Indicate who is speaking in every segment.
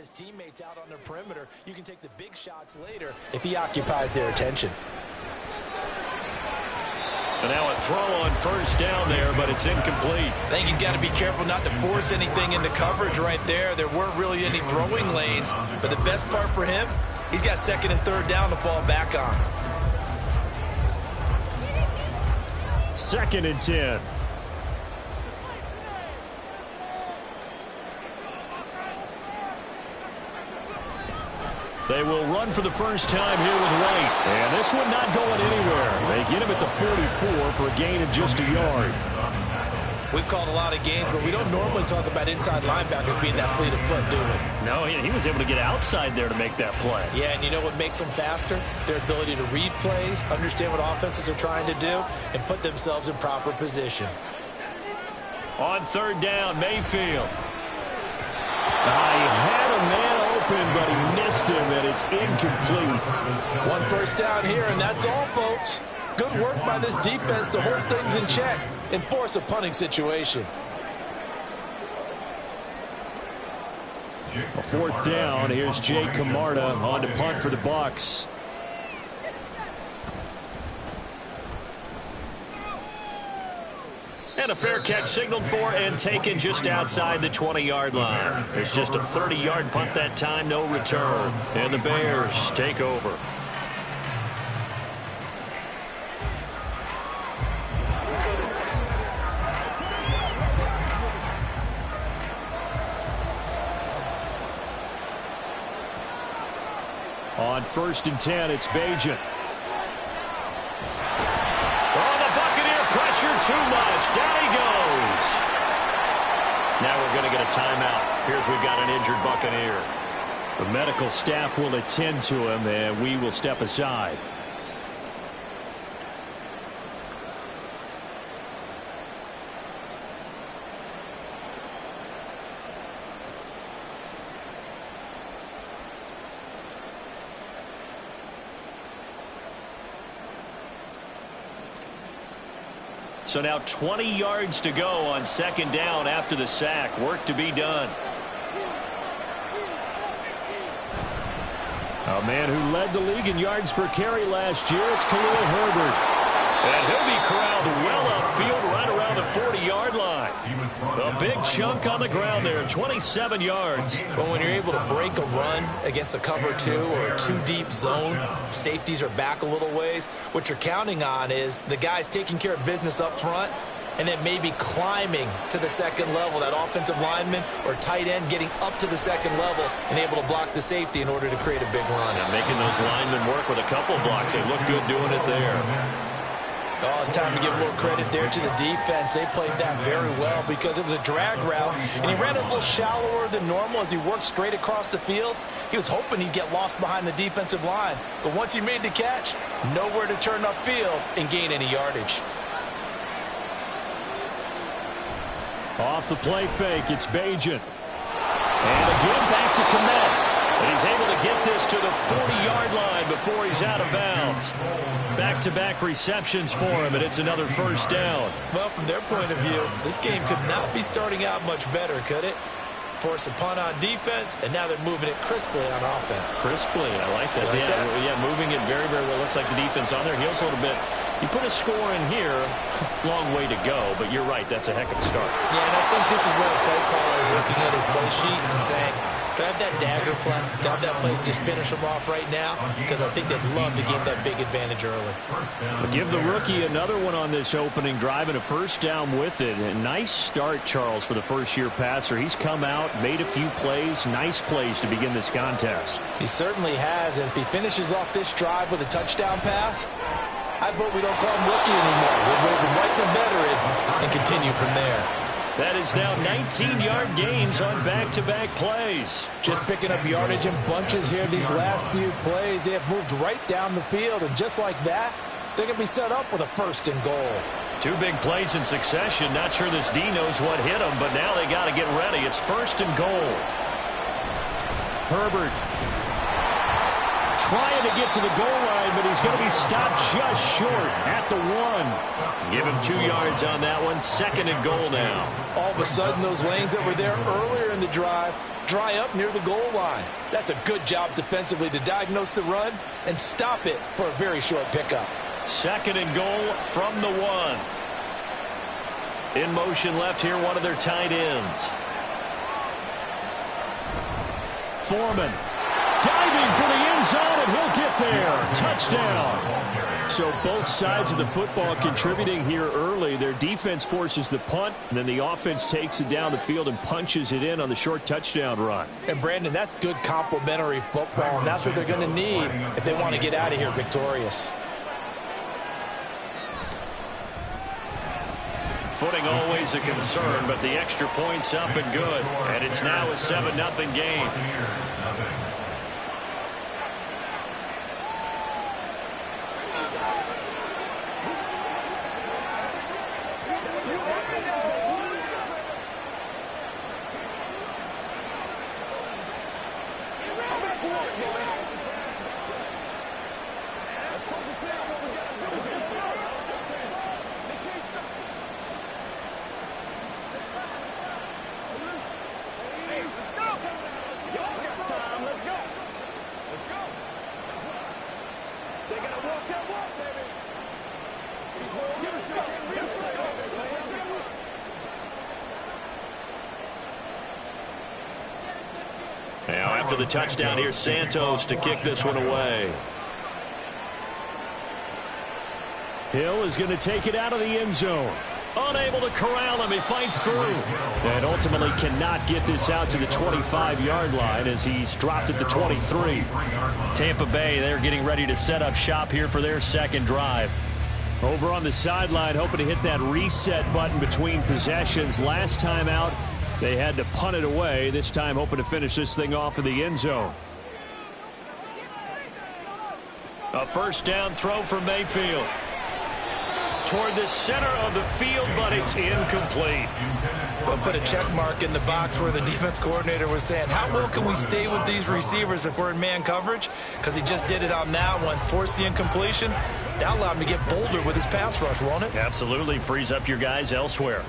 Speaker 1: his teammates out on the perimeter. You can take the big shots later if he occupies their attention.
Speaker 2: And now a throw on first down there, but it's incomplete.
Speaker 1: I think he's got to be careful not to force anything into coverage right there. There weren't really any throwing lanes, but the best part for him, he's got second and third down to fall back on.
Speaker 2: 2nd and 10. They will run for the first time here with White. And this one not going anywhere. They get him at the 44 for a gain of just a yard.
Speaker 1: We've called a lot of games, but we don't normally talk about inside linebackers being that fleet of foot, do we?
Speaker 2: No, he was able to get outside there to make that play.
Speaker 1: Yeah, and you know what makes them faster? Their ability to read plays, understand what offenses are trying to do, and put themselves in proper position.
Speaker 2: On 3rd down, Mayfield. He had a man open, but he missed him, and it's incomplete.
Speaker 1: 1 first down here, and that's all, folks. Good work by this defense to hold things in check and force a punting situation.
Speaker 2: A 4th down. Here's Jay Camarda on to punt for the Bucs. And a fair catch signaled for and taken just outside the 20-yard line. It's just a 30-yard punt that time, no return. And the Bears take over. On 1st and 10, it's Bajan. Pressure too much. Down he goes. Now we're going to get a timeout. Here's we've got an injured Buccaneer. The medical staff will attend to him, and we will step aside. So now 20 yards to go on 2nd down after the sack. Work to be done. A man who led the league in yards per carry last year, it's Khalil Herbert. And he'll be corralled well upfield right around the 40-yard line. A big chunk on the ground there, 27 yards.
Speaker 1: But when you're able to break a run against a cover 2 or a 2-deep zone, safeties are back a little ways. What you're counting on is the guys taking care of business up front and then maybe climbing to the 2nd level, that offensive lineman or tight end getting up to the 2nd level and able to block the safety in order to create a big run.
Speaker 2: And making those linemen work with a couple blocks. They look good doing it there.
Speaker 1: Oh, it's time to give a little credit there to the defense. They played that very well because it was a drag route, and he ran a little shallower than normal as he worked straight across the field. He was hoping he'd get lost behind the defensive line, but once he made the catch, nowhere to turn upfield and gain any yardage.
Speaker 2: Off the play fake, it's Bajan. And again back to Kmet. And he's able to get this to the 40-yard line before he's out of bounds. Back-to-back receptions for him, and it's another first down.
Speaker 1: Well, from their point of view, this game could not be starting out much better, could it? Force a punt on defense, and now they're moving it crisply on offense.
Speaker 2: Crisply, I like that. Yeah, moving it very, very well. Looks like the defense on there heals a little bit. You put a score in here, long way to go, but you're right, that's a heck of a start.
Speaker 1: Yeah, and I think this is where a play caller is looking at his play sheet and saying, grab that dagger play, grab that play and just finish them off right now, because I think they'd love to gain that big advantage early.
Speaker 2: We'll give the rookie another one on this opening drive and a first down with it. A nice start, Charles, for the first-year passer. He's come out, made a few plays, nice plays to begin this contest.
Speaker 1: He certainly has, and if he finishes off this drive with a touchdown pass, I vote we don't call him rookie anymore. We'll move him right to veteran and continue from there.
Speaker 2: That is now 19-yard gains on back-to-back plays.
Speaker 1: Just picking up yardage in bunches here these last few plays. They have moved right down the field, and just like that, they're going to be set up with a 1st and goal.
Speaker 2: 2 big plays in succession. Not sure this D knows what hit him, but now they got to get ready. It's 1st and goal. Herbert trying to get to the goal line, but he's going to be stopped just short at the 1. Give him 2 yards on that one. 2nd and goal now.
Speaker 1: All of a sudden, those lanes that were there earlier in the drive dry up near the goal line. That's a good job defensively to diagnose the run and stop it for a very short pickup.
Speaker 2: 2nd and goal from the 1. In motion left here, one of their tight ends. Foreman diving for the end zone, and he'll get there. Touchdown. So both sides of the football contributing here early. Their defense forces the punt, and then the offense takes it down the field and punches it in on the short touchdown run.
Speaker 1: And, Brandon, that's good complementary football, and that's what they're going to need if they want to get out of here victorious.
Speaker 2: Footing always a concern, but the extra point's up and good. And it's now a 7-0 game. Now after the touchdown, here's Santos to kick this one away. Hill is going to take it out of the end zone. Unable to corral him. He fights through. And ultimately cannot get this out to the 25-yard line as he's dropped at the 23. Tampa Bay, they're getting ready to set up shop here for their 2nd drive. Over on the sideline, hoping to hit that reset button between possessions. Last time out, they had to punt it away. This time hoping to finish this thing off in the end zone. A 1st down throw from Mayfield. Toward the center of the field, but it's incomplete.
Speaker 1: We'll put a check mark in the box where the defense coordinator was saying, how well can we stay with these receivers if we're in man coverage? Because he just did it on that one, forced the incompletion. That allowed him to get bolder with his pass rush, won't it?
Speaker 2: Absolutely, frees up your guys elsewhere.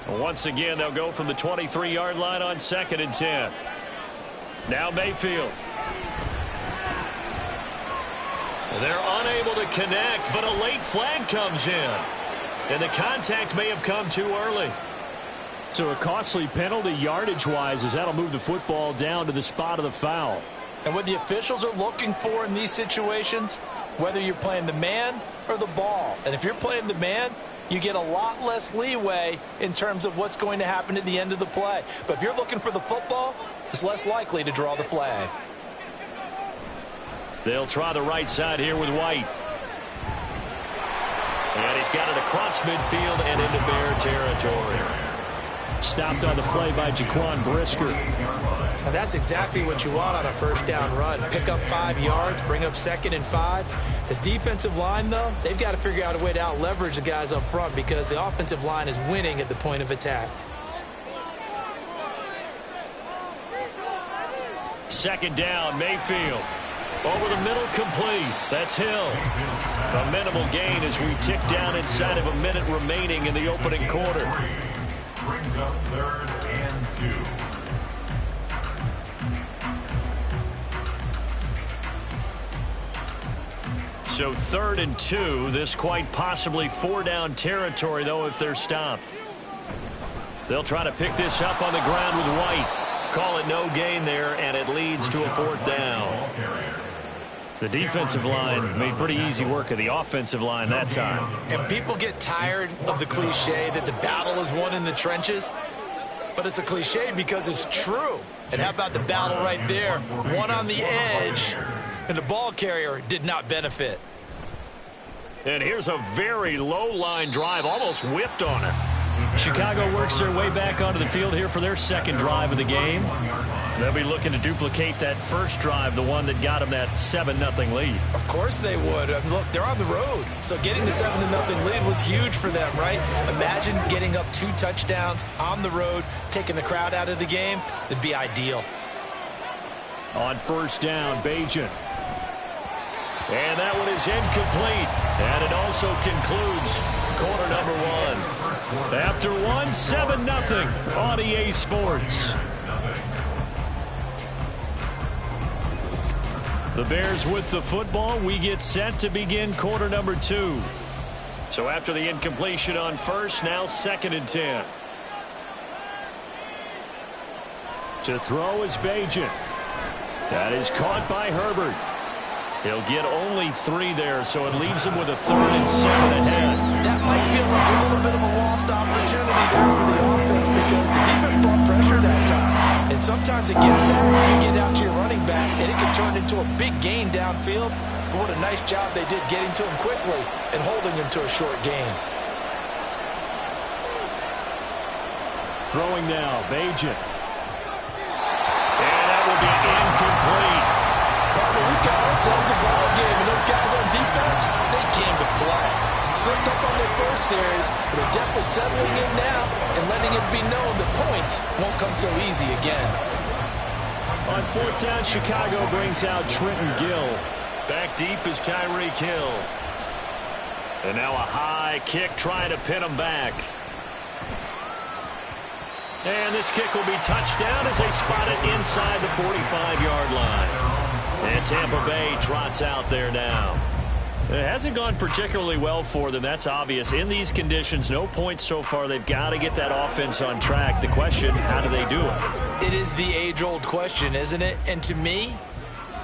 Speaker 2: Once again, they'll go from the 23-yard line on 2nd and 10. Now Mayfield. They're unable to connect, but a late flag comes in. And the contact may have come too early. So a costly penalty yardage-wise as that'll move the football down to the spot of the foul.
Speaker 1: And what the officials are looking for in these situations, whether you're playing the man or the ball. And if you're playing the man, you get a lot less leeway in terms of what's going to happen at the end of the play. But if you're looking for the football, it's less likely to draw the flag.
Speaker 2: They'll try the right side here with White. And he's got it across midfield and into Bear territory. Stopped on the play by Jaquan Brisker.
Speaker 1: And that's exactly what you want on a 1st down run. Pick up 5 yards, bring up 2nd and 5. The defensive line, though, they've got to figure out a way to out-leverage the guys up front because the offensive line is winning at the point of attack.
Speaker 2: 2nd down, Mayfield. Over the middle, complete. That's Hill. A minimal gain as we tick down inside of a minute remaining in the opening quarter.
Speaker 3: Brings up 3rd and 2.
Speaker 2: So 3rd and 2. This quite possibly 4-down territory, though, if they're stopped. They'll try to pick this up on the ground with White. Call it no gain there, and it leads to a 4th down. The defensive line made pretty easy work of the offensive line that time.
Speaker 1: And people get tired of the cliche that the battle is won in the trenches. But it's a cliche because it's true. And how about the battle right there? One on the edge, and the ball carrier did not benefit.
Speaker 2: And here's a very low line drive, almost whiffed on it. Chicago works their way back onto the field here for their 2nd drive of the game. They'll be looking to duplicate that 1st drive, the one that got them that 7-0 lead.
Speaker 1: Of course they would. I mean, look, they're on the road. So getting the 7-0 lead was huge for them, right? Imagine getting up 2 touchdowns on the road, taking the crowd out of the game. It'd be ideal.
Speaker 2: On 1st down, Bajan. And that one is incomplete. And it also concludes quarter number one. After one, 7-0 on EA Sports. The Bears with the football. We get set to begin quarter number two. So after the incompletion on first, now 2nd and 10. To throw is Bajan. That is caught by Herbert. He'll get only 3 there, so it leaves him with a 3rd and 7 ahead.
Speaker 1: That might feel like a little bit of a lost opportunity there for the offense because the defense brought pressure that time. And sometimes against that, you get out to your running back, and it can turn into a big gain downfield. But what a nice job they did getting to him quickly and holding him to a short gain.
Speaker 2: Throwing now, Bajan. And that will be incomplete.
Speaker 1: Partner, we've got ourselves a ball game, and those guys on defense, they came to play. Slipped up on their first series, but they're definitely settling in now and letting it be known that points won't come so easy again.
Speaker 2: On 4th down, Chicago brings out Trenton Gill. Back deep is Tyreek Hill. And now a high kick trying to pin him back. And this kick will be touchdown as they spot it inside the 45-yard line. And Tampa Bay trots out there now. It hasn't gone particularly well for them. That's obvious. In these conditions, no points so far. They've got to get that offense on track. The question, how do they do it?
Speaker 1: It is the age-old question, isn't it? And to me,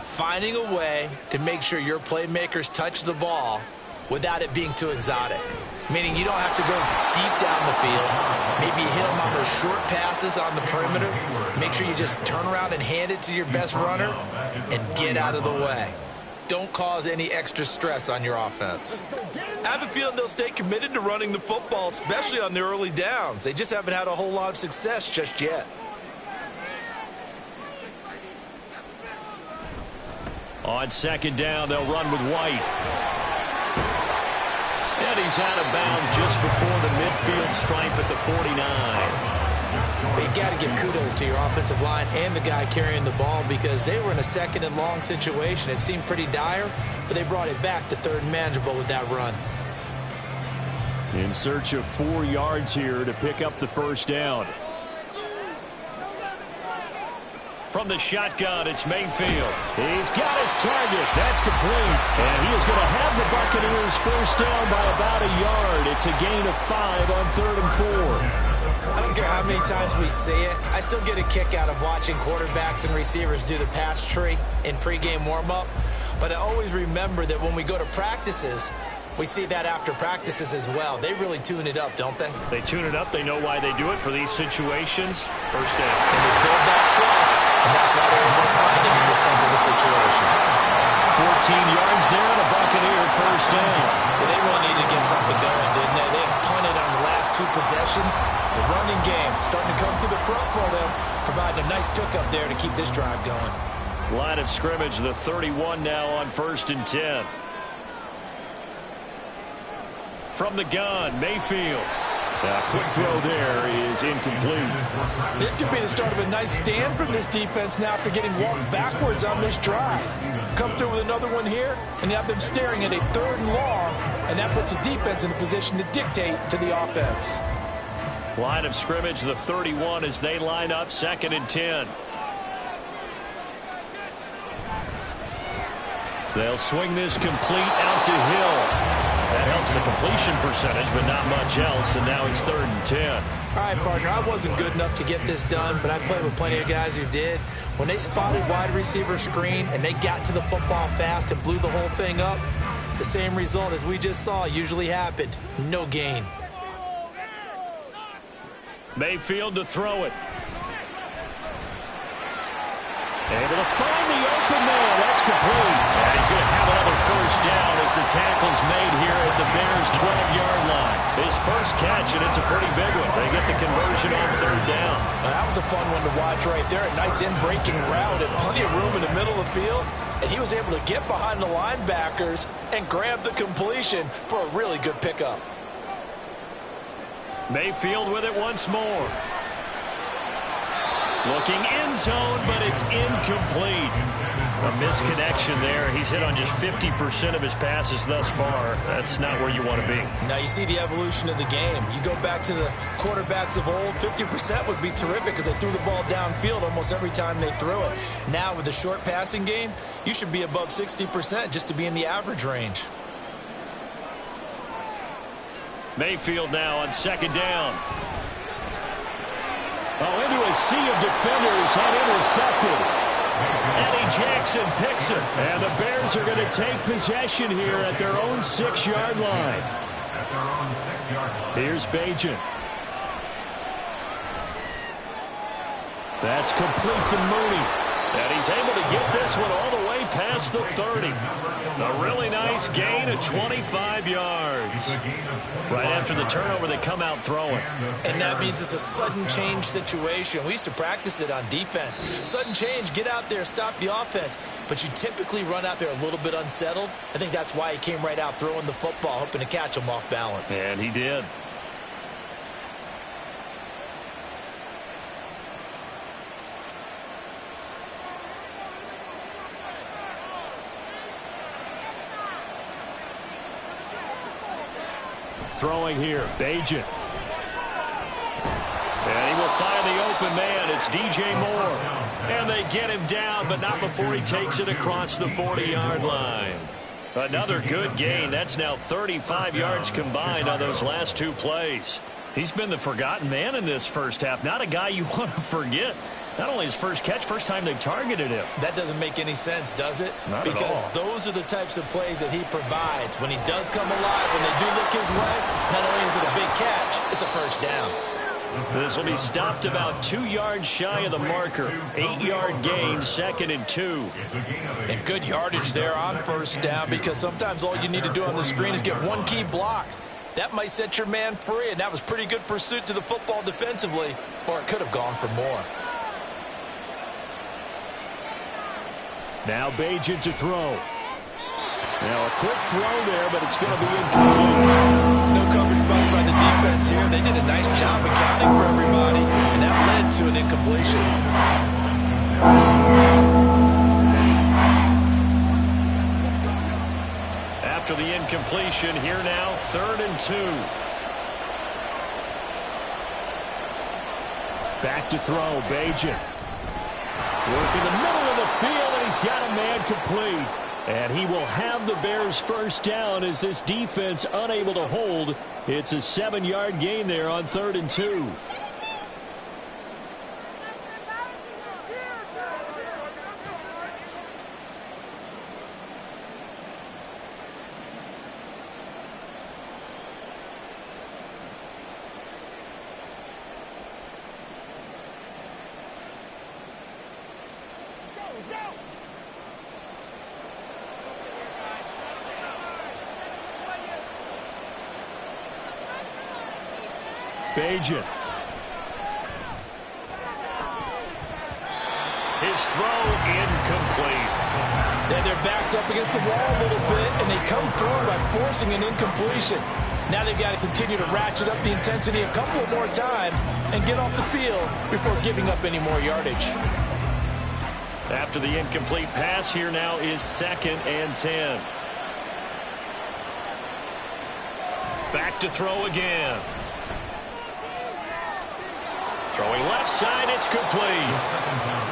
Speaker 1: finding a way to make sure your playmakers touch the ball without it being too exotic. Meaning you don't have to go deep down the field. Maybe you hit them on those short passes on the perimeter. Make sure you just turn around and hand it to your best runner and get out of the way. Don't cause any extra stress on your offense. I have a feeling they'll stay committed to running the football, especially on their early downs. They just haven't had a whole lot of success just yet.
Speaker 2: On 2nd down, they'll run with White. And he's out of bounds just before the midfield stripe at the 49.
Speaker 1: You got to give kudos to your offensive line and the guy carrying the ball because they were in a 2nd and long situation. It seemed pretty dire, but they brought it back to 3rd and manageable with that run.
Speaker 2: In search of 4 yards here to pick up the 1st down. From the shotgun, it's Mayfield. He's got his target. That's complete. And he is going to have the Buccaneers 1st down by about a yard. It's a gain of 5 on 3rd and 4.
Speaker 1: I don't care how many times we see it. I still get a kick out of watching quarterbacks and receivers do the pass tree in pregame warm-up. But I always remember that when we go to practices, we see that after practices as well. They really tune it up, don't they?
Speaker 2: They tune it up. They know why they do it for these situations. 1st down.
Speaker 1: And they build that trust, and that's why they're able to find him in this type of a situation.
Speaker 2: 14 yards there, the Buccaneer 1st down.
Speaker 1: Well, they really need to get something going, didn't they? They punted on the last 2 possessions. The running game starting to come to the front for them, providing a nice pickup there to keep this drive going.
Speaker 2: Line of scrimmage, the 31 now on 1st and 10. From the gun, Mayfield. Quick throw there is incomplete.
Speaker 1: This could be the start of a nice stand from this defense now after getting walked backwards on this drive. Come through with another one here, and you have them staring at a 3rd and long, and that puts the defense in a position to dictate to the offense.
Speaker 2: Line of scrimmage, the 31 as they line up 2nd and 10. They'll swing this complete out to Hill. That helps the completion percentage, but not much else, and now it's 3rd and 10.
Speaker 1: All right, partner, I wasn't good enough to get this done, but I played with plenty of guys who did. When they spotted wide receiver screen and they got to the football fast and blew the whole thing up, the same result as we just saw usually happened. No gain.
Speaker 2: Mayfield to throw it. Able to find the open man. That's complete. And he's going to have another 1st down as the tackle's made here at the Bears' 12-yard line. His first catch, and it's a pretty big one. They get the conversion on 3rd down.
Speaker 1: Well, that was a fun one to watch right there. A nice in-breaking route and plenty of room in the middle of the field. And he was able to get behind the linebackers and grab the completion for a really good pickup.
Speaker 2: Mayfield with it once more. Looking end zone, but it's incomplete. A misconnection there. He's hit on just 50% of his passes thus far. That's not where you want to be.
Speaker 1: Now you see the evolution of the game. You go back to the quarterbacks of old, 50% would be terrific because they threw the ball downfield almost every time they threw it. Now with the short passing game, you should be above 60% just to be in the average range.
Speaker 2: Mayfield now on second down. Oh, into a sea of defenders and intercepted. Eddie Jackson picks it. And the Bears are going to take possession here at their own 6-yard line. Here's Bajan. That's complete to Mooney. And he's able to get this one all the way past the 30. A really nice gain of 25 yards. Right after the turnover, they come out throwing.
Speaker 1: And that means it's a sudden change situation. We used to practice it on defense. Sudden change, get out there, stop the offense. But you typically run out there a little bit unsettled. I think that's why he came right out throwing the football, hoping to catch him off balance.
Speaker 2: And he did. Throwing here, Bajan. And he will find the open man. It's DJ Moore. And they get him down, but not before he takes it across the 40-yard line. Another good gain. That's now 35 yards combined on those last two plays. He's been the forgotten man in this first half. Not a guy you want to forget. Not only his first catch, first time they've targeted him.
Speaker 1: That doesn't make any sense, does it?
Speaker 2: Not
Speaker 1: because
Speaker 2: at all.
Speaker 1: Those are the types of plays that he provides. When he does come alive, when they do look his way, not only is it a big catch, it's a first down.
Speaker 2: This will be stopped about 2 yards shy of the marker. 8-yard gain, 2nd and 2.
Speaker 1: And good yardage there on first down because sometimes all you need to do on the screen is get one key block. That might set your man free, and that was pretty good pursuit to the football defensively, or it could have gone for more.
Speaker 2: Now Bajan to throw. Now a quick throw there, but it's going to be incomplete.
Speaker 1: No coverage bust by the defense here. They did a nice job accounting for everybody, and that led to an incompletion.
Speaker 2: After the incompletion, here now, 3rd and 2. Back to throw, Bajan. Work in the middle of the field, and he's got a man complete. And he will have the Bears first down as this defense unable to hold. It's a 7-yard gain there on 3rd and 2. Bajan. His throw incomplete.
Speaker 1: Then their backs up against the wall a little bit, and they come through by forcing an incompletion. Now they've got to continue to ratchet up the intensity a couple of more times and get off the field before giving up any more yardage.
Speaker 2: After the incomplete pass, here now is 2nd and 10. Back to throw again. Throwing left side, it's complete.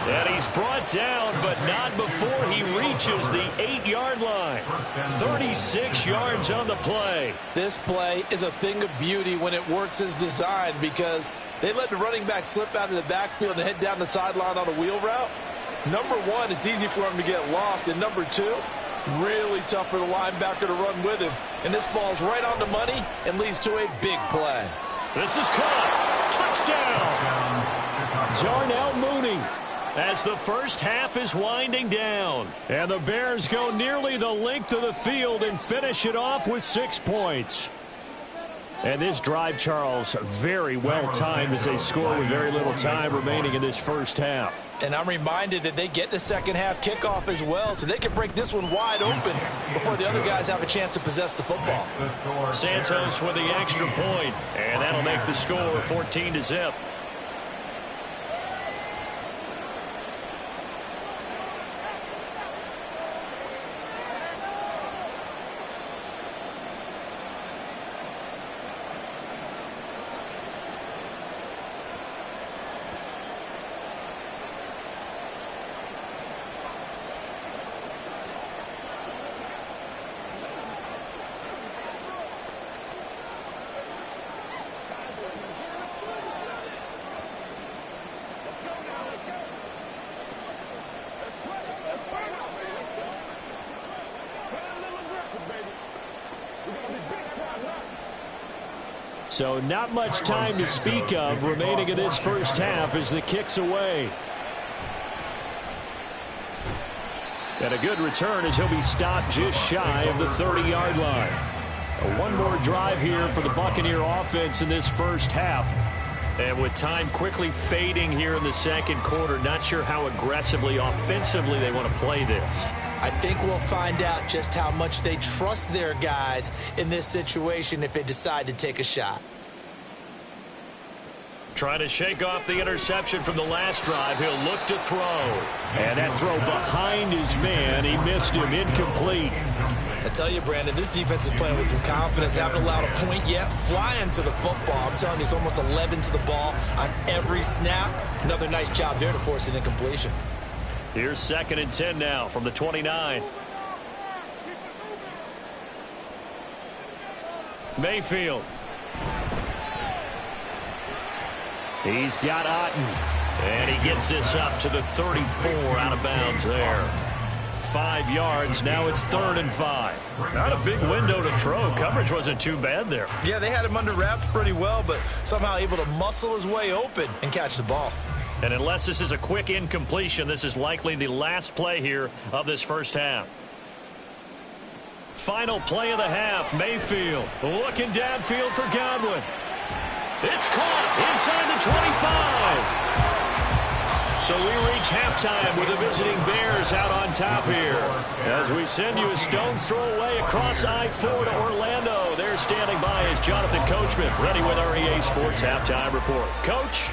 Speaker 2: And he's brought down, but not before he reaches the 8-yard line. 36 yards on the play.
Speaker 1: This play is a thing of beauty when it works as designed because they let the running back slip out of the backfield and head down the sideline on a wheel route. Number one, it's easy for him to get lost. And number two, really tough for the linebacker to run with him. And this ball's right on the money and leads to a big play.
Speaker 2: This is caught. Touchdown. Darnell Mooney as the first half is winding down. And the Bears go nearly the length of the field and finish it off with 6 points. And this drive, Charles, very well timed as they score with very little time remaining in this first half.
Speaker 1: And I'm reminded that they get the second half kickoff as well, so they can break this one wide open before the other guys have a chance to possess the football.
Speaker 2: Santos with the extra point, and that'll make the score 14-0. So not much time to speak of remaining in this first half as the kick's away. And a good return as he'll be stopped just shy of the 30-yard line. One more drive here for the Buccaneer offense in this first half. And with time quickly fading here in the second quarter, not sure how aggressively, offensively they want to play this.
Speaker 1: I think we'll find out just how much they trust their guys in this situation if they decide to take a shot.
Speaker 2: Trying to shake off the interception from the last drive. He'll look to throw. And that throw behind his man. He missed him, incomplete.
Speaker 1: I tell you, Brandon, this defense is playing with some confidence. Haven't allowed a point yet. Flying to the football. I'm telling you, it's almost 11 to the ball on every snap. Another nice job there to force an incompletion.
Speaker 2: Here's 2nd and 10 now from the 29. Mayfield. He's got Otten. And he gets this up to the 34 out of bounds there. 5 yards. Now it's 3rd and 5. Not a big window to throw. Coverage wasn't too bad there.
Speaker 1: Yeah, they had him under wraps pretty well, but somehow able to muscle his way open and catch the ball.
Speaker 2: And unless this is a quick incompletion, this is likely the last play here of this first half. Final play of the half. Mayfield looking downfield for Godwin. It's caught inside the 25. So we reach halftime with the visiting Bears out on top here. As we send you a stone's throw away across I-4 to Orlando. There standing by is Jonathan Coachman, ready with our EA Sports Halftime Report. Coach.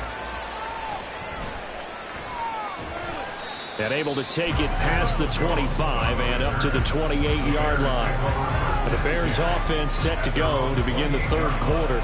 Speaker 2: And able to take it past the 25 and up to the 28-yard line. The Bears offense set to go to begin the third quarter.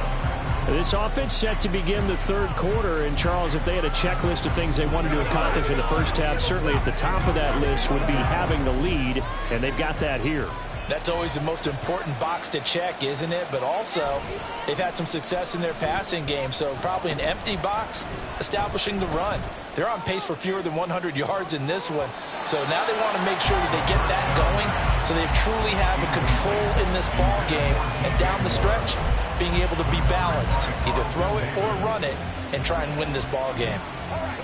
Speaker 2: This offense set to begin the third quarter, and Charles, if they had a checklist of things they wanted to accomplish in the first half, certainly at the top of that list would be having the lead, and they've got that here.
Speaker 1: That's always the most important box to check, isn't it? But also, they've had some success in their passing game, so probably an empty box, establishing the run. They're on pace for fewer than 100 yards in this one, so now they want to make sure that they get that going so they truly have a control in this ball game, and down the stretch, being able to be balanced, either throw it or run it, and try and win this ball game.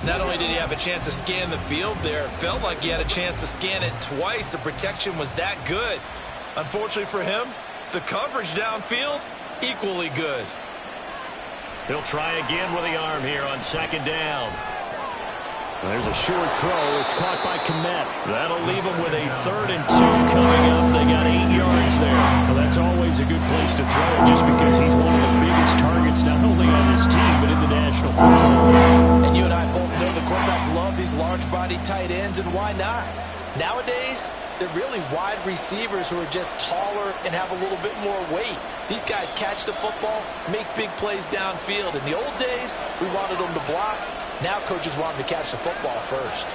Speaker 1: Not only did he have a chance to scan the field there, it felt like he had a chance to scan it twice. The protection was that good. Unfortunately for him, the coverage downfield, equally good.
Speaker 2: He'll try again with the arm here on 2nd down. There's a short throw. It's caught by Kmet. That'll leave him with a 3rd and 2 coming up. They got 8 yards there. Well, that's always a good place to throw it just because he's one of the biggest targets not only on this team but in the National Football.
Speaker 1: And you and I both know the quarterbacks love these large-body tight ends, and why not? Nowadays, they're really wide receivers who are just taller and have a little bit more weight. These guys catch the football, make big plays downfield. In the old days, we wanted them to block. Now coaches want them to catch the football first.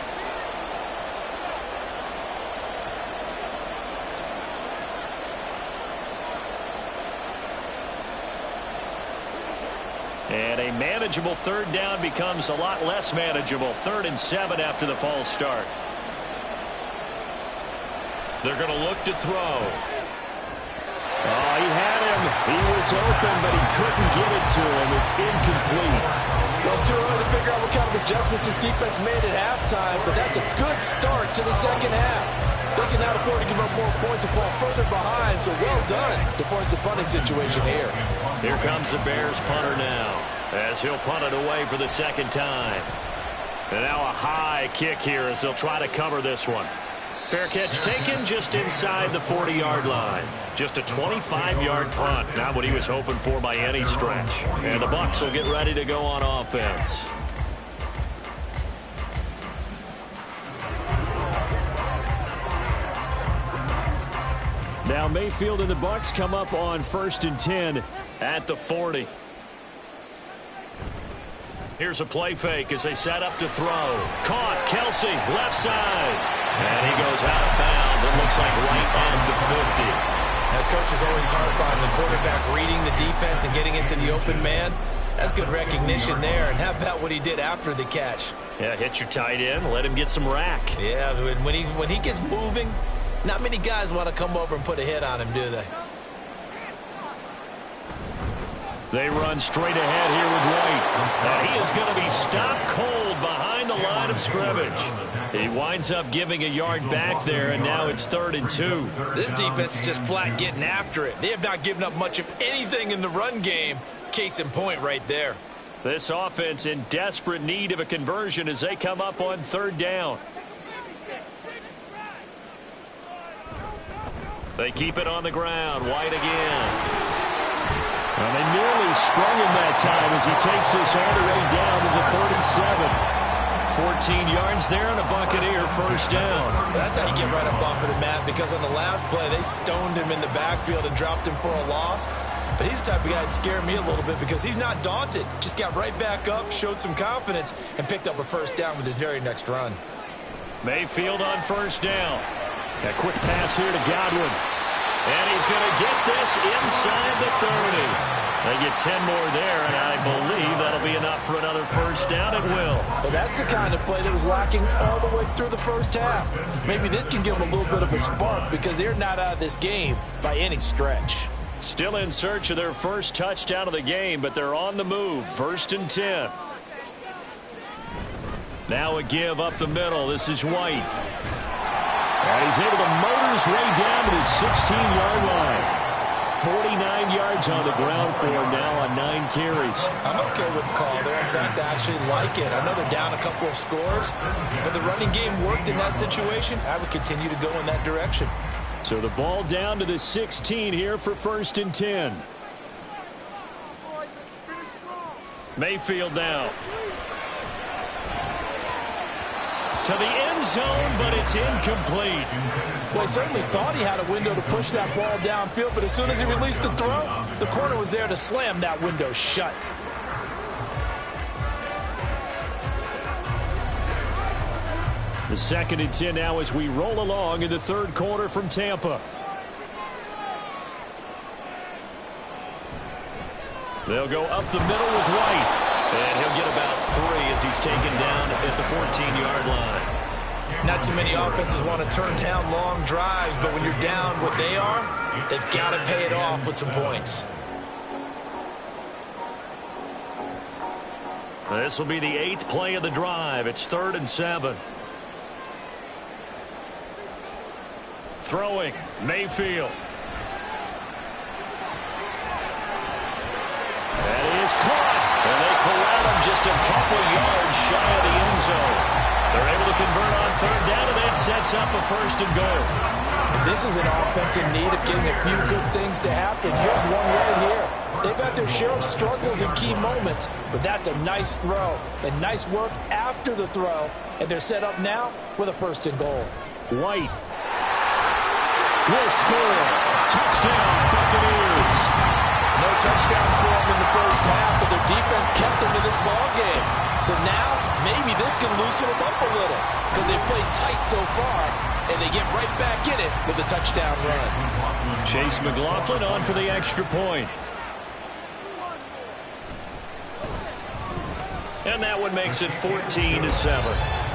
Speaker 2: And a manageable 3rd down becomes a lot less manageable. 3rd and 7 after the false start. They're going to look to throw. Oh, he had him. He was open, but he couldn't get it to him. It's incomplete.
Speaker 1: Well, it's too early to figure out what kind of adjustments this defense made at halftime, but that's a good start to the second half. They can now afford to give up more points and fall further behind, so well done to force the punting situation here.
Speaker 2: Here comes the Bears punter now, as he'll punt it away for the 2nd time. And now a high kick here as they'll try to cover this one. Fair catch taken just inside the 40-yard line. Just a 25-yard punt. Not what he was hoping for by any stretch. And the Bucs will get ready to go on offense. Now Mayfield and the Bucs come up on 1st and 10 at the 40. Here's a play fake as they set up to throw. Caught. Kelsey, left side. And he goes out of bounds. It looks like right at the 50.
Speaker 1: Now, coaches always harp on the quarterback reading the defense and getting into the open man. That's good recognition there. And how about what he did after the catch?
Speaker 2: Yeah, hit your tight end. Let him get some rack.
Speaker 1: Yeah, when he gets moving, not many guys want to come over and put a hit on him, do they?
Speaker 2: They run straight ahead here with White. And he is going to be stopped cold behind the line of scrimmage. He winds up giving a yard back there, and now it's 3rd and 2.
Speaker 1: This defense is just flat getting after it. They have not given up much of anything in the run game. Case in point right there.
Speaker 2: This offense in desperate need of a conversion as they come up on 3rd down. They keep it on the ground. White again. And they nearly sprung him that time as he takes this all the way down to the 37. 14 yards there and a Buccaneer first down.
Speaker 1: That's how you get right up off of the mat, because on the last play they stoned him in the backfield and dropped him for a loss. But he's the type of guy that scared me a little bit because he's not daunted. Just got right back up, showed some confidence, and picked up a first down with his very next run.
Speaker 2: Mayfield on first down. A quick pass here to Godwin. And he's going to get this inside the 30. They get 10 more there, and I believe that'll be enough for another first down. It will.
Speaker 1: Well, that's the kind of play that was lacking all the way through the first half. Maybe this can give them a little bit of a spark because they're not out of this game by any stretch.
Speaker 2: Still in search of their first touchdown of the game, but they're on the move. 1st and 10. Now a give up the middle. This is White. And he's able to motor his way down to the 16-yard line. 49 yards on the ground for him now on 9 carries.
Speaker 1: I'm okay with the call there. In fact, I actually like it. I know they're down a couple of scores, but the running game worked in that situation. I would continue to go in that direction.
Speaker 2: So the ball down to the 16 here for 1st and 10. Mayfield now. To the end zone, but it's incomplete.
Speaker 1: Well, he certainly thought he had a window to push that ball downfield, but as soon as he released the throw, the corner was there to slam that window shut.
Speaker 2: The 2nd and 10 now as we roll along in the 3rd quarter from Tampa. They'll go up the middle with White. And he'll get about 3 as he's taken down at the 14-yard line.
Speaker 1: Not too many offenses want to turn down long drives, but when you're down what they are, they've got to pay it off with some points.
Speaker 2: This will be the 8th play of the drive. It's 3rd and 7. Throwing, Mayfield. That is caught. And they corral him just a couple yards shy of the end zone. They're able to convert on 3rd down, and that sets up a 1st and goal.
Speaker 1: And this is an offense in need of getting a few good things to happen. Here's one right here. They've had their share of struggles in key moments, but that's a nice throw and nice work after the throw. And they're set up now with a 1st and goal.
Speaker 2: White will score. Touchdown, Buccaneers.
Speaker 1: No touchdowns for them in the first half, but their defense kept them in this ball game. So now, maybe this can loosen them up a little because they've played tight so far, and they get right back in it with a touchdown run.
Speaker 2: Chase McLaughlin on for the extra point. And that one makes it 14-7.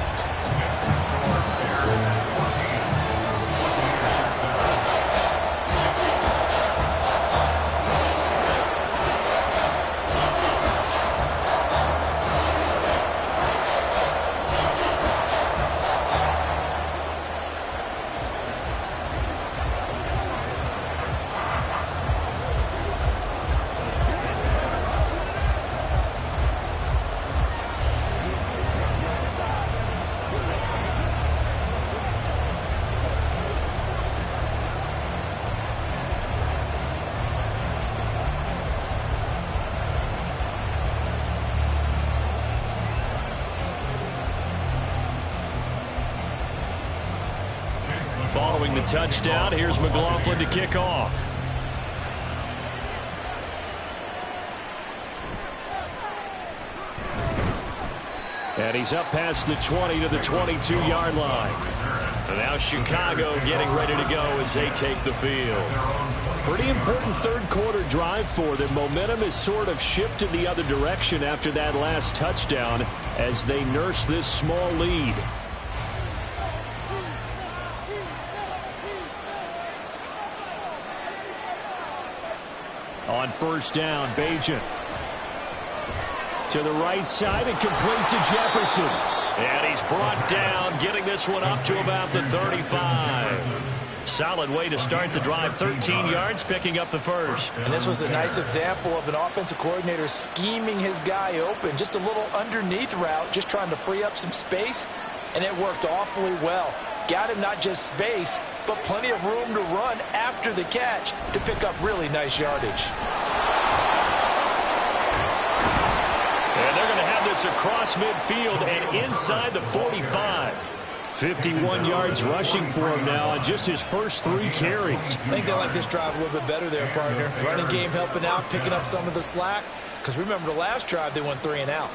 Speaker 2: Following the touchdown, here's McLaughlin to kick off. And he's up past the 20 to the 22-yard line. And now Chicago getting ready to go as they take the field. Pretty important 3rd quarter drive for them. Momentum has sort of shifted the other direction after that last touchdown as they nurse this small lead. On first down, Bajan. To the right side and complete to Jefferson. And he's brought down, getting this one up to about the 35. Solid way to start the drive. 13 yards, picking up the first.
Speaker 1: And this was a nice example of an offensive coordinator scheming his guy open. Just a little underneath route, just trying to free up some space. And it worked awfully well. Got him not just space, but plenty of room to run after the catch to pick up really nice yardage.
Speaker 2: And they're going to have this across midfield and inside the 45. 51 yards rushing for him now on just his first 3 carries.
Speaker 1: I think they like this drive a little bit better there, partner. Running game helping out, picking up some of the slack. Because remember the last drive, they went 3 and out.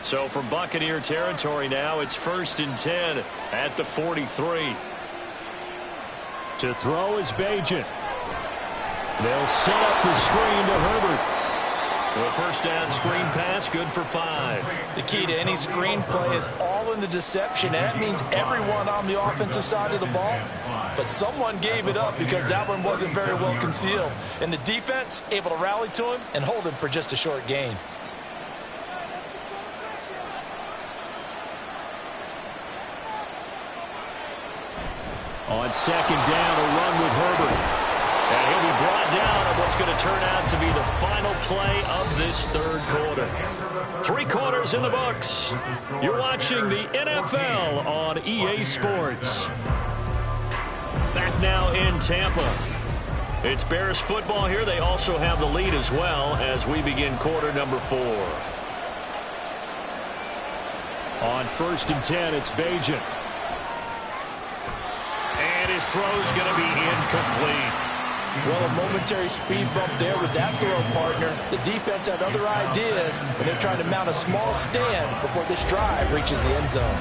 Speaker 2: So from Buccaneer territory now, it's 1st and 10 at the 43. To throw is Bajan. They'll set up the screen to Herbert. The first down screen pass, good for 5.
Speaker 1: The key to any screen play is all in the deception. And that means everyone on the offensive side of the ball. But someone gave it up because that one wasn't very well concealed. And the defense able to rally to him and hold him for just a short gain.
Speaker 2: On second down, a run with Herbert. And he'll be brought down on what's going to turn out to be the final play of this 3rd quarter. 3 quarters in the books. You're watching the NFL on EA Sports. Back now in Tampa. It's Bears football here. They also have the lead as well as we begin quarter number 4. On 1st and 10, it's Bajan. And his throw's going to be incomplete.
Speaker 1: Well, a momentary speed bump there with that throw, partner. The defense had other ideas, and they're trying to mount a small stand before this drive reaches the end zone.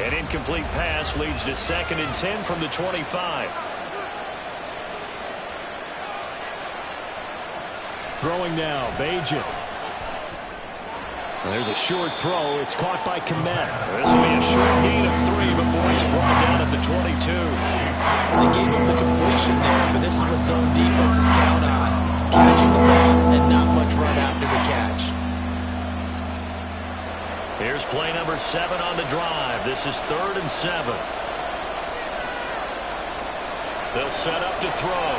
Speaker 2: An incomplete pass leads to 2nd and 10 from the 25. Throwing now, Bajan. There's a short throw. It's caught by Komet. This will be a short gain of 3 before he's brought down at the 22.
Speaker 1: They gave him the completion there, but this is what zone defenses count on. Catching the ball and not much run after the catch.
Speaker 2: Here's play number 7 on the drive. This is 3rd and 7. They'll set up to throw.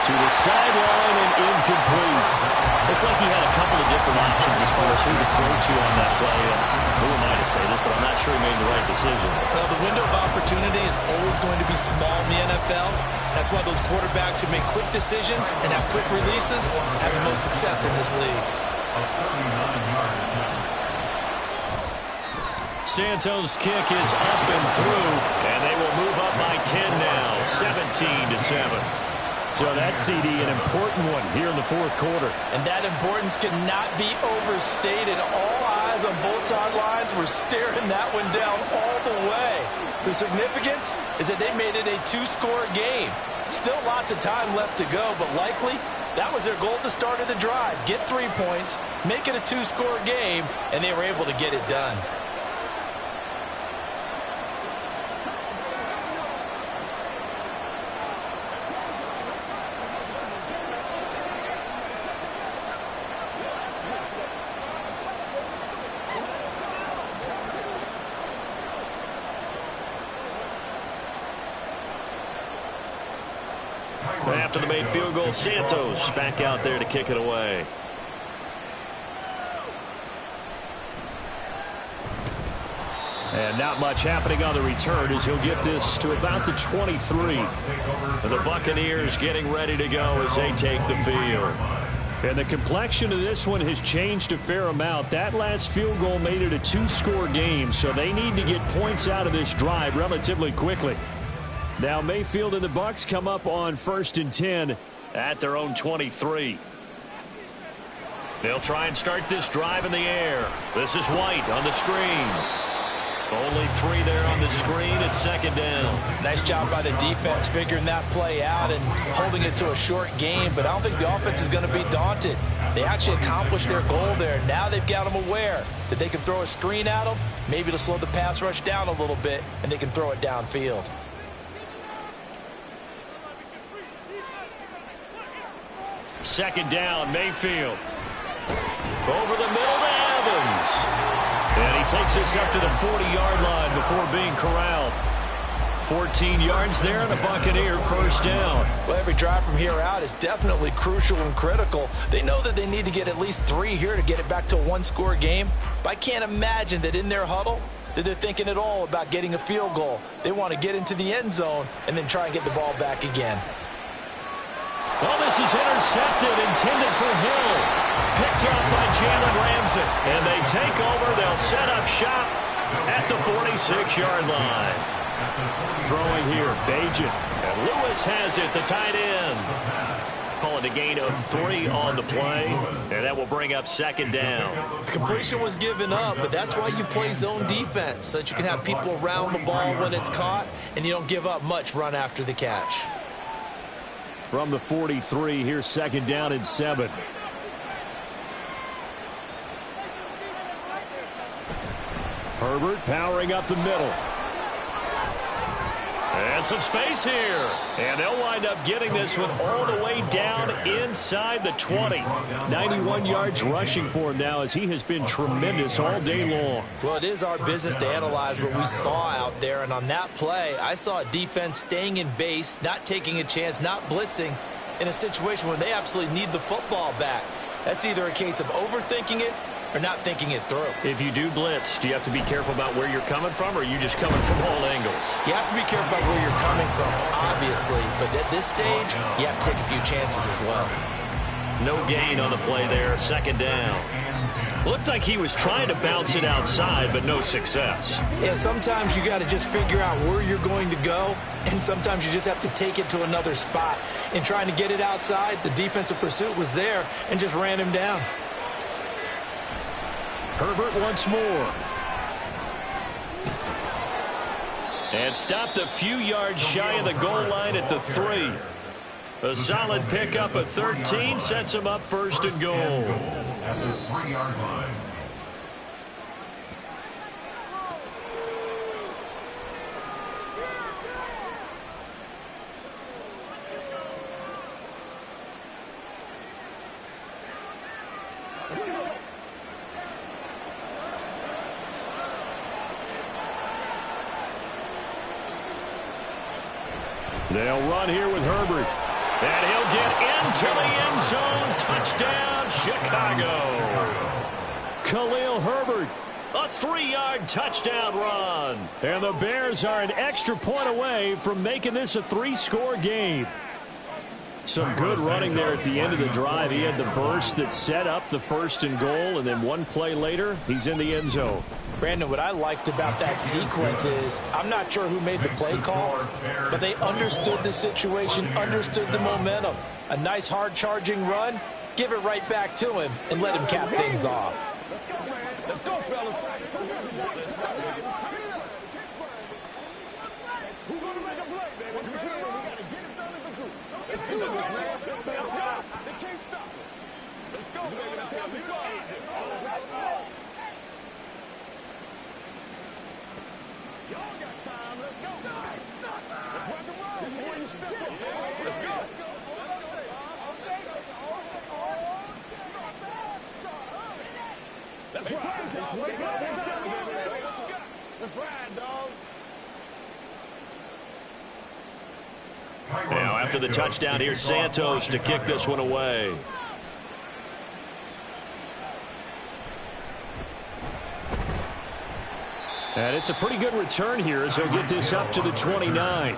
Speaker 2: To the sideline and incomplete. Looked like he had a couple of different options as far as who to throw to on that play. Who am I to say this, but I'm not sure he made the right decision.
Speaker 1: Well, the window of opportunity is always going to be small in the NFL. That's why those quarterbacks who make quick decisions and have quick releases have the most success in this league.
Speaker 2: Santos' kick is up and through, and they will move up by 10 now, 17-7. So that CD, an important one here in the 4th quarter.
Speaker 1: And that importance cannot be overstated. All eyes on both sidelines were staring that one down all the way. The significance is that they made it a 2-score game. Still lots of time left to go, but likely that was their goal at the start of the drive. Get 3 points, make it a 2-score game, and they were able to get it done.
Speaker 2: After the made field goal, Santos back out there to kick it away. And not much happening on the return as he'll get this to about the 23. And the Buccaneers getting ready to go as they take the field. And the complexion of this one has changed a fair amount. That last field goal made it a 2-score game, so they need to get points out of this drive relatively quickly. Now Mayfield and the Bucs come up on 1st and 10 at their own 23. They'll try and start this drive in the air. This is White on the screen. Only 3 there on the screen at 2nd down.
Speaker 1: Nice job by the defense figuring that play out and holding it to a short game, but I don't think the offense is going to be daunted. They actually accomplished their goal there. Now they've got them aware that they can throw a screen at them, maybe to slow the pass rush down a little bit, and they can throw it downfield.
Speaker 2: second down. Mayfield. Over the middle to Evans. And he takes us up to the 40-yard line before being corralled. 14 yards there, and a Buccaneer first down.
Speaker 1: Well, every drive from here out is definitely crucial and critical. They know that they need to get at least 3 here to get it back to a one-score game. But I can't imagine that in their huddle that they're thinking at all about getting a field goal. They want to get into the end zone and then try and get the ball back again.
Speaker 2: Well, this is intercepted, intended for Hill. Picked up by Jalen Ramsey. And they take over. They'll set up shop at the 46-yard line. Throwing here, Bajan. And Lewis has it, the tight end. Call it a gain of 3 on the play. And that will bring up second down.
Speaker 1: The completion was given up, but that's why you play zone defense, so that you can have people around the ball when it's caught, and you don't give up much run after the catch.
Speaker 2: From the 43, here's second down and 7. Herbert powering up the middle. And some space here. And they'll wind up getting this one all the way down inside the 20. 91 yards rushing for him now, as he has been tremendous all day long.
Speaker 1: Well, it is our business to analyze what we saw out there. And on that play, I saw a defense staying in base, not taking a chance, not blitzing in a situation where they absolutely need the football back. That's either a case of overthinking it or not thinking it through.
Speaker 2: If you do blitz, do you have to be careful about where you're coming from, or are you just coming from all angles?
Speaker 1: You have to be careful about where you're coming from, obviously. But at this stage, you have to take a few chances as well.
Speaker 2: No gain on the play there. Second down. Looked like he was trying to bounce it outside, but no success.
Speaker 1: Yeah, sometimes you got to just figure out where you're going to go, and sometimes you just have to take it to another spot. In trying to get it outside, the defensive pursuit was there and just ran him down.
Speaker 2: Herbert once more. And stopped a few yards shy of the goal line at the 3. A solid pickup of 13 sets him up first and goal.
Speaker 3: At the 3-yard line.
Speaker 2: They'll run here with Herbert. And he'll get into the end zone. Touchdown, Chicago. Khalil Herbert, a 3-yard touchdown run. And the Bears are an extra point away from making this a 3-score game. Some good running there at the end of the drive. He had the burst that set up the first and goal, and then one play later, he's in the end zone.
Speaker 1: Brandon, what I liked about that sequence is I'm not sure who made the play call, but they understood the situation, understood the momentum. A nice hard-charging run, give it right back to him, and let him cap things off.
Speaker 4: Let's go, man. Let's go, fellas. Who's going to make a play, man? We got to get it done as a group. Let's do this, man. They can't stop us. Let's go, baby. Let's have some fun. Y'all got time. Let's go. Let's rock and roll. This is where you step up. Let's go. Let's ride. Let's ride, dog.
Speaker 2: Now, after the touchdown, here's Santos to kick this one away. And it's a pretty good return here as he'll get this up to the 29.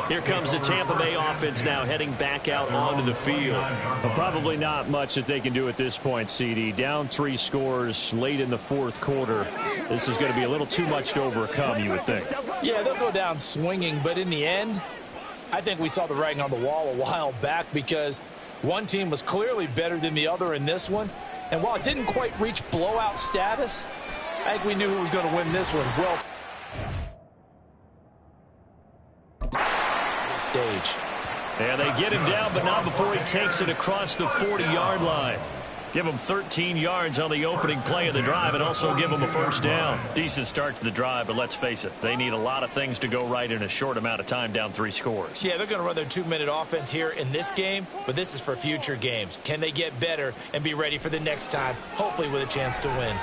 Speaker 2: Here comes the Tampa Bay offense now heading back out onto the field.
Speaker 5: Well, probably not much that they can do at this point, CD. Down 3 scores late in the fourth quarter. This is going to be a little too much to overcome, you would think.
Speaker 1: Yeah, they'll go down swinging, but in the end, I think we saw the writing on the wall a while back because one team was clearly better than the other in this one. And while it didn't quite reach blowout status, I think we knew who was going to win this one. Well, stage.
Speaker 2: And they get him down, but not before he takes it across the 40-yard line. Give them 13 yards on the opening play of the drive and also give them a first down. Decent start to the drive, but let's face it, they need a lot of things to go right in a short amount of time down 3 scores.
Speaker 1: Yeah, they're going to run their 2-minute offense here in this game, but this is for future games. Can they get better and be ready for the next time, hopefully with a chance to win?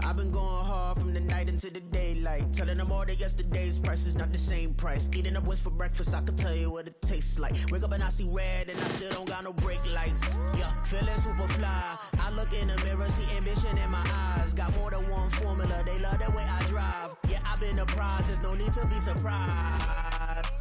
Speaker 6: I've been going hard from the night into the daylight, telling them all that yesterday's price is not the same price. Eating up what's for breakfast, I can tell you what it tastes like. Wake up and I see red and I still don't got no brake lights. Yeah, feeling super fly. I look in the mirror, see ambition in my eyes. Got more than one formula, they love the way I drive. Yeah, I've been a prize, there's no need to be surprised.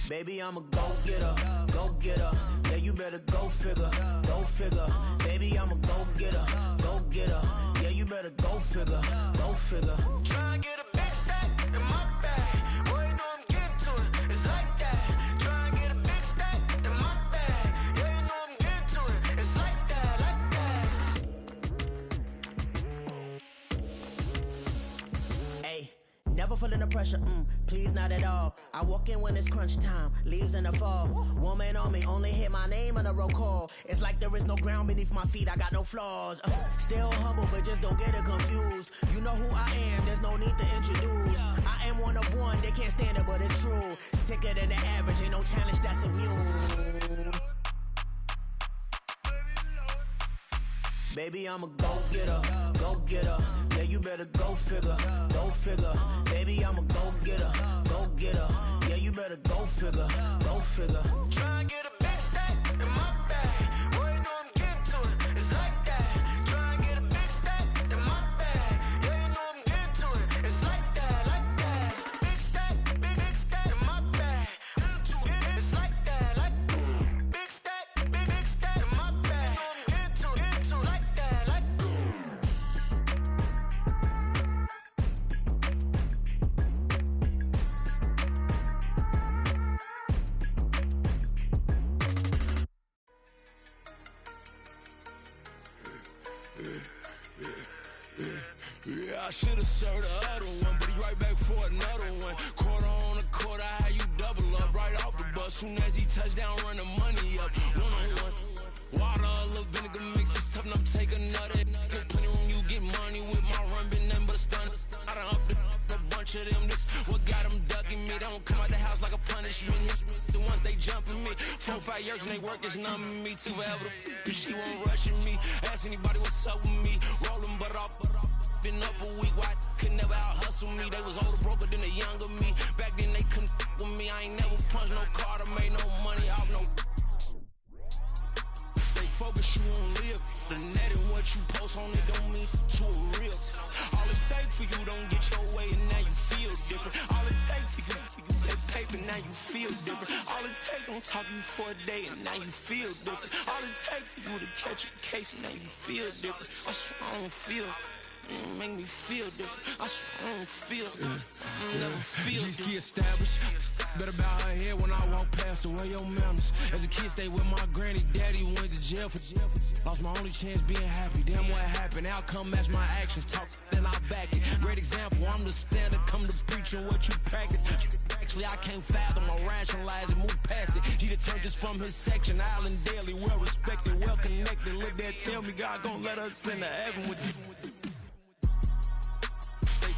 Speaker 6: Baby, I'm a go-getter, go-getter. Yeah, you better go figure, go figure. Baby, I'm a go-getter, go-getter. Yeah, you better go figure, go figure. Try and get a big stack in my bag. Boy, you know I'm getting to it, it's like that. Try and get a big stack in my bag. Yeah, you know I'm getting to it, it's like that, like that. Hey, never feeling the pressure, please not at all. I walk in when it's crunch time, leaves in the fall. Woman on me, only hit my name on a roll call. It's like there is no ground beneath my feet, I got no flaws. Still humble, but just don't get it confused. You know who I am, there's no need to introduce. I am one of one, they can't stand it, but it's true. Sicker than the average, ain't no challenge that's immune. Baby, I'm a go-getter, go-getter. Yeah, you better go figure, go figure. Baby, I'm a go-getter, go-getter. Yeah, you better go figure, go figure. Try and get a big stack in my bag. Boy, you know I'm getting to it, it's like that. Try and get a big stack in my bag. Yeah, you know I'm getting to it, it's like that, like that. Big stack, big stack in my bag. It's like that, like big stack in my bag. You know I'm getting to it, like that, like.
Speaker 7: Yeah, I should've served the other one, but he right back for another one. Quarter on a quarter, how you double up right off the bus. Soon as he touch down, run the money up. One-on-one. Water, a little vinegar mix, it's tough enough to take another. Still plenty room, you get money with my run, been nothing but a stun. I done upped a bunch of them. This what got them ducking me. They don't come out the house like a punishment. The ones they jumping me. 4 or 5 years and they work is numbing me. Too forever, she won't rushing me. Ask anybody what's up with me. Rolling butt off. Been up a week, why could never out hustle me? They was older, broker than the younger me. Back then they couldn't with me. I ain't never punched no card or made no money off no. Stay focused, you won't live. The net and what you post on it don't mean to a real. All it takes for you don't get your way and now you feel different. All it takes for you that paper, now you feel different. All it takes don't talk you for a day and now you feel different. All it takes for you to catch a case and now you feel different. I swear I don't feel. Make me feel different. I swear I don't feel. I never feel different. G-ski established. Better bow her head when I walk past the way your manners. As a kid, stayed with my granny. Daddy went to jail for lost my only chance being happy. Damn, what happened? Outcome match my actions. Talk, then I back it. Great example. I'm the standard. Come to preaching what you practice. Actually, I can't fathom or rationalize it. Move past it. He determined just from his section. Island daily, well respected, well connected. Look there, tell me God gon' let us into heaven with this.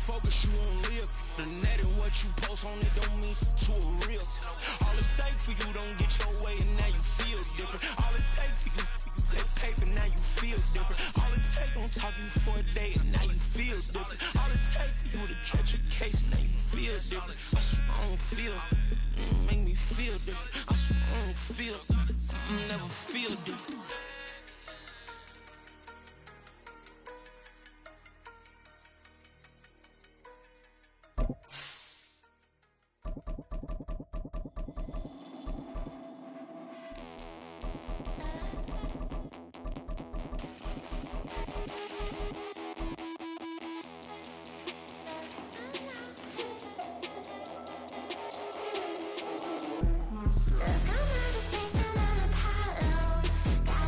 Speaker 7: Focus, you won't live. The net and what you post on it don't mean to a real. All it takes for you don't get your way and now you feel different. All it takes for you that paper, now you feel different. All it takes don't talk you for a day and now you feel different. All it takes for you to catch a case and now you feel different. I swear I don't feel. Make me feel different. I swear I don't feel. I never feel different.
Speaker 8: Look, I'm out of space, I'm on Apollo. Got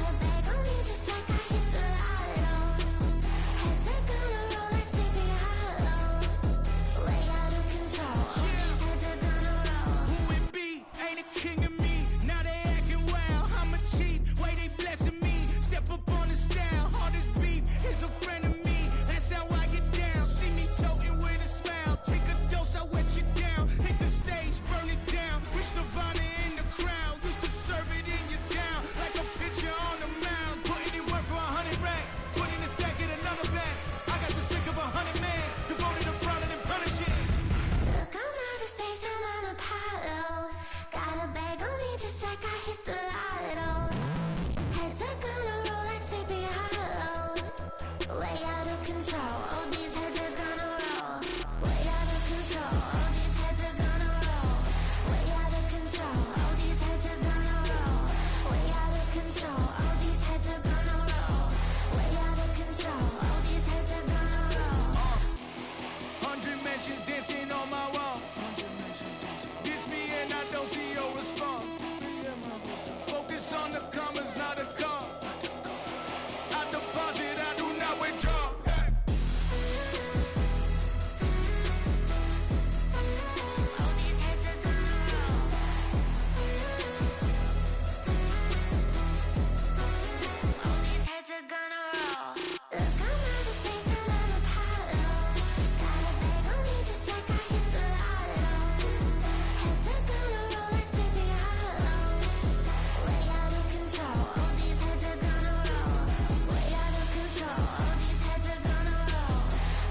Speaker 8: control. All these heads are gonna roll. Way out of control. All these heads are gonna roll. Way out of control. All these heads are gonna roll. Way out of control. All these heads are gonna roll. Way out of control. All these heads are gonna roll.
Speaker 7: 100 mentions dancing on my wall. Diss me and I don't see your response. Focus on the commas, not the call. I deposit, I do not withdraw.
Speaker 8: All these heads are gonna roll. All these heads are gonna roll. Look, I'm out of space and I'm Apollo. Got a bag on me just like I hit the lotto. Heads are gonna roll like Sleepy Hollow. Way out of control. All these heads are gonna roll. Way out of control. All these heads are gonna roll.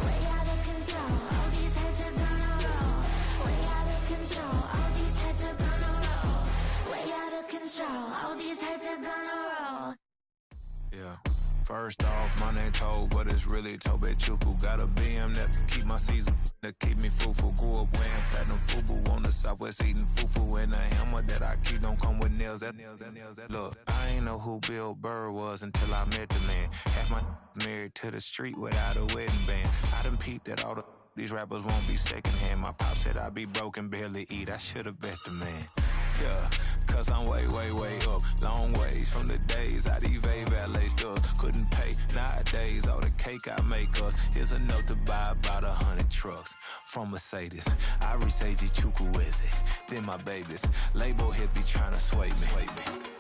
Speaker 8: Way out of control. All these heads are gonna roll. Way out of control. All these heads are gonna roll. Way out of control. All these heads are gonna roll.
Speaker 9: Yeah. First off, my name Toad, but it's really Tobe Chuku. Got a BM that keep my season, that keep me fruitful. Grew up wearing platinum fubu on the southwest, eating fufu. And a hammer that I keep don't come with nails. Look, I ain't know who Bill Burr was until I met the man. Half my married to the street without a wedding band. I done peeped that all these rappers won't be secondhand. My pop said I'd be broken, barely eat. I should've bet the man. Yeah, cause I'm way, way, way up. Long ways from the days I evade valet stores. Couldn't pay nowadays. All the cake I make us is enough to buy about 100 trucks from Mercedes. I research Chukwueze, then my babies. Label hit be trying to sway me,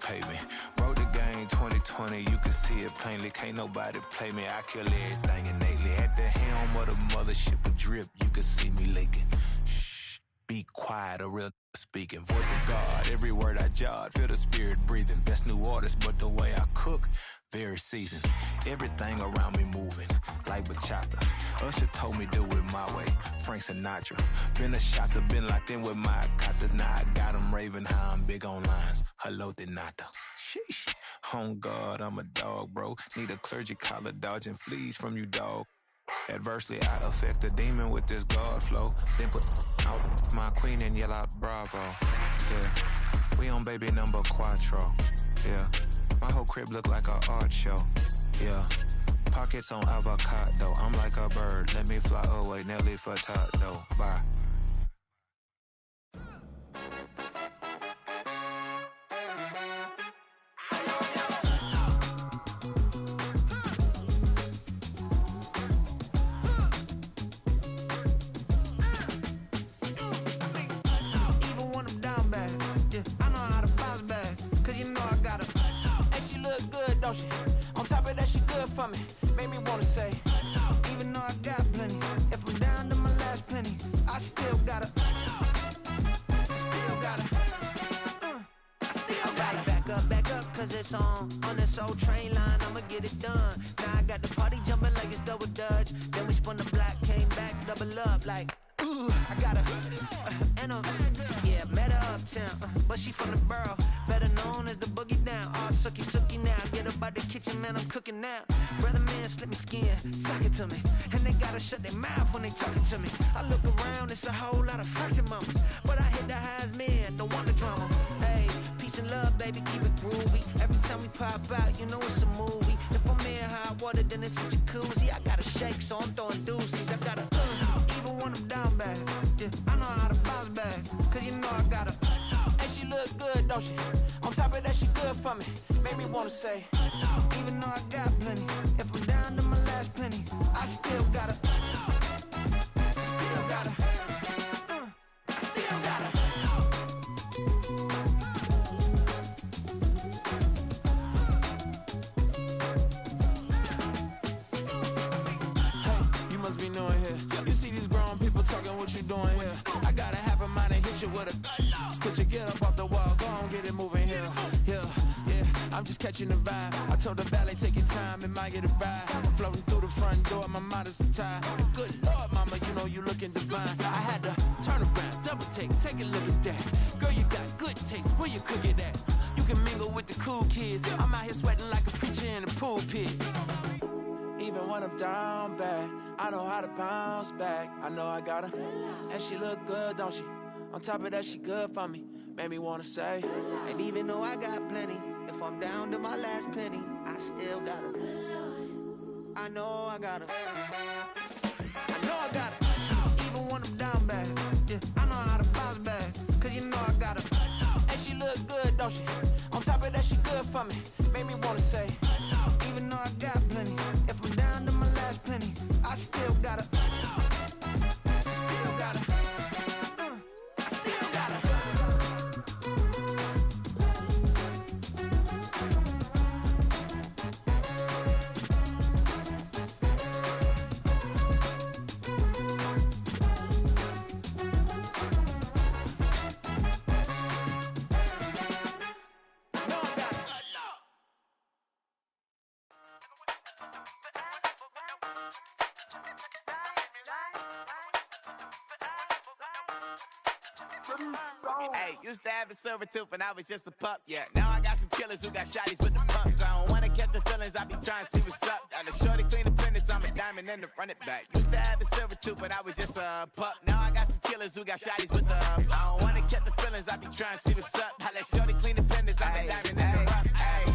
Speaker 9: pay me. Wrote the game 2020, you can see it plainly. Can't nobody play me, I kill everything innately. At the helm of the mothership of drip, you can see me leaking. Shh, be quiet, a real speaking. Voice of God, every word I jot, feel the spirit breathing. Best new artist, but the way I cook, very seasoned. Everything around me moving, like bachata. Usher told me do it my way, Frank Sinatra. Been a shotter, been locked in with my katas. Now I got them raving how I'm big on lines. Hello, Denata. Sheesh. On God, I'm a dog, bro. Need a clergy collar, dodging fleas from you, dog. Adversely, I affect a demon with this God flow. Then put out my queen and yell out bravo. Yeah, we on baby number quattro. Yeah, my whole crib look like a art show. Yeah, pockets on avocado. I'm like a bird, let me fly away. Nelly Furtado, bye.
Speaker 7: Don't she? On top of that, she good for me. Made me wanna say, even though I got plenty, if I'm down to my last penny, I still gotta, I still gotta. Back up, cause it's on this old train line, I'ma get it done. Now I got the party jumping like it's double dutch. Then we spun the block, came back, double up like, ooh, I got a, and a, yeah, met her uptown, but she from the borough, better known as the boogie down. All sucky now, get up out the kitchen, man, I'm cooking now. Brother man, slip me skin, suck it to me, and they gotta shut their mouth when they talking to me. I look around, it's a whole lot of friction mamas, but I hit the highs, man, don't want the drama. Hey, peace and love, baby, keep it groovy. Every time we pop out, you know it's a movie. If I'm in hot water, then it's a jacuzzi. I gotta shake, so I'm throwing deuces. I gotta, even when I'm down bad, yeah, I know how to bounce back, cause you know I gotta, and she look good, don't she? On top of that, she good for me. Made me wanna say, even though I got plenty, if I'm down to my last penny, I still gotta, I still gotta, I still gotta. Hey, you must be new in here. You see these grown people talking, what you doing here? I gotta have a mind and hit you with a stitch you, get up off the wall, go on, get it moving here. Yeah, I'm just catching the vibe. I told the valet, take your time, it might get a ride. Floating through the front door, my modest attire. Good Lord, mama, you know you looking divine. I had to turn around, double take a look at that. Girl, you got good taste, where you cook it at? You can mingle with the cool kids. I'm out here sweating like a preacher in a pool pit.
Speaker 10: even when I'm down bad, I know how to bounce back. I know I got her, and she look good, don't she? On top of that, she good for me. Made me wanna say,
Speaker 6: and even though I got plenty, if I'm down to my last penny, I still got her. I know I got her. I know I got her. Even when I'm down bad, yeah, I know how to bounce back. Cause you know I got her.
Speaker 10: and she look good, don't she? On top of that, she good for me. Made me wanna say,
Speaker 6: even though I got plenty, if I'm down to my last penny, I still got her. I still got her. I still got her.
Speaker 10: hey, used to have a silver tooth and I was just a pup, yeah. Now I got some killers who got shotties with the pumps. I don't wanna catch the feelings, I be trying to see what's up. Got a shorty clean the pendants, I'm a diamond and to run it back. Used to have a silver tooth but I was just a pup. Now I got some killers who got shotties with the I don't wanna catch the feelings, I be trying to see what's up. I let shorty clean the pendants, I'm a diamond and to run it back.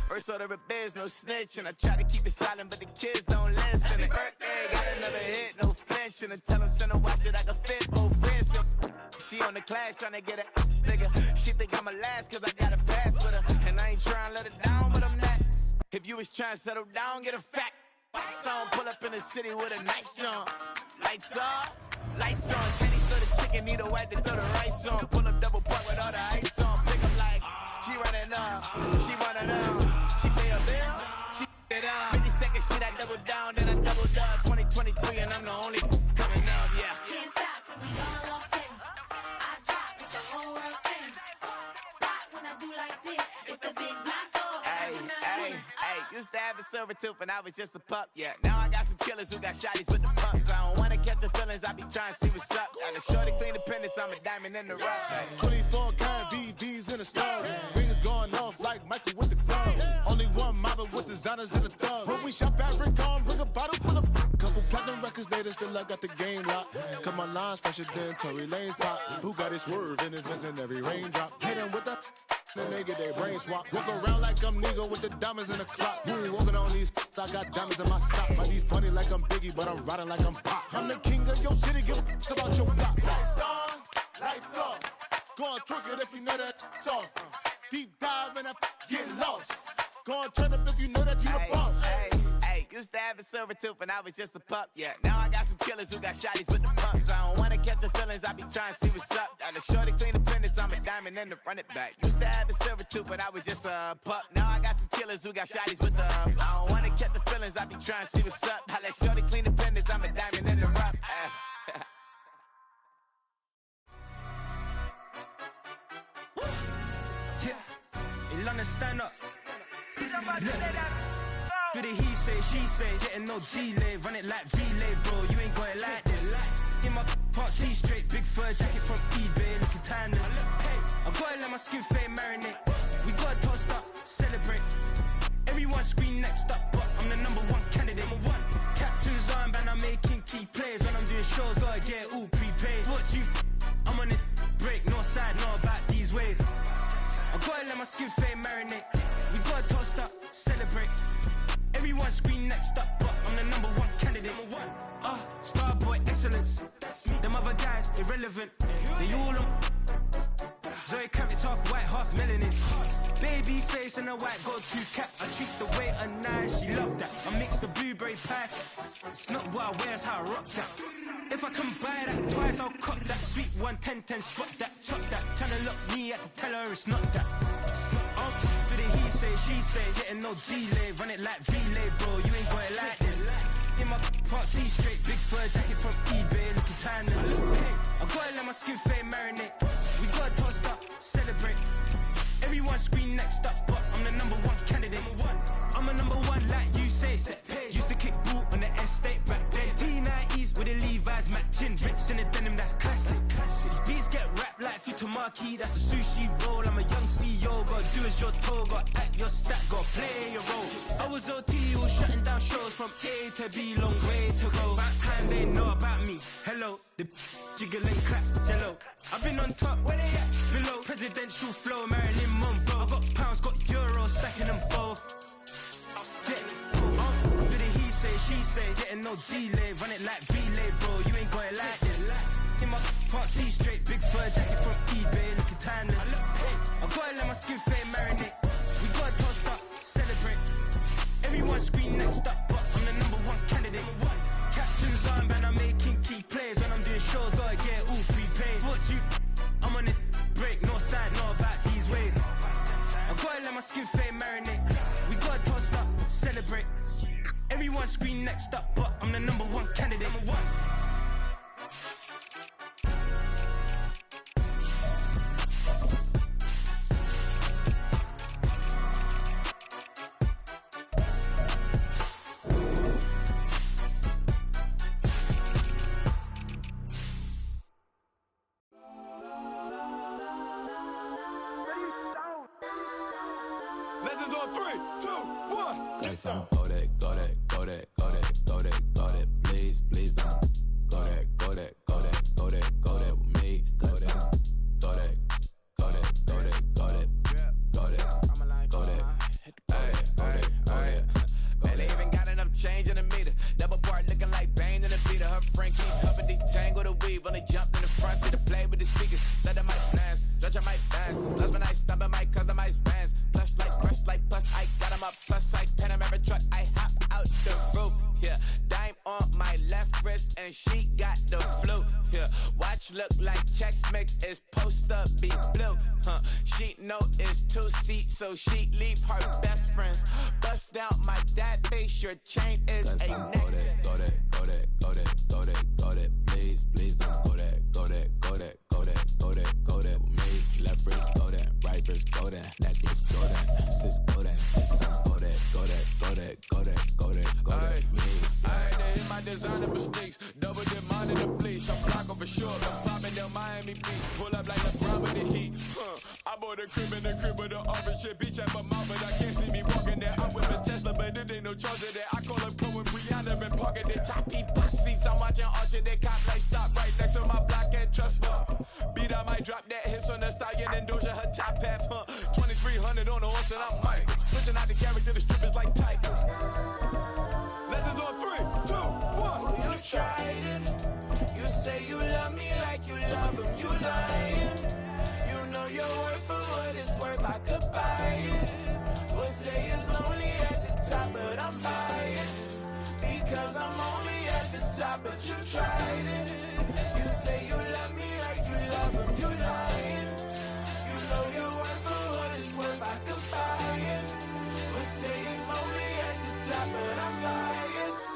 Speaker 10: First order of biz, no snitch, and I try to keep it silent, but the kids don't listen. And birthday, got another hit, no flinch, and I tell them send a watch that I can fit both wrists. She on the class trying to get it bigger. She think I'm a last cause I got a pass with her, and I ain't trying to let it down, but I'm not. If you was trying to settle down, get a fact. Song pull up in the city with a nice jump. Lights off, lights on. Teddy throw the chicken, need a wipe to throw the rice on. Pull up double park with all the ice on. Pick up like, she running up, she running up. She pay her bills, she it up. 52nd Street, I double down, then I doubled up. 2023 and I'm the only coming up, yeah.
Speaker 8: Can't stop till we all locked in. I drop, it's a whole world thing. Rock when I do like this, it's the big black door.
Speaker 10: Hey, used to have a silver tooth and I was just a pup, yeah. Now I got some killers who got shotties with the pumps. I don't wanna catch the feelings, I be trying to see what's up. Got a shorty clean the pendants, I'm a diamond in the rough.
Speaker 11: 24 karat VVs in the stars. Rings going off like Michael with the clubs. Only one model with designers in the thugs. When we shop at Rick on, bring a bottle full of couple platinum records later, still I got the game locked. Cut my lines fresher than Tory Lane's pop. Who got it swerve and it's missing every raindrop. Hit him with that. Then they get their brain swap. Walk around like I'm nigga with the diamonds in the clock. You ain't walking on these, I got diamonds in my socks. Might be funny like I'm Biggie, but I'm riding like I'm Pop. I'm the king of your city, give a about your block. Lights on, lights off. Go on, twerk it if you know that off. Deep dive and get lost. Go on, turn up if you know that you the boss.
Speaker 10: Hey, used to have a silver tooth and I was just a pup, yeah. Now I got some killers who got shotties with the pumps. I don't wanna catch the feelings, I be trying to see what's up. Got a shorty clean the pendants, I'm a diamond and to run it back. Used to have a silver tooth but I was just a pup. Now I got some killers who got shotties with the I don't wanna catch the feelings, I be trying to see what's up. I let shorty clean the pendants, I'm a diamond and to run.
Speaker 6: Yeah, in London, stand up. Do the he say, she say, getting no delay, run it like relay, bro. You ain't got it like this. In my part C straight, big fur jacket from eBay, looking timeless. I gotta let my skin fade marinate. We gotta toast up, celebrate. Everyone scream next up, but I'm the #1 candidate. Captain's armband, I'm making key plays. When I'm doing shows, gotta get all prepaid. What you I'm on it, break, no side, not about these ways. I gotta let my skin fade marinate. We gotta toast up, celebrate. Everyone scream next up, but I'm the #1 candidate. Starboy excellence. Them other guys irrelevant. They all on. Zoe Kravitz half white, half melanin. Baby face and a white gold tooth cap. I treat the waiter nice, she love that. I mix the blueberry pie. It's not what I wear, it's how I rock that. If I can buy that twice, I'll cop that. Sweet 110, spot that, chop that. Tryna lock me, I have to tell her it's not that. Do the he say, she say, getting no delay, run it like relay, bro. You ain't got it like this. In my part C straight, big fur jacket from eBay, looking timeless. I gotta let my skin fade marinate. We gotta toast up, celebrate. Everyone scream next up, but I'm the #1 candidate. I'm a #1 like you say, set. Used to kick boot on the estate back then. T90s with the Levi's matching. Rips in the denim, that's classic. These beats get wrapped like Futamaki, that's a sushi roll. I'm a young CEO, gotta do as you're told, gotta act your stat, gotta play your role. I was OT, all shutting down shows from
Speaker 7: from A to B, long way to go. About time they know about me. Hello, the jiggle and clap, jello. I've been on top, where they at? Below, presidential flow, Marilyn Monroe. I got pounds, got euros, stacking them both. Do the he say, she say, getting no delay, run it like relay, bro. You ain't got it like this. In my can't see straight, big fur jacket from eBay, looking timeless. I gotta let my skin fade marinate. We gotta toast up, celebrate. Everyone scream next up, but I'm the number one candidate. Captain's armband, I'm making key plays. When I'm doing shows, gotta get all prepaid. What you, I'm on it, break, no side, know about these ways. I gotta let my skin fade marinate. We gotta toast up, celebrate. Everyone scream next up, but I'm the number one candidate. Number one.
Speaker 4: Legends on 3, 2, 1.
Speaker 9: Guess I'm go that, go that, go that, go that, go that, go that. Please, please don't go that, go that, go that, go that, go that with me. Go that, go that, go that, go that, go that, go that, go that.
Speaker 10: Man, they even got enough change in the meter. Double part looking like Bane in the beater. Her friend keep helping detangle the weave. When they jumped in the front seat to play with the speakers. Let them mic dance, judge I might dance. Plus when I stumble, might customize fans. Plush like brush like plus I got them up. Plus size Panamera truck, I hop out the roof. Yeah, dime on my left wrist and she got the flu. Yeah, watch look like checks mix is post up be blue. She know it's 2 seats, so she leave her best friends. Bust out my dad face, your chain is a neck.
Speaker 9: Go that, go that, go that, go that, go that, go that. Please, please don't go that, go that, go that, go that, go that, go that with me. Left wrist go that, right wrist go that, necklace go that, sis go that, this time go that, go that, go that, go that, go that, go that with me.
Speaker 4: They hit my designer mistakes. Double dip mine in the bleach. I'm blocking for sure. I'm popping down Miami Beach. Pull up like LeBron with the heat. I bought a crib in the crib with the orange shit. Beach at my mouth, but I can't see me walking there. I'm with a Tesla, but it ain't no charger there. I call up Chloe and Brianna and parking their top heat box seats. I'm watching Archer. They cop like stop right next to my block and trust fund. Beat I might drop that hips on the stallion and Doja her top half. 2300 on the horse and I'm Mike. Switching out the character, the strippers like tight. Legends on 3, 2, 1.
Speaker 6: You tried it. You say you love me like you love him. You lying. You know your worth for what it's worth. I could buy it. We'll say it's only at the top, but I'm biased because I'm only at the top. But you tried it. You say you love me like you love him. You lying. You know your worth for what it's worth. I could buy it. We'll say it's only at the top, but I'm biased.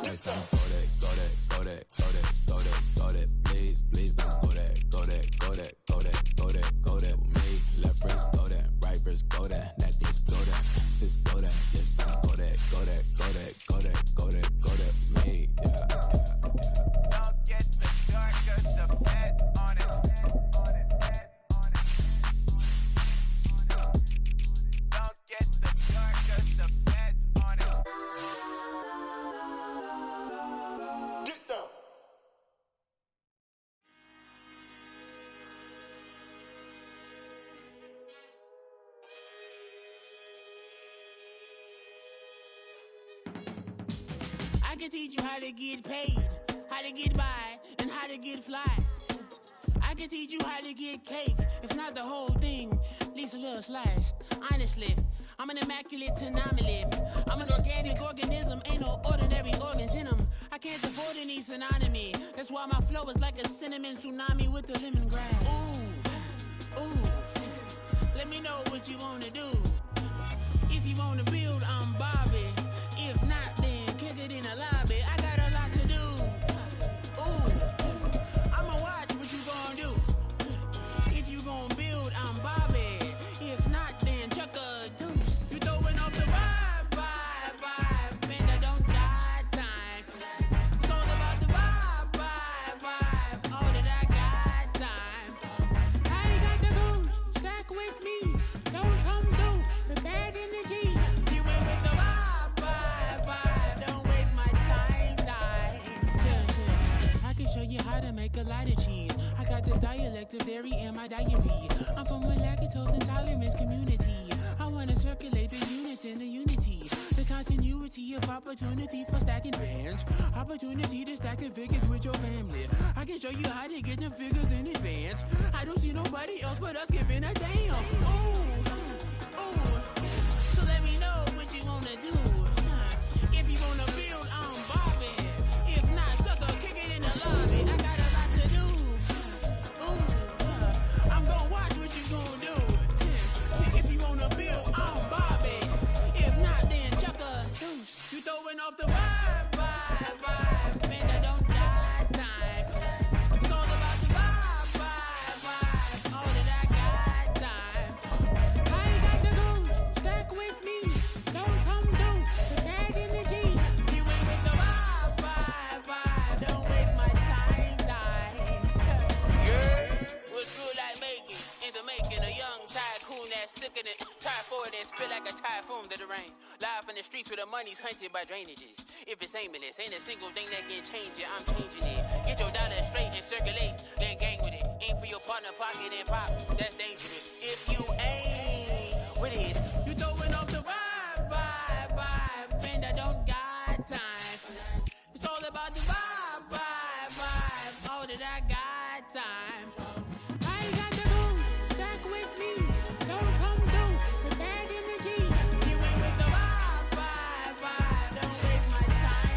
Speaker 9: Guess I'm go that, go that, go that, go that, go that, go that. Please, please don't go that, go that, go that, go that, go that, go that with me. Left wrist go that, right wrist go that, necklace go that, sis go that, this time go that, go that, go that, go that, go that, go that with me. Yeah.
Speaker 10: Don't get the dark, 'cause the feds on it. Don't get the dark, 'cause the feds on it.
Speaker 4: Get down.
Speaker 12: I can teach you how to get paid, how to get by, and how to get fly. I can teach you how to get cake, if not the whole thing, at least a little slice. Honestly, I'm an immaculate anomaly. I'm an organic organism, ain't no ordinary organs in them. I can't afford any synonymy. That's why my flow is like a cinnamon tsunami with the lemongrass. Ooh, ooh. Let me know what you wanna do. If you wanna build, I'm Bobby. If not, then kick it in the lobby. I got a lot to do. Ooh, I'ma watch what you gonna do. If you gonna build, I'm Bobby. If not, then chuck a deuce. You throwing off the vibe, man, I don't die time. It's all about the vibe, all that I got time. I ain't got the goose, stack with me. Don't come through with bad energy. You went with the like a lot of cheese. I got the dialect of dairy in my diary. I'm from a lactose intolerance community. I wanna circulate the units in the unity. The continuity of opportunity for stacking bands. Opportunity to stack the figures with your family. I can show you how to get the figures in advance. I don't see nobody else but us giving a damn. Ooh, ooh. So let me know what you wanna do. If you wanna build, I'm Bobby. If not, sucker, kick it in the lobby. I got a lot to do. Ooh, I'm gonna watch what you gonna do. If you wanna build, I'm Bobby. If not, then chuck a deuce. You throwing off the vibe. Man, I don't die time. It's all about the vibe. All that I got time. I ain't got the goose. Stack with me. Don't come through. The bag in the G. You ain't with the vibe. Don't waste my time. Yeah. What's good like making? Into making a young tycoon that's sick in it. Try for it and spit like a typhoon to the rain. Live in the streets where the money's hunted by drainages. If it's aimless, ain't a single thing that can change it. I'm changing it. Get your dollar straight and circulate. Then gang with it. Aim for your partner, pocket and pop. That's dangerous. If you ain't with it, you throwing off the vibe. And I don't got time. It's all about the vibe. All that I got time. I ain't got the booze. Stack with me. Don't come through. The bag in the G. You ain't with the vibe. Don't waste my time.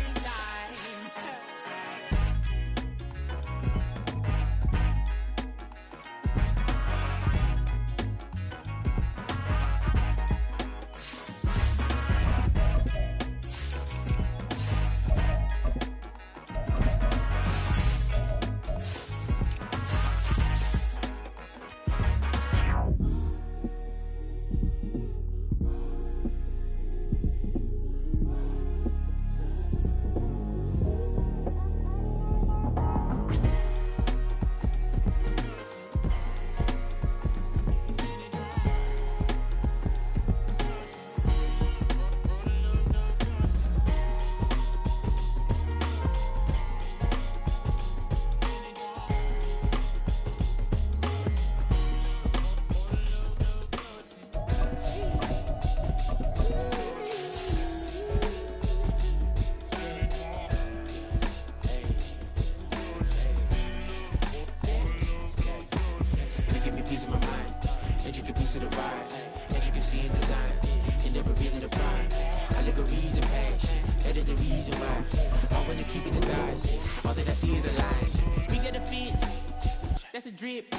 Speaker 12: That's a drip.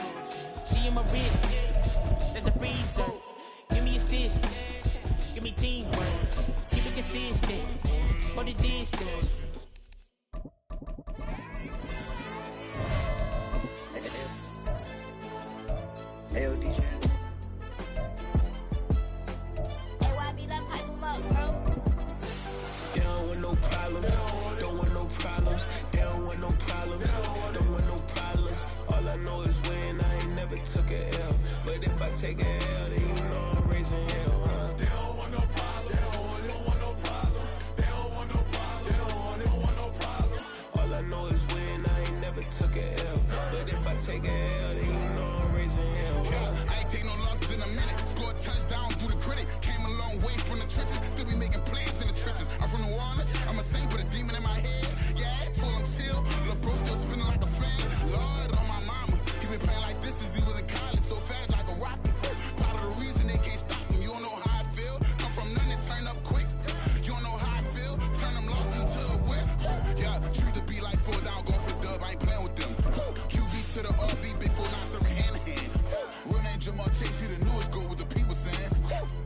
Speaker 12: She in my wrist. That's a freezer. Give me assist. Give me teamwork. Keep it consistent. For the distance.
Speaker 6: Hell, DJ.
Speaker 8: AYB, like pipe him up, bro.
Speaker 6: They don't want no problems. Don't want no problems. They don't want no problems. Don't want no problems. All I know is when I ain't never took a L. But if I take a L, then you know I'm raising hell, huh? They don't want no problems. They don't want no problems. They don't want no problems. They don't want no problems. All I know is when I ain't never took a L. But if I take a L, then you know I'm raising hell.
Speaker 13: Yeah, I ain't take no losses in a minute. Scored touchdown through the critic. Came a long way from the trenches. Still be making plays in the trenches. I'm from New Orleans. I'm a saint with a demon in my head. Yeah, I told him chill. Lil' bro still spinning like a fan. Lord on my mama. He been playing like this since he was in college. So fast like a rocket. Part of the reason they can't stop him. You don't know how I feel. Come from nothing, turn up quick. You don't know how I feel. Turn them losses to a whip. Yeah, treat the beat like 4 down. Going for the dub. I ain't playing with them. QB to the RB. Big 4-9 serving hand to hand. Real name Jamal Chase. He the newest go with the people saying.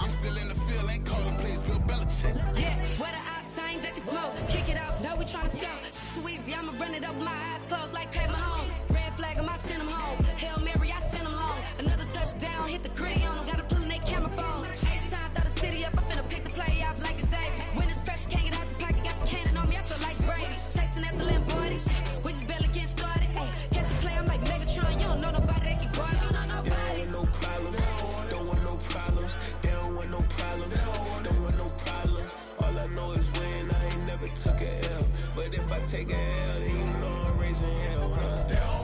Speaker 13: I'm still in the field. Ain't calling plays. Bill Belichick.
Speaker 14: Yeah, where the ops, I ain't ducking smoke. Kick it off, now we tryna score. Too easy, I'ma run it up with my eyes closed like Pat Mahomes. Red flag, I send him home. Hail Mary, I send him long. Another touchdown, hit the gritty on him. Gotta pull in that camera phone. H-time, throw the city up. I'm finna pick the play off like it's Xavier. When it's pressure, can't get out the pocket. Got the cannon on me, I feel like Brady. Chasing at the Lamborghini. We just barely getting started. Ay, catch a play, I'm like Megatron. You don't know nobody that can guard me. You don't know nobody.
Speaker 6: They don't want no problems. Don't want no problems. They don't want no problems. Don't want no problems. All I know is when I ain't never took a L. But if I take a L, then you know I'm raising hell, huh?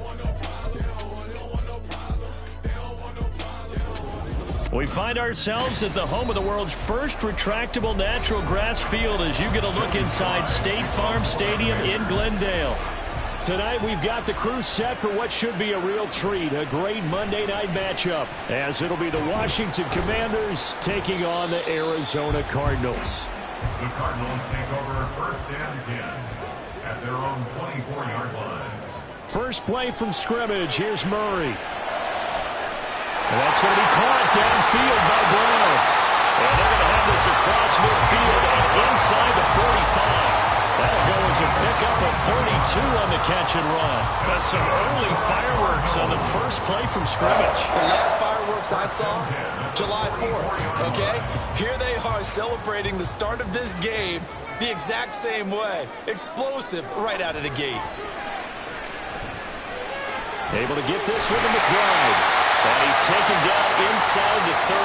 Speaker 5: We find ourselves at the home of the world's first retractable natural grass field as you get a look inside State Farm Stadium in Glendale. Tonight we've got the crew set for what should be a real treat, a great Monday night matchup, as it'll be the Washington Commanders taking on the Arizona Cardinals.
Speaker 3: The Cardinals take over first and 10 at their own 24-yard line.
Speaker 5: First play from scrimmage. Here's Murray. And that's going to be caught downfield by Brown. And they're going to have this across midfield and inside the 45. That'll go as a pickup of 32 on the catch and run. But some early fireworks on the first play from scrimmage.
Speaker 1: The last fireworks I saw, July 4th, okay? Here they are celebrating the start of this game the exact same way. Explosive right out of the gate.
Speaker 5: Able to get this one to McBride. And he's taken down inside the 30.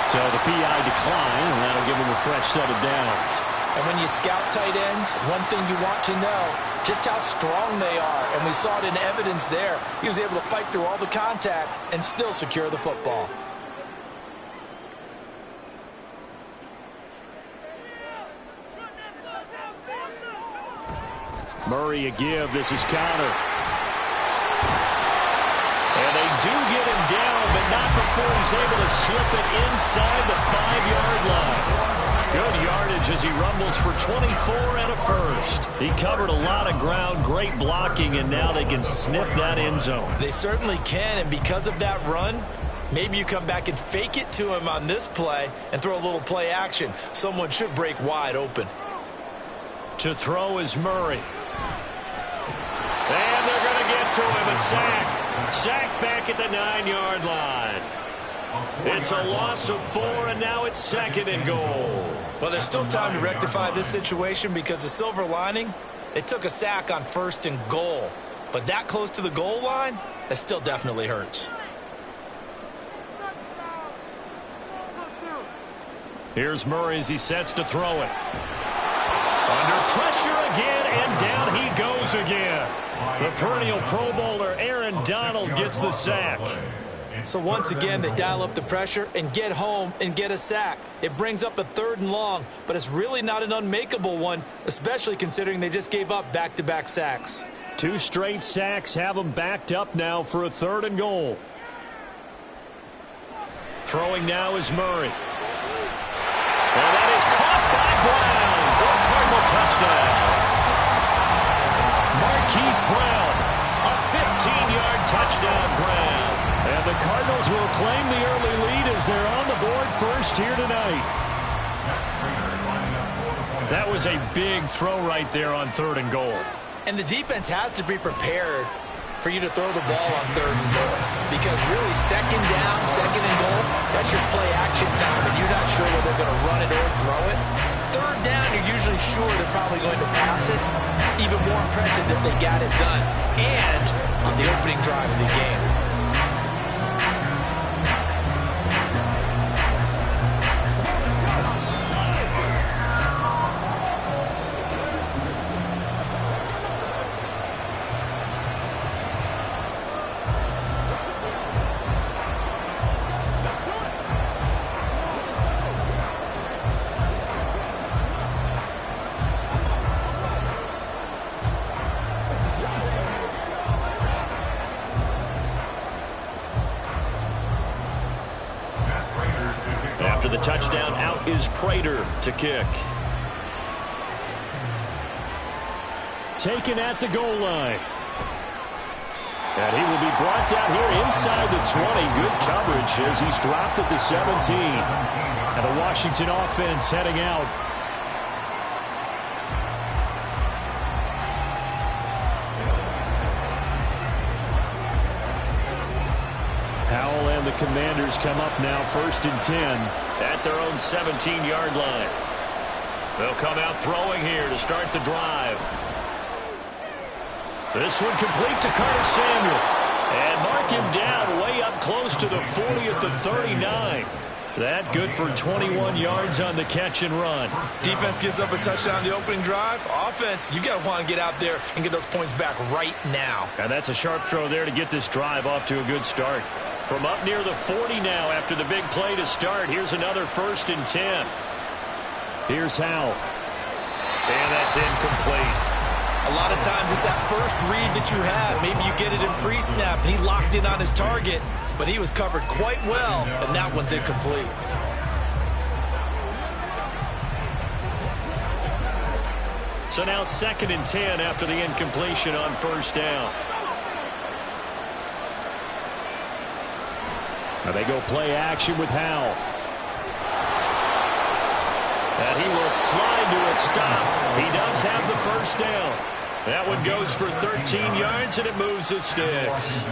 Speaker 5: So the PI decline, and that'll give him a fresh set of downs.
Speaker 1: And when you scout tight ends, one thing you want to know, just how strong they are. And we saw it in evidence there. He was able to fight through all the contact and still secure the football.
Speaker 5: Murray a give. This is counter. And they do get him down, but not before he's able to slip it inside the 5-yard line. Good yardage as he rumbles for 24 and a first. He covered a lot of ground, great blocking, and now they can sniff that end zone.
Speaker 1: They certainly can, and because of that run, maybe you come back and fake it to him on this play and throw a little play action. Someone should break wide open.
Speaker 5: To throw is Murray. And they're going to get to him, a sack. Sack back at the 9-yard line. It's a loss of 4, and now it's 2nd and goal.
Speaker 1: Well, there's still time to rectify this situation because the silver lining, they took a sack on 1st and goal. But that close to the goal line, that still definitely hurts.
Speaker 5: Here's Murray as he sets to throw it. Under pressure again, and down he goes again. The perennial Pro Bowler Aaron Donald gets the sack.
Speaker 1: So once again, they dial up the pressure and get home and get a sack. It brings up a 3rd and long, but it's really not an unmakeable one, especially considering they just gave up back-to-back sacks.
Speaker 5: 2 straight sacks have them backed up now for a 3rd and goal. Throwing now is Murray. And that is caught by Brown for a Cardinal touchdown. Marquise Brown, a 15-yard touchdown grab. And the Cardinals will claim the early lead as they're on the board first here tonight. That was a big throw right there on 3rd and goal.
Speaker 1: And the defense has to be prepared for you to throw the ball on 3rd and goal. Because really, 2nd down, 2nd and goal, that's your play action time, and you're not sure whether they're going to run it or throw it. 3rd down, you're usually sure they're probably going to pass it. Even more impressive that they got it done. And on the opening drive of the game.
Speaker 5: After the touchdown, out is Prater to kick. Taken at the goal line. And he will be brought down here inside the 20. Good coverage as he's dropped at the 17. And the Washington offense heading out. Howell and the Commanders come up now 1st and 10 at their own 17-yard line. They'll come out throwing here to start the drive. This one complete to Curtis Samuel. And mark him down way up close to the 40 at the 39. That good for 21 yards on the catch and run.
Speaker 1: Defense gives up a touchdown on the opening drive. Offense, you got to want to get out there and get those points back right now.
Speaker 5: And that's a sharp throw there to get this drive off to a good start.
Speaker 2: From up near the 40 now after the big play to start. Here's another 1st and 10.
Speaker 5: Here's Howell.
Speaker 2: And that's incomplete.
Speaker 1: A lot of times it's that first read that you have. Maybe you get it in pre-snap, and he locked in on his target, but he was covered quite well, and that one's incomplete.
Speaker 2: So now 2nd and 10 after the incompletion on 1st down.
Speaker 5: Now they go play action with Howell.
Speaker 2: And he will slide to a stop. He does have the 1st down. That one goes for 13 yards, and it moves the sticks.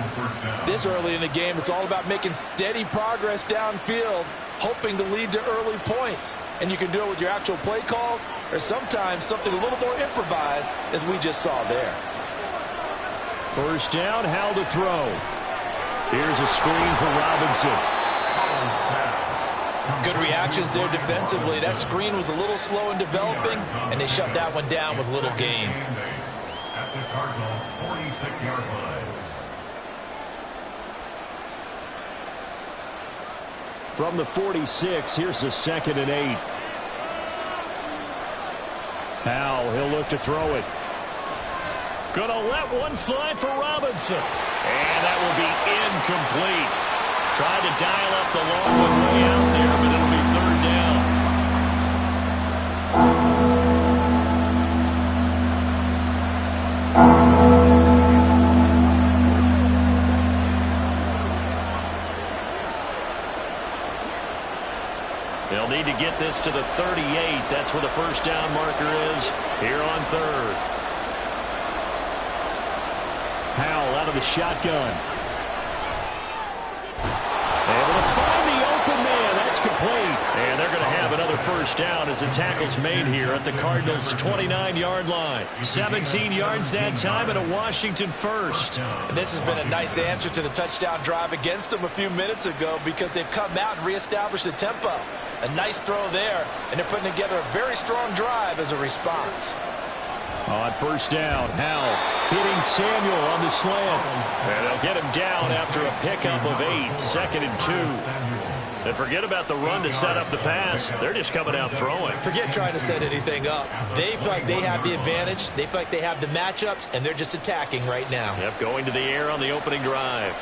Speaker 1: This early in the game, it's all about making steady progress downfield, hoping to lead to early points. And you can do it with your actual play calls or sometimes something a little more improvised, as we just saw there.
Speaker 5: 1st down, Howell to throw. Here's a screen for Robinson.
Speaker 1: Good reactions there defensively. That screen was a little slow in developing, and they shut that one down with little gain.
Speaker 3: At the Cardinals' 46-yard line.
Speaker 5: From the 46, here's the 2nd and 8. Howell, he'll look to throw it.
Speaker 2: Gonna let one fly for Robinson. And that will be incomplete. Tried to dial up the long one way out there, but it'll be 3rd down. They'll need to get this to the 38. That's where the 1st down marker is here on 3rd.
Speaker 5: Howell out of the shotgun. Able to find the open man. That's complete.
Speaker 2: And they're going to have another 1st down as the tackle's made here at the Cardinals' 29-yard line. 17 yards that time and a Washington 1st.
Speaker 1: And this has been a nice answer to the touchdown drive against them a few minutes ago because they've come out and reestablished the tempo. A nice throw there, and they're putting together a very strong drive as a response.
Speaker 5: On 1st down, Howell hitting Samuel on the slant.
Speaker 2: And they'll get him down after a pickup of 8, 2nd and 2. And forget about the run to set up the pass. They're just coming out throwing.
Speaker 1: Forget trying to set anything up. They feel like they have the advantage. They feel like they have the matchups, and they're just attacking right now.
Speaker 2: Yep, going to the air on the opening drive.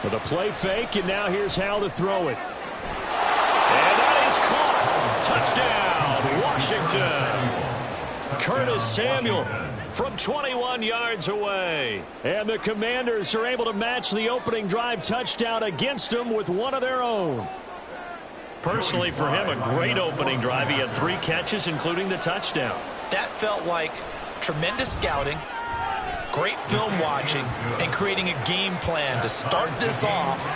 Speaker 5: With a play fake, and now here's Howell to throw it.
Speaker 2: And that is caught. Touchdown, Washington. Curtis Samuel from 21 yards away.
Speaker 5: And the Commanders are able to match the opening drive touchdown against them with one of their own.
Speaker 2: Personally, for him, a great opening drive. He had 3 catches, including the touchdown.
Speaker 1: That felt like tremendous scouting, great film watching, and creating a game plan to start this off,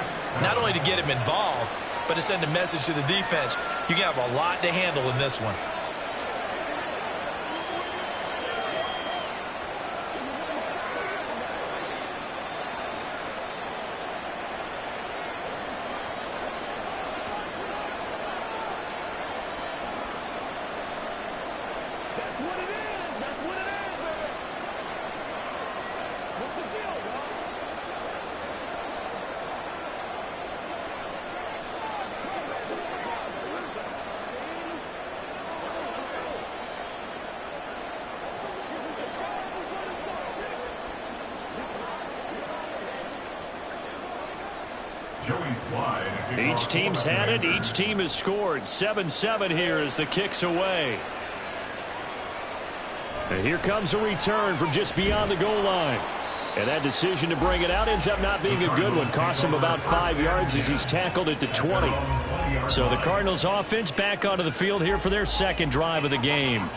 Speaker 1: not only to get him involved, but to send a message to the defense. You can have a lot to handle in this one.
Speaker 2: Each team's had it. Each team has scored. 7-7 here as the kick's away.
Speaker 5: And here comes a return from just beyond the goal line. And that decision to bring it out ends up not being a good one. Cost him about 5 yards as he's tackled it to 20.
Speaker 2: So the Cardinals offense back onto the field here for their 2nd drive of the game.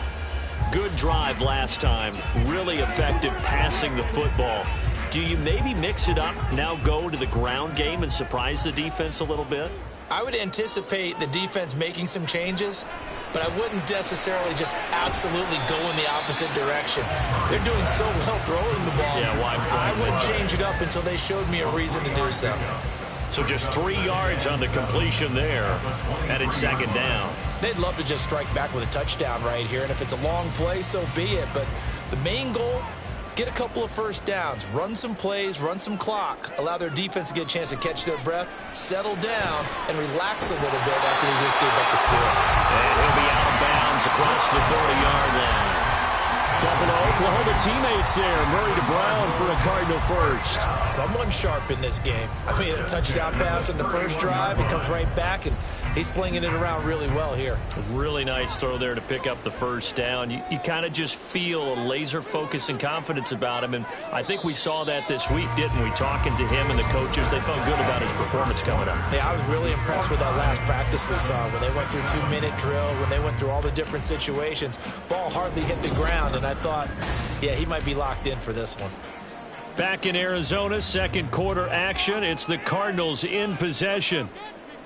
Speaker 2: Good drive last time. Really effective passing the football. Do you maybe mix it up, now go to the ground game and surprise the defense a little bit?
Speaker 1: I would anticipate the defense making some changes, but I wouldn't necessarily just absolutely go in the opposite direction. They're doing so well throwing the ball.
Speaker 2: Yeah, why
Speaker 1: I wouldn't change it up until they showed me a reason to do so.
Speaker 2: So just 3 yards on the completion there, and it's 2nd down.
Speaker 1: They'd love to just strike back with a touchdown right here, and if it's a long play, so be it. But the main goal get a couple of first downs, run some plays, run some clock, allow their defense to get a chance to catch their breath, settle down, and relax a little bit after they just gave up the score.
Speaker 2: And he'll be out of bounds across the 30-yard line. Couple of Oklahoma teammates there. Murray to Brown for a Cardinal first.
Speaker 1: Someone sharp in this game. I mean, a touchdown pass on the first drive. He comes right back, and he's flinging it around really well here.
Speaker 2: A really nice throw there to pick up the first down. You kind of just feel a laser focus and confidence about him, and I think we saw that this week, didn't we? Talking to him and the coaches, they felt good about his performance coming up.
Speaker 1: Yeah, I was really impressed with that last practice we saw when they went through 2-minute drill, when they went through all the different situations. Ball hardly hit the ground, and I thought, yeah, he might be locked in for this one.
Speaker 2: Back in Arizona, second quarter action. It's the Cardinals in possession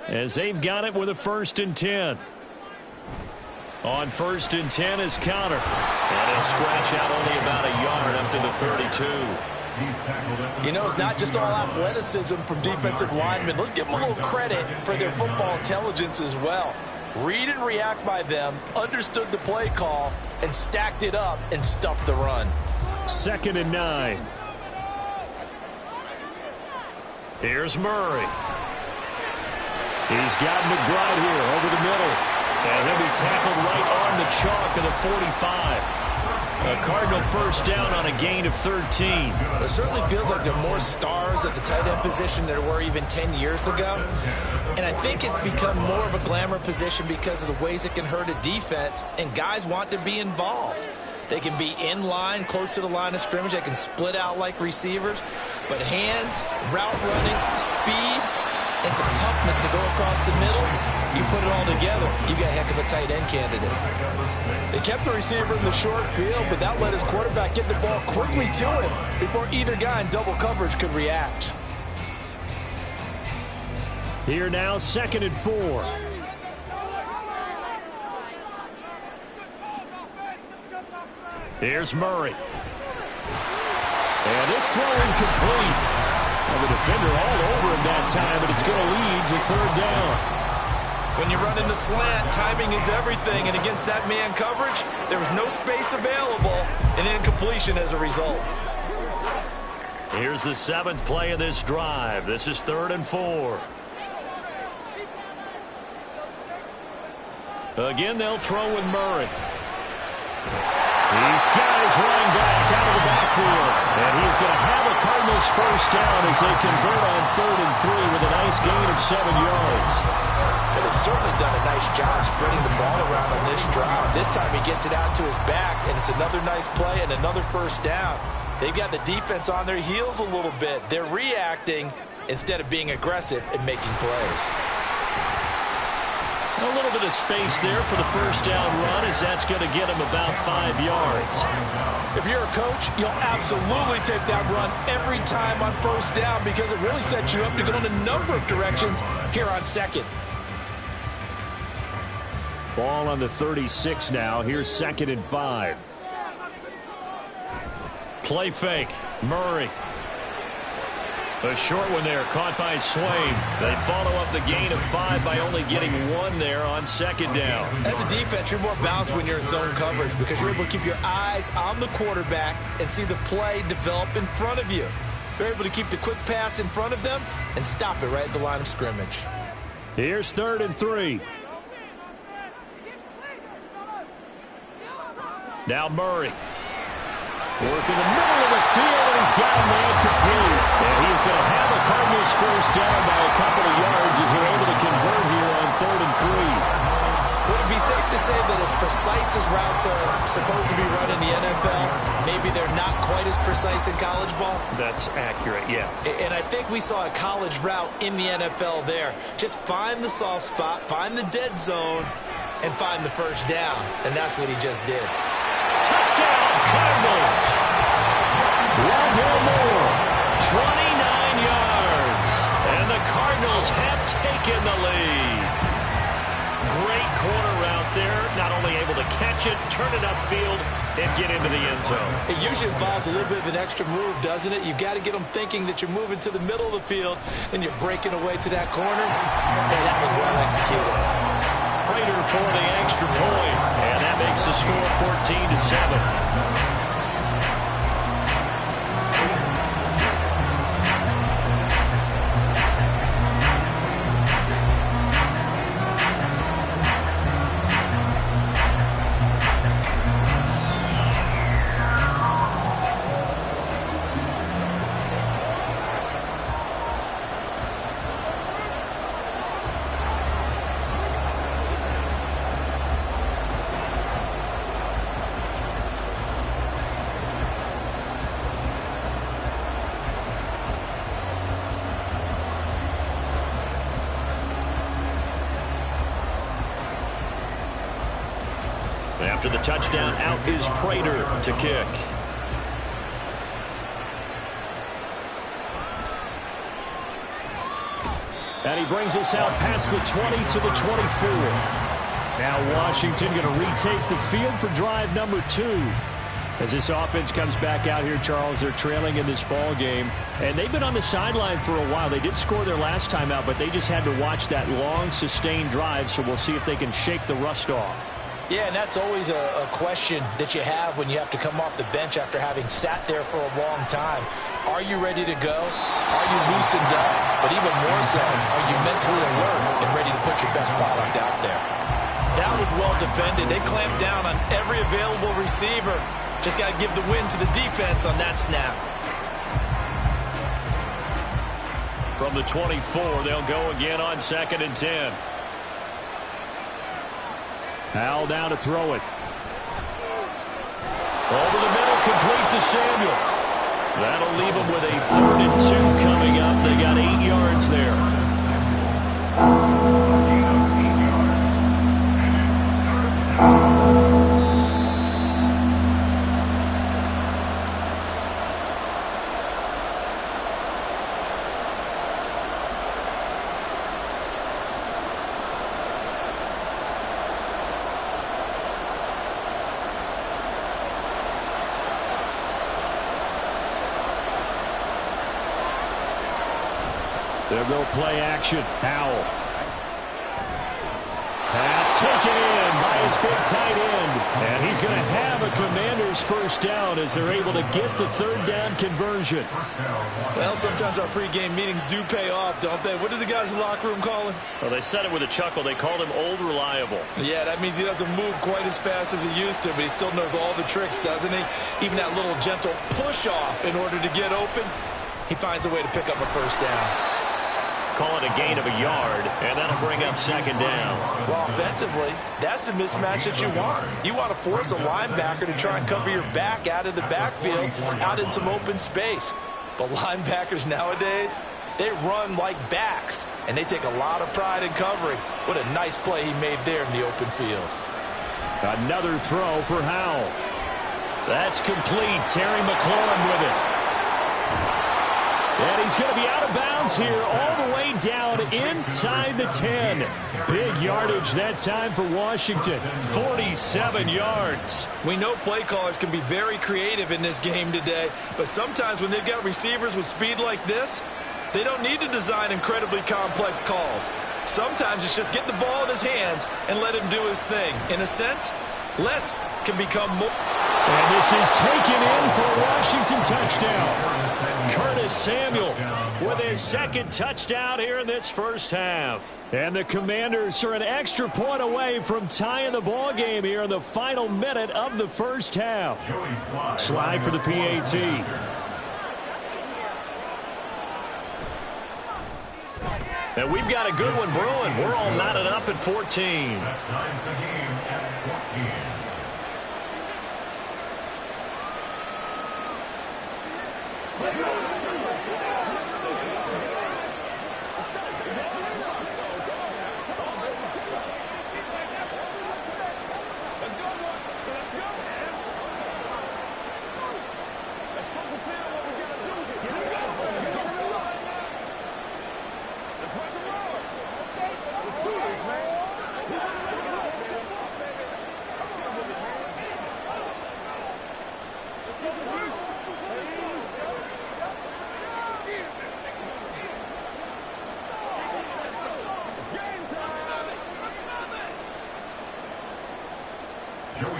Speaker 2: as they've got it with a 1st and 10. On 1st and 10 is Counter. And he'll scratch out only about a yard up to the 32.
Speaker 1: You know, it's not just all athleticism from defensive linemen. Let's give them a little credit for their football intelligence as well. Read and react by them, understood the play call, and stacked it up and stuffed the run.
Speaker 2: 2nd and 9. Here's Murray. He's got McBride here over the middle. And he'll be tackled right on the chalk of the 45. A Cardinal first down on a gain of 13.
Speaker 1: It certainly feels like there are more stars at the tight end position than there were even 10 years ago. And I think it's become more of a glamour position because of the ways it can hurt a defense, and guys want to be involved. They can be in line, close to the line of scrimmage. They can split out like receivers. But hands, route running, speed, and some toughness to go across the middle, you put it all together, you got a heck of a tight end candidate.
Speaker 15: They kept the receiver in the short field, but that let his quarterback get the ball quickly to him before either guy in double coverage could react.
Speaker 2: Here now, 2nd and 4. Here's Murray. And this throw incomplete. Well, the defender all over him that time, but it's going to lead to 3rd down.
Speaker 1: When you run in the slant, timing is everything, and against that man coverage, there was no space available, and incompletion as a result.
Speaker 2: Here's the 7th play of this drive. This is 3rd and 4. Again, they'll throw with Murray. He's got his running back out of the backfield. And he's going to have a Cardinals first down as they convert on 3rd and 3 with a nice gain of 7 yards.
Speaker 1: Well, they've certainly done a nice job spreading the ball around on this drive. This time he gets it out to his back, and it's another nice play and another first down. They've got the defense on their heels a little bit. They're reacting instead of being aggressive and making plays.
Speaker 2: A little bit of space there for the first down run, as that's going to get him about 5 yards.
Speaker 15: If you're a coach, you'll absolutely take that run every time on first down because it really sets you up to go in a number of directions here on 2nd.
Speaker 2: Ball on the 36 now. Here's 2nd and 5. Play fake. Murray. A short one there, caught by Swain. They follow up the gain of 5 by only getting 1 there on 2nd down.
Speaker 1: As a defense, you're more balanced when you're in zone coverage because you're able to keep your eyes on the quarterback and see the play develop in front of you. They're able to keep the quick pass in front of them and stop it right at the line of scrimmage.
Speaker 2: Here's 3rd and 3. Now Murray. Work in the middle of the field, and he's got a man complete. And he's going to have a Cardinals first down by a couple of yards as they're able to convert here on 3rd and 3.
Speaker 1: Would it be safe to say that as precise as routes are supposed to be run in the NFL, maybe they're not quite as precise in college ball?
Speaker 2: That's accurate, yeah.
Speaker 1: And I think we saw a college route in the NFL there. Just find the soft spot, find the dead zone, and find the first down. And that's what he just did.
Speaker 2: Touchdown, Cardinals. Wendell Moore, 29 yards. And the Cardinals have taken the lead. Great corner route there. Not only able to catch it, turn it upfield, and get into the end zone.
Speaker 1: It usually involves a little bit of an extra move, doesn't it? You've got to get them thinking that you're moving to the middle of the field, and you're breaking away to that corner. Hey, that was well executed.
Speaker 2: Prater for the extra point, and that makes the score 14-7. After the touchdown, out is Prater to kick. And he brings us out past the 20 to the 24. Now Washington going to retake the field for drive number 2. As this offense comes back out here, Charles, they're trailing in this ball game. And they've been on the sideline for a while. They did score their last time out, but they just had to watch that long, sustained drive. So we'll see if they can shake the rust off.
Speaker 1: Yeah, and that's always a question that you have when you have to come off the bench after having sat there for a long time. Are you ready to go? Are you loosened up? But even more so, are you mentally alert and ready to put your best product out there? That was well defended. They clamped down on every available receiver. Just got to give the win to the defense on that snap.
Speaker 2: From the 24, they'll go again on 2nd and 10. Howell down to throw it. Over the middle, complete to Samuel. That'll leave them with a 3rd and 2 coming up. They got 8 yards there. They'll go play action. Howell. Pass taken in by his big tight end. And he's going to have a Commanders first down as they're able to get the 3rd down conversion.
Speaker 1: Well, sometimes our pregame meetings do pay off, don't they? What did the guys in the locker room call him?
Speaker 2: Well, they said it with a chuckle. They called him Old Reliable.
Speaker 1: Yeah, that means he doesn't move quite as fast as he used to, but he still knows all the tricks, doesn't he? Even that little gentle push-off in order to get open, he finds a way to pick up a first down.
Speaker 2: Call it a gain of a yard, and that'll bring up 2nd down.
Speaker 1: Well, offensively, that's the mismatch that you want. You want to force a linebacker to try and cover your back out of the backfield, out in some open space. But linebackers nowadays, they run like backs, and they take a lot of pride in covering. What a nice play he made there in the open field.
Speaker 2: Another throw for Howell. That's complete. Terry McLaurin with it. And he's going to be out of bounds here all the way down inside the 10. Big yardage that time for Washington. 47 yards.
Speaker 1: We know play callers can be very creative in this game today, but sometimes when they've got receivers with speed like this, they don't need to design incredibly complex calls. Sometimes it's just get the ball in his hands and let him do his thing. In a sense, less can become more.
Speaker 2: And this is taken in for a Washington touchdown. Curtis Samuel with his 2nd touchdown here in this first half. And the Commanders are an extra point away from tying the ball game here in the final minute of the first half. Slide for the PAT. And we've got a good one brewing. We're all knotted up at 14.
Speaker 3: That ties the game at 14.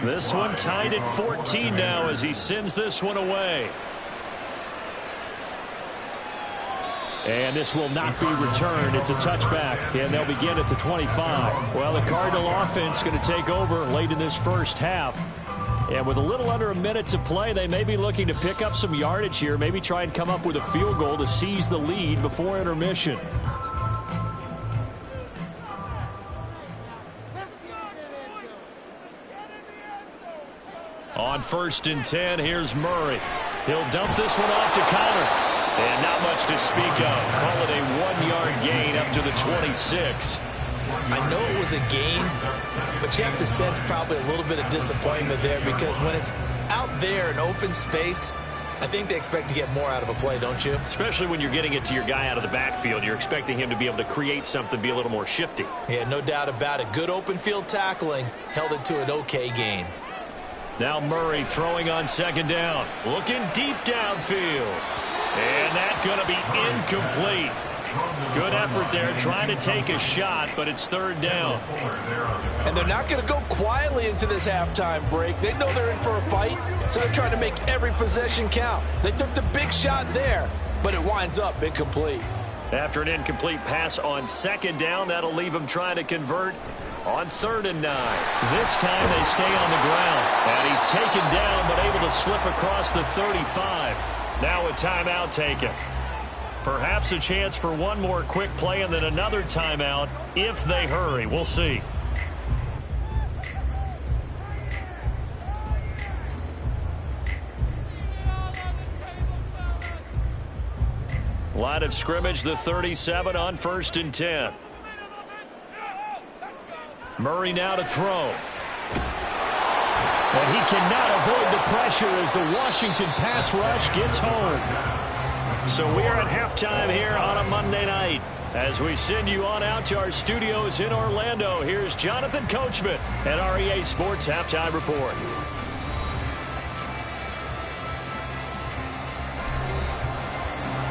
Speaker 2: This one tied at 14 now as he sends this one away. And this will not be returned. It's a touchback, and they'll begin at the 25. Well, the Cardinal offense going to take over late in this first half. And with a little under a minute to play, they may be looking to pick up some yardage here, maybe try and come up with a field goal to seize the lead before intermission. On 1st and 10, here's Murray. He'll dump this one off to Connor. And not much to speak of. Call it a 1-yard gain up to the 26.
Speaker 1: I know it was a gain, but you have to sense probably a little bit of disappointment there because when it's out there in open space, I think they expect to get more out of a play, don't you?
Speaker 2: Especially when you're getting it to your guy out of the backfield. You're expecting him to be able to create something, be a little more shifty.
Speaker 1: Yeah, no doubt about it. Good open field tackling held it to an okay gain.
Speaker 2: Now Murray throwing on second down. Looking deep downfield. And that's going to be incomplete. Good effort there, trying to take a shot, but it's third down.
Speaker 15: And they're not going to go quietly into this halftime break. They know they're in for a fight, so they're trying to make every possession count. They took the big shot there, but it winds up incomplete.
Speaker 2: After an incomplete pass on second down, that'll leave them trying to convert on 3rd and 9. This time they stay on the ground. And he's taken down, but able to slip across the 35. Now a timeout taken. Perhaps a chance for one more quick play and then another timeout if they hurry. We'll see. Line of scrimmage, the 37 on 1st and 10. Murray now to throw. And he cannot avoid the pressure as the Washington pass rush gets home. So we are at halftime here on a Monday night. As we send you on out to our studios in Orlando, here's Jonathan Coachman at REA Sports Halftime Report.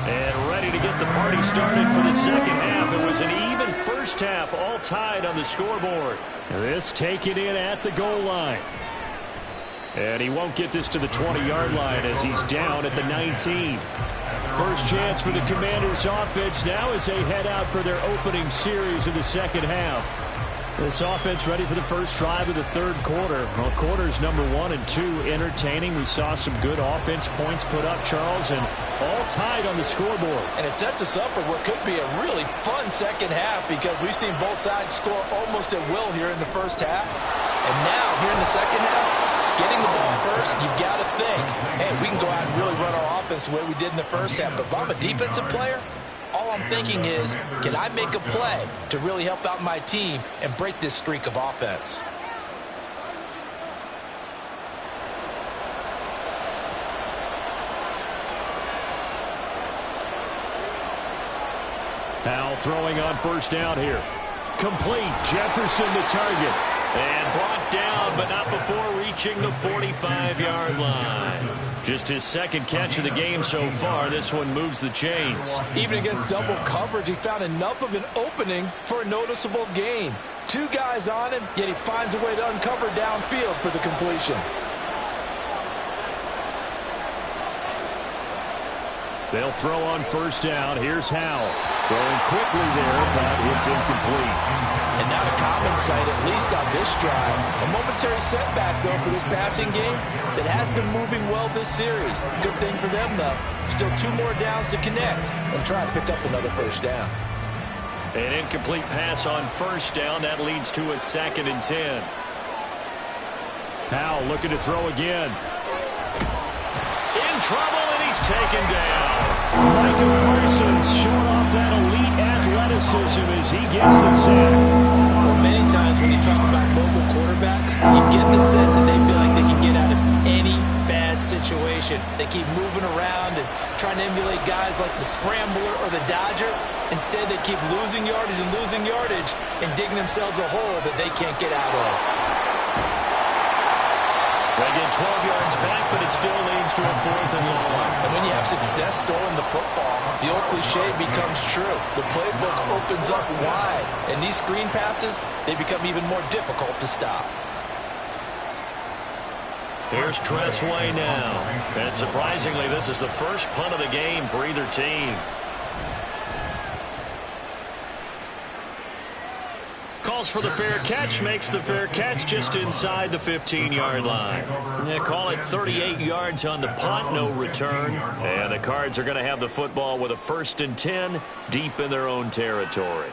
Speaker 2: And ready to get the party started for the second half. It was an even first half, all tied on the scoreboard. This taken in at the goal line. And he won't get this to the 20-yard line as he's down at the 19. First chance for the Commanders' offense now as they head out for their opening series of the second half. This offense ready for the first drive of the third quarter. Well, quarters number 1 and 2 entertaining. We saw some good offense points put up, Charles, and all tied on the scoreboard.
Speaker 15: And it sets us up for what could be a really fun second half because we've seen both sides score almost at will here in the first half. And now, here in the second half, getting the ball first, you've got to think, hey, we can go out and really run our offense the way we did in the first half. But if I'm a defensive player, all I'm thinking is, can I make a play to really help out my team and break this streak of offense?
Speaker 2: Powell throwing on first down here. Complete. Jefferson to target. And brought down, but not before reaching the 45-yard line. Just his second catch of the game so far. This one moves the chains.
Speaker 15: Even against double coverage, he found enough of an opening for a noticeable gain. 2 guys on him, yet he finds a way to uncover downfield for the completion.
Speaker 2: They'll throw on first down. Here's Howell. Throwing quickly there, but it's incomplete.
Speaker 15: And not a common sight, at least on this drive. A momentary setback, though, for this passing game that has been moving well this series. Good thing for them, though. Still 2 more downs to connect and try to pick up another first down.
Speaker 2: An incomplete pass on first down. That leads to a 2nd and 10. Howell looking to throw again. In trouble, and he's taken down. Michael Parsons showing off that elite athleticism as he gets the sack.
Speaker 1: Well, many times when you talk about mobile quarterbacks, you get the sense that they feel like they can get out of any bad situation. They keep moving around and trying to emulate guys like the Scrambler or the Dodger. Instead, they keep losing yardage and digging themselves a hole that they can't get out of.
Speaker 2: They get 12 yards back, but it still leads to a 4th and long.
Speaker 15: And when you have success throwing the football, the old cliche becomes true. The playbook opens up wide, and these screen passes, they become even more difficult to stop.
Speaker 2: Here's Tressway now. And surprisingly, this is the first punt of the game for either team. Calls for the fair catch, makes the fair catch just inside the 15-yard line. They call it 38 yards on the punt, no return. And the Cards are going to have the football with a 1st and 10 deep in their own territory.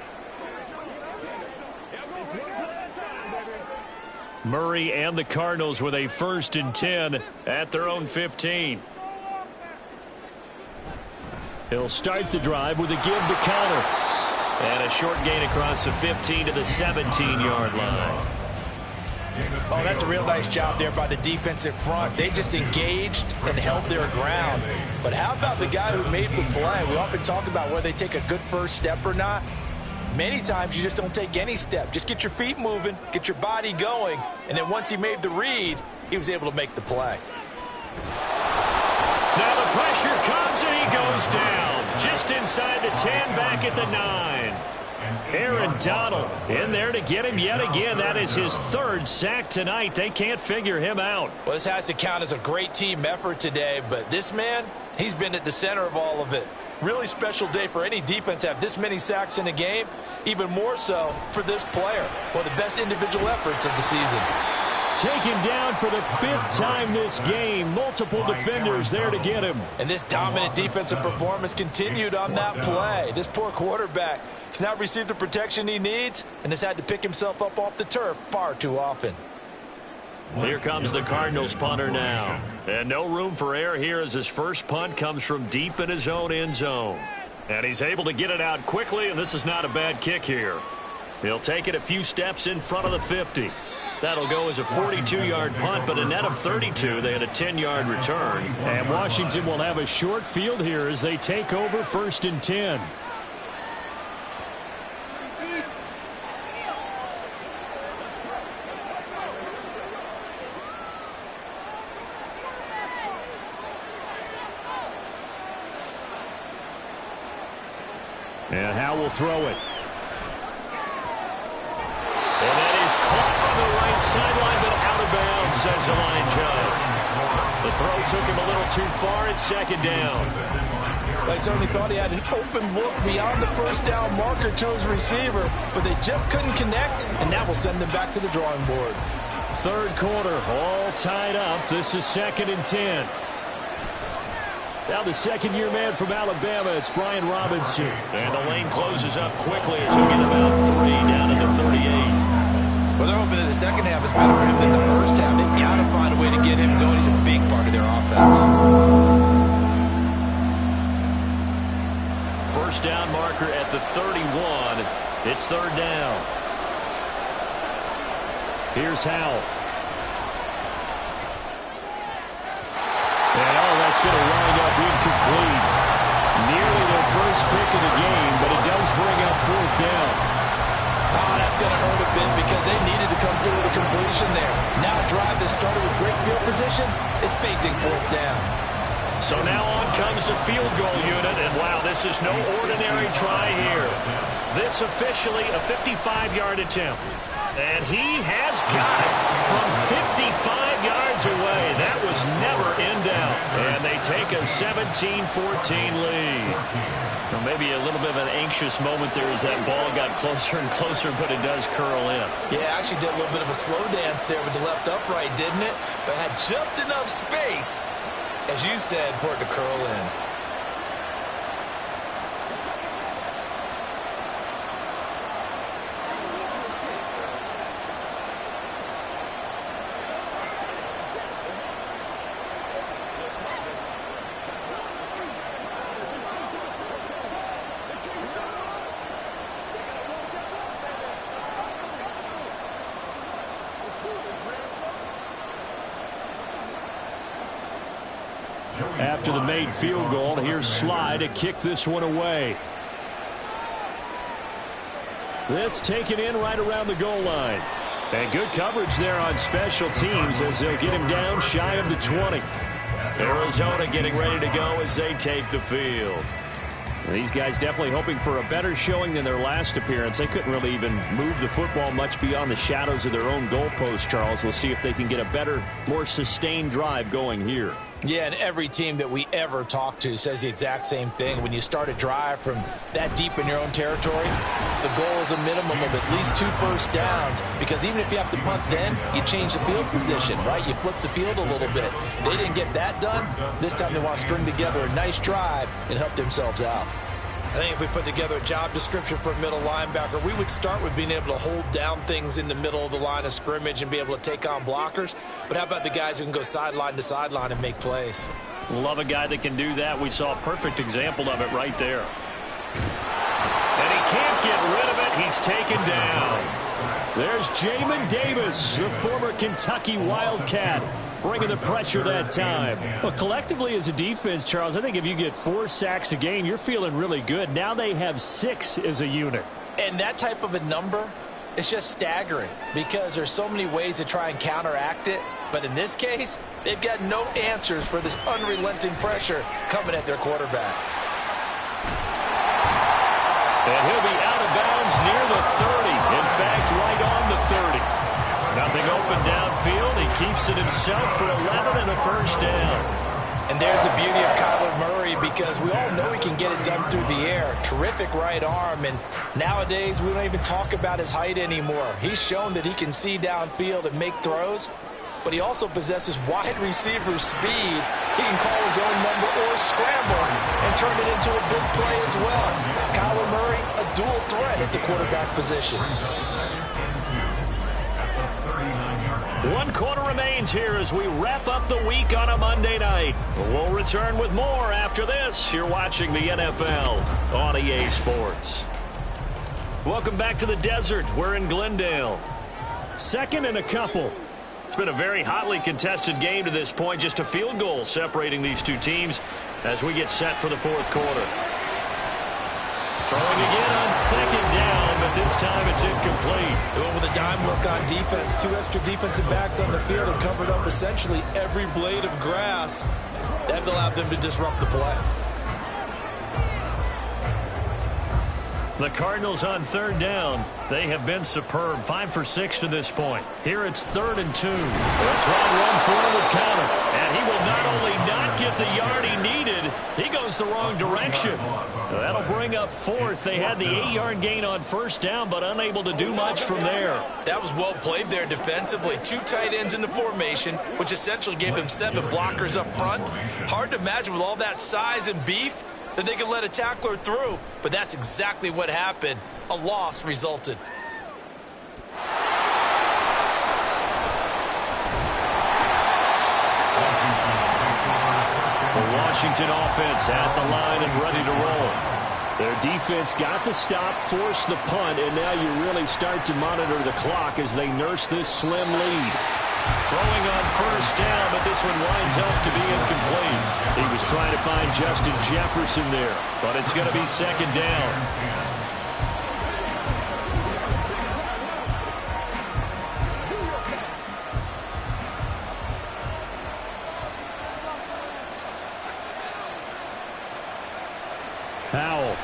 Speaker 2: Murray and the Cardinals with a 1st and 10 at their own 15. He'll start the drive with a give to counter. And a short gain across the 15 to the 17-yard line.
Speaker 1: Oh, that's a real nice job there by the defensive front. They just engaged and held their ground. But how about the guy who made the play? We often talk about whether they take a good first step or not. Many times you just don't take any step. Just get your feet moving, get your body going, and then once he made the read, he was able to make the play.
Speaker 2: Now the pressure comes and he goes down. Just inside the 10, back at the 9. Aaron Donald in there to get him yet again. That is his third sack tonight. They can't figure him out.
Speaker 1: Well, this has to count as a great team effort today, but this man, he's been at the center of all of it. Really special day for any defense to have this many sacks in a game. Even more so for this player. One of the best individual efforts of the season.
Speaker 2: Taken down for the 5th time this game. Multiple defenders there to get him.
Speaker 1: And this dominant defensive performance continued on that play. This poor quarterback, he's not received the protection he needs and has had to pick himself up off the turf far too often.
Speaker 2: Here comes the Cardinals punter now. And no room for error here as his first punt comes from deep in his own end zone. And he's able to get it out quickly, and this is not a bad kick here. He'll take it a few steps in front of the 50. That'll go as a 42-yard punt, but a net of 32. They had a 10-yard return.
Speaker 5: And Washington will have a short field here as they take over 1st and 10. And Howe will throw it.
Speaker 2: And that is caught on the right sideline, but out of bounds, says the line judge. The throw took him a little too far. It's 2nd down.
Speaker 1: I certainly thought he had an open look beyond the first down marker to his receiver, but they just couldn't connect, and that will send them back to the drawing board.
Speaker 5: 3rd quarter, all tied up. This is 2nd and 10. Now the second-year man from Alabama, it's Brian Robinson.
Speaker 2: And the lane closes up quickly as he'll get about 3 down at the 38.
Speaker 1: Well, they're hoping that the second half is better for him than the first half. They've got to find a way to get him going. He's a big part of their offense.
Speaker 2: First down marker at the 31. It's 3rd down.
Speaker 5: Here's Howell. And that's going to wind up incomplete. Nearly their first pick of the game, but it does bring up 4th down.
Speaker 1: Oh, that's going to hurt a bit because they needed to come through with a completion there. Now a drive that started with great field position is facing 4th down.
Speaker 2: So now on comes the field goal unit, and wow, this is no ordinary try here. This officially a 55-yard attempt. And he has got it from 55 yards away. That was never in doubt. And they take a 17-14 lead. Well, maybe a little bit of an anxious moment there as that ball got closer and closer, but it does curl in.
Speaker 1: Yeah, actually did a little bit of a slow dance there with the left upright, didn't it? But had just enough space, as you said, for it to curl in.
Speaker 5: After the made field goal, here's Sly to kick this one away. This taken in right around the goal line. And good coverage there on special teams as they'll get him down shy of the 20.
Speaker 2: Arizona getting ready to go as they take the field.
Speaker 5: And these guys definitely hoping for a better showing than their last appearance. They couldn't really even move the football much beyond the shadows of their own goalpost, Charles. We'll see if they can get a better, more sustained drive going here.
Speaker 1: Yeah, and every team that we ever talk to says the exact same thing. When you start a drive from that deep in your own territory, the goal is a minimum of at least 2 first downs, because even if you have to punt then, you change the field position, right? You flip the field a little bit. They didn't get that done. This time they want to string together a nice drive and help themselves out. I think if we put together a job description for a middle linebacker, we would start with being able to hold down things in the middle of the line of scrimmage and be able to take on blockers. But how about the guys who can go sideline to sideline and make plays?
Speaker 2: Love a guy that can do that. We saw a perfect example of it right there. And he can't get rid of it. He's taken down. There's Jamin Davis, the former Kentucky Wildcat, bringing the pressure that time. Well, collectively as a defense, Charles, I think if you get 4 sacks a game, you're feeling really good. Now they have 6 as a unit.
Speaker 1: And that type of a number is just staggering because there's so many ways to try and counteract it. But in this case, they've got no answers for this unrelenting pressure coming at their quarterback.
Speaker 2: And he'll be out of bounds near the 30. In fact, right on the 30. Nothing open downfield. He keeps it himself for 11 and a first down.
Speaker 1: And there's the beauty of Kyler Murray because we all know he can get it done through the air. Terrific right arm. And nowadays, we don't even talk about his height anymore. He's shown that he can see downfield and make throws. But he also possesses wide receiver speed. He can call his own number or scramble and turn it into a big play as well. Kyler Murray, a dual threat at the quarterback position.
Speaker 2: 1 quarter remains here as we wrap up the week on a Monday night. We'll return with more after this. You're watching the NFL on EA Sports. Welcome back to the desert. We're in Glendale. 2nd and a couple. It's been a very hotly contested game to this point. Just a field goal separating these two teams as we get set for the 4th quarter. Throwing again on 2nd down, but this time it's incomplete.
Speaker 1: Well, with a dime look on defense, 2 extra defensive backs on the field have covered up essentially every blade of grass. That allowed them to disrupt the play.
Speaker 2: The Cardinals on 3rd down. They have been superb. 5 for 6 to this point. Here it's 3rd and 2. Let's run forward counter. And he will not only not get the yard he needed, he goes the wrong direction. That'll bring up 4th. They had the 8-yard gain on 1st down, but unable to do much from there.
Speaker 1: That was well played there defensively. 2 tight ends in the formation, which essentially gave them 7 blockers up front. Hard to imagine with all that size and beef that they could let a tackler through, but that's exactly what happened. A loss resulted.
Speaker 2: The Washington offense at the line and ready to roll. Their defense got the stop, forced the punt, and now you really start to monitor the clock as they nurse this slim lead. Throwing on 1st down, but this one winds up to be incomplete. He was trying to find Justin Jefferson there, but it's going to be 2nd down. Powell.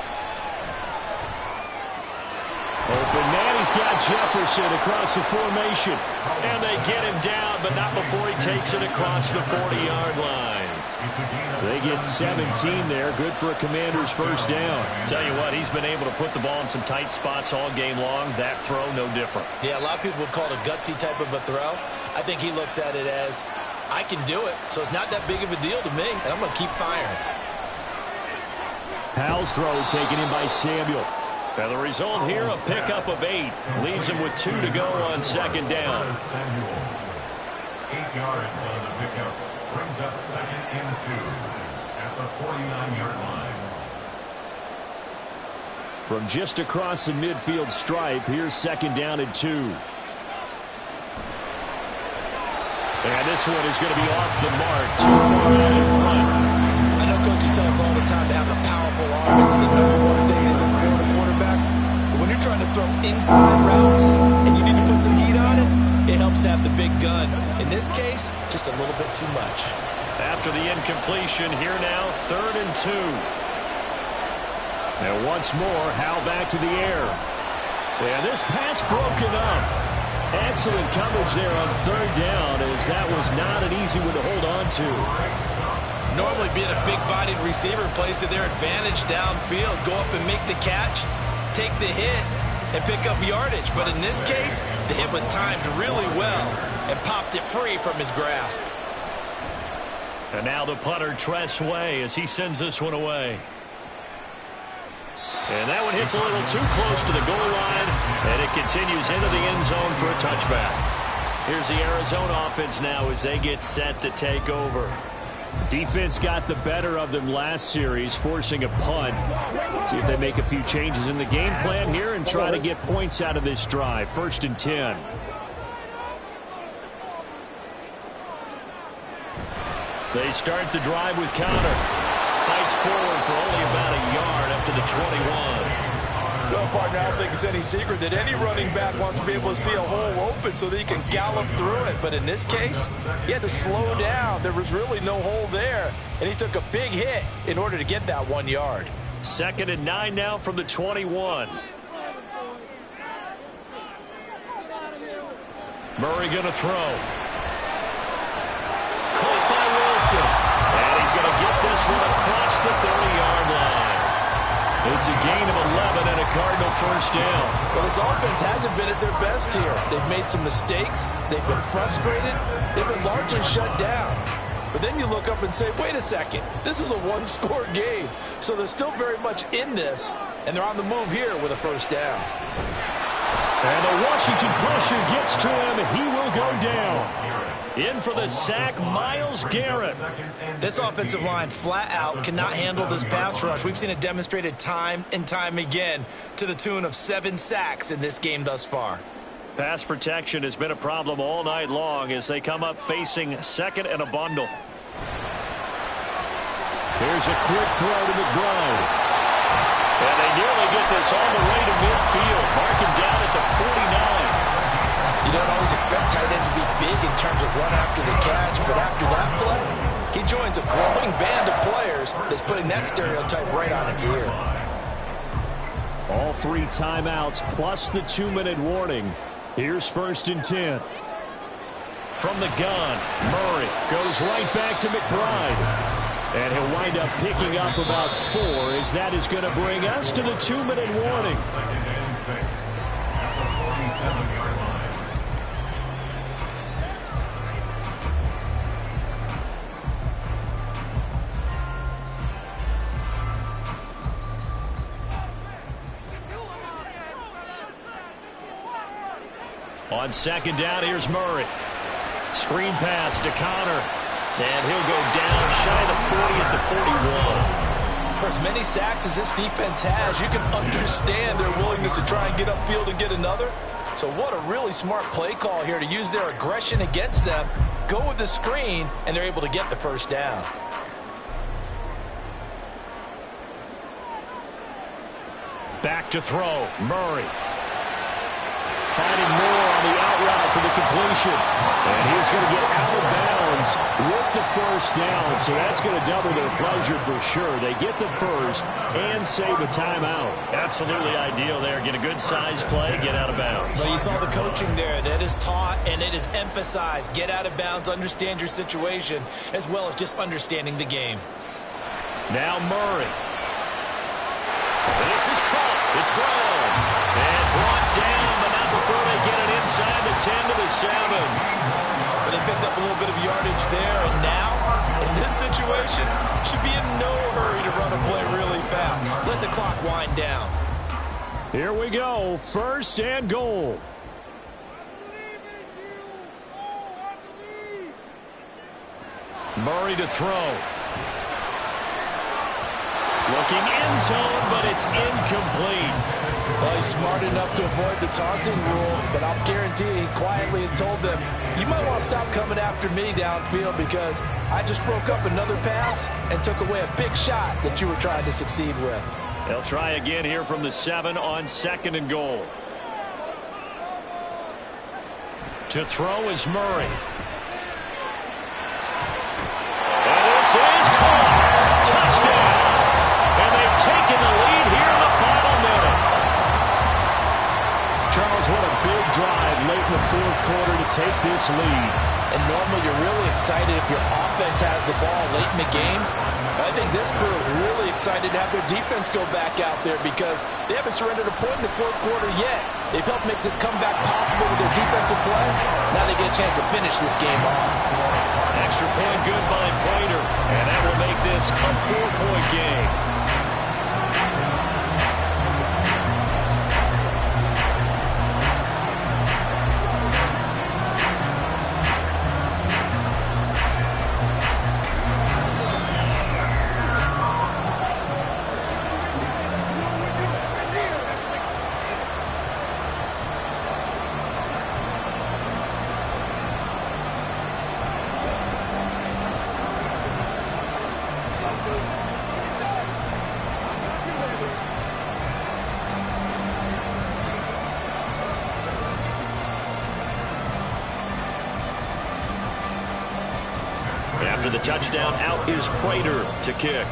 Speaker 2: Open man, he's got Jefferson across the formation. And they get him down, but not before he takes it across the 40-yard line. They get 17 there. Good for a Commander's 1st down. Tell you what, he's been able to put the ball in some tight spots all game long. That throw, no different.
Speaker 1: Yeah, a lot of people would call it a gutsy type of a throw. I think he looks at it as, I can do it, so it's not that big of a deal to me, and I'm going to keep firing.
Speaker 2: Powell's throw taken in by Samuel. And the result here, a pickup of 8. Leaves him with 2 to go on 2nd down.
Speaker 3: 8 yards on the pickup. Brings up 2nd and 2 at the 49-yard line.
Speaker 2: From just across the midfield stripe, here's 2nd down and 2. And this one is going to be off the mark. Too far out in front.
Speaker 1: I know coaches tell us all the time to have a powerful arm isn't the #1 thing they look for in a quarterback. But when you're trying to throw inside routes and you need to put some heat on it, it helps have the big gun. In this case, just a little bit too much.
Speaker 2: After the incompletion, here now, 3rd and 2. And once more, Howell back to the air. And this pass broken up. Excellent coverage there on 3rd down, as that was not an easy one to hold on to.
Speaker 1: Normally being a big-bodied receiver plays to their advantage downfield. Go up and make the catch, take the hit, and pick up yardage. But in this case, the hit was timed really well and popped it free from his grasp.
Speaker 2: And now the punter, Tress Way, as he sends this one away. And that one hits a little too close to the goal line, and it continues into the end zone for a touchback. Here's the Arizona offense now as they get set to take over.
Speaker 5: Defense got the better of them last series, forcing a punt. See if they make a few changes in the game plan here and try to get points out of this drive. 1st and 10. They start the drive with Connor. Fights forward for only about a yard up to the 21.
Speaker 1: Well, partner, I don't think it's any secret that any running back wants to be able to see a hole open so that he can gallop through it. But in this case, he had to slow down. There was really no hole there, and he took a big hit in order to get that 1 yard.
Speaker 5: 2nd and 9 now from the 21. Murray going to throw. Caught by Wilson. And he's going to get this one across the 30-yard line. It's a gain of 11 and a Cardinal first down.
Speaker 1: Well, this offense hasn't been at their best here. They've made some mistakes. They've been frustrated. They've been largely shut down. But then you look up and say, wait a second, this is a one-score game. So they're still very much in this, and they're on the move here with a first down.
Speaker 5: And the Washington pressure gets to him. He will go down. In for the sack, Myles Garrett.
Speaker 1: This offensive line flat out cannot handle this pass rush. We've seen it demonstrated time and time again to the tune of 7 sacks in this game thus far.
Speaker 5: Pass protection has been a problem all night long as they come up facing 2nd and a bundle. Here's a quick throw to McBride. And they nearly get this all the way to midfield. Mark him down at the 49.
Speaker 1: You don't always expect tight ends to be big in terms of run after the catch, but after that play, he joins a growing band of players that's putting that stereotype right on its ear.
Speaker 5: All 3 timeouts plus the 2-minute warning. Here's 1st and 10. From the gun, Murray goes right back to McBride. And he'll wind up picking up about 4 as that is going to bring us to the 2-minute warning.
Speaker 3: 2nd and 6 at the 47-yard line.
Speaker 5: On 2nd down, here's Murray. Screen pass to Connor. And he'll go down shy of the 40 at the 41.
Speaker 1: For as many sacks as this defense has, you can understand their willingness to try and get upfield and get another. So what a really smart play call here to use their aggression against them, go with the screen, and they're able to get the first down.
Speaker 5: Back to throw, Murray. Finding more on the out route for the completion. And he's going to get out of bounds with the first down. So that's going to double their pleasure for sure. They get the first and save a timeout. Absolutely ideal there. Get a good size play, get out of bounds.
Speaker 1: Well, you saw the coaching there. That is taught and it is emphasized. Get out of bounds, understand your situation, as well as just understanding the game.
Speaker 5: Now Murray. This is caught. It's Brown. And brought down, but not before they get it inside the 10 to the 7.
Speaker 1: But they picked up a little bit of yardage there, and now, in this situation, should be in no hurry to run a play really fast. Let the clock wind down.
Speaker 5: Here we go. 1st and goal. Murray to throw. Looking end zone, but it's incomplete.
Speaker 1: Well, he's smart enough to avoid the taunting rule, but I'll guarantee he quietly has told them, you might want to stop coming after me downfield because I just broke up another pass and took away a big shot that you were trying to succeed with.
Speaker 5: They'll try again here from the 7 on 2nd and goal. To throw is Murray. And this is caught. Touchdown. And they've taken the lead here in the final minute. Charles, what a big drive late in the 4th quarter to take this lead.
Speaker 1: And normally you're really excited if your offense has the ball late in the game. I think this crew is really excited to have their defense go back out there because they haven't surrendered a point in the 4th quarter yet. They've helped make this comeback possible with their defensive play. Now they get a chance to finish this game off.
Speaker 5: Extra point good by Prater, and that will make this a 4-point game.
Speaker 2: After the touchdown, out is Prater to kick.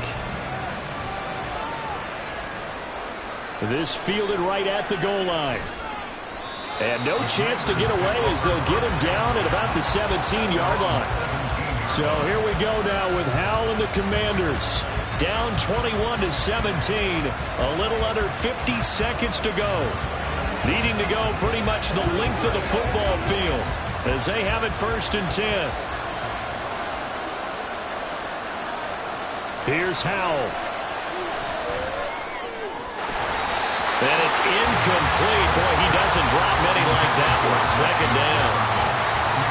Speaker 5: This fielded right at the goal line. And no chance to get away as they'll get him down at about the 17-yard line. So here we go now with Howell and the Commanders. Down 21-17. A little under 50 seconds to go. Needing to go pretty much the length of the football field as they have it 1st and 10. Here's Howell.
Speaker 2: And it's incomplete. Boy, he doesn't drop many like that one. 2nd down.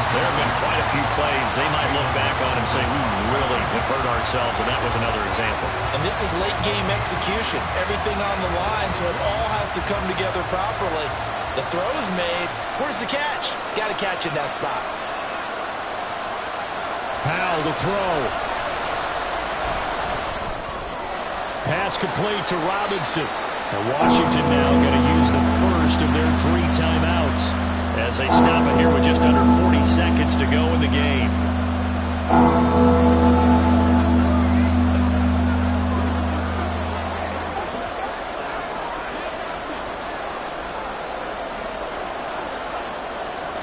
Speaker 2: There have been quite a few plays they might look back on and say, we really have hurt ourselves, and that was another example.
Speaker 1: And this is late-game execution. Everything on the line, so it all has to come together properly. The throw is made. Where's the catch? Got to catch in that spot.
Speaker 5: Howell to throw. Pass complete to Robinson. And Washington now going to use the first of their 3 timeouts as they stop it here with just under 40 seconds to go in the game.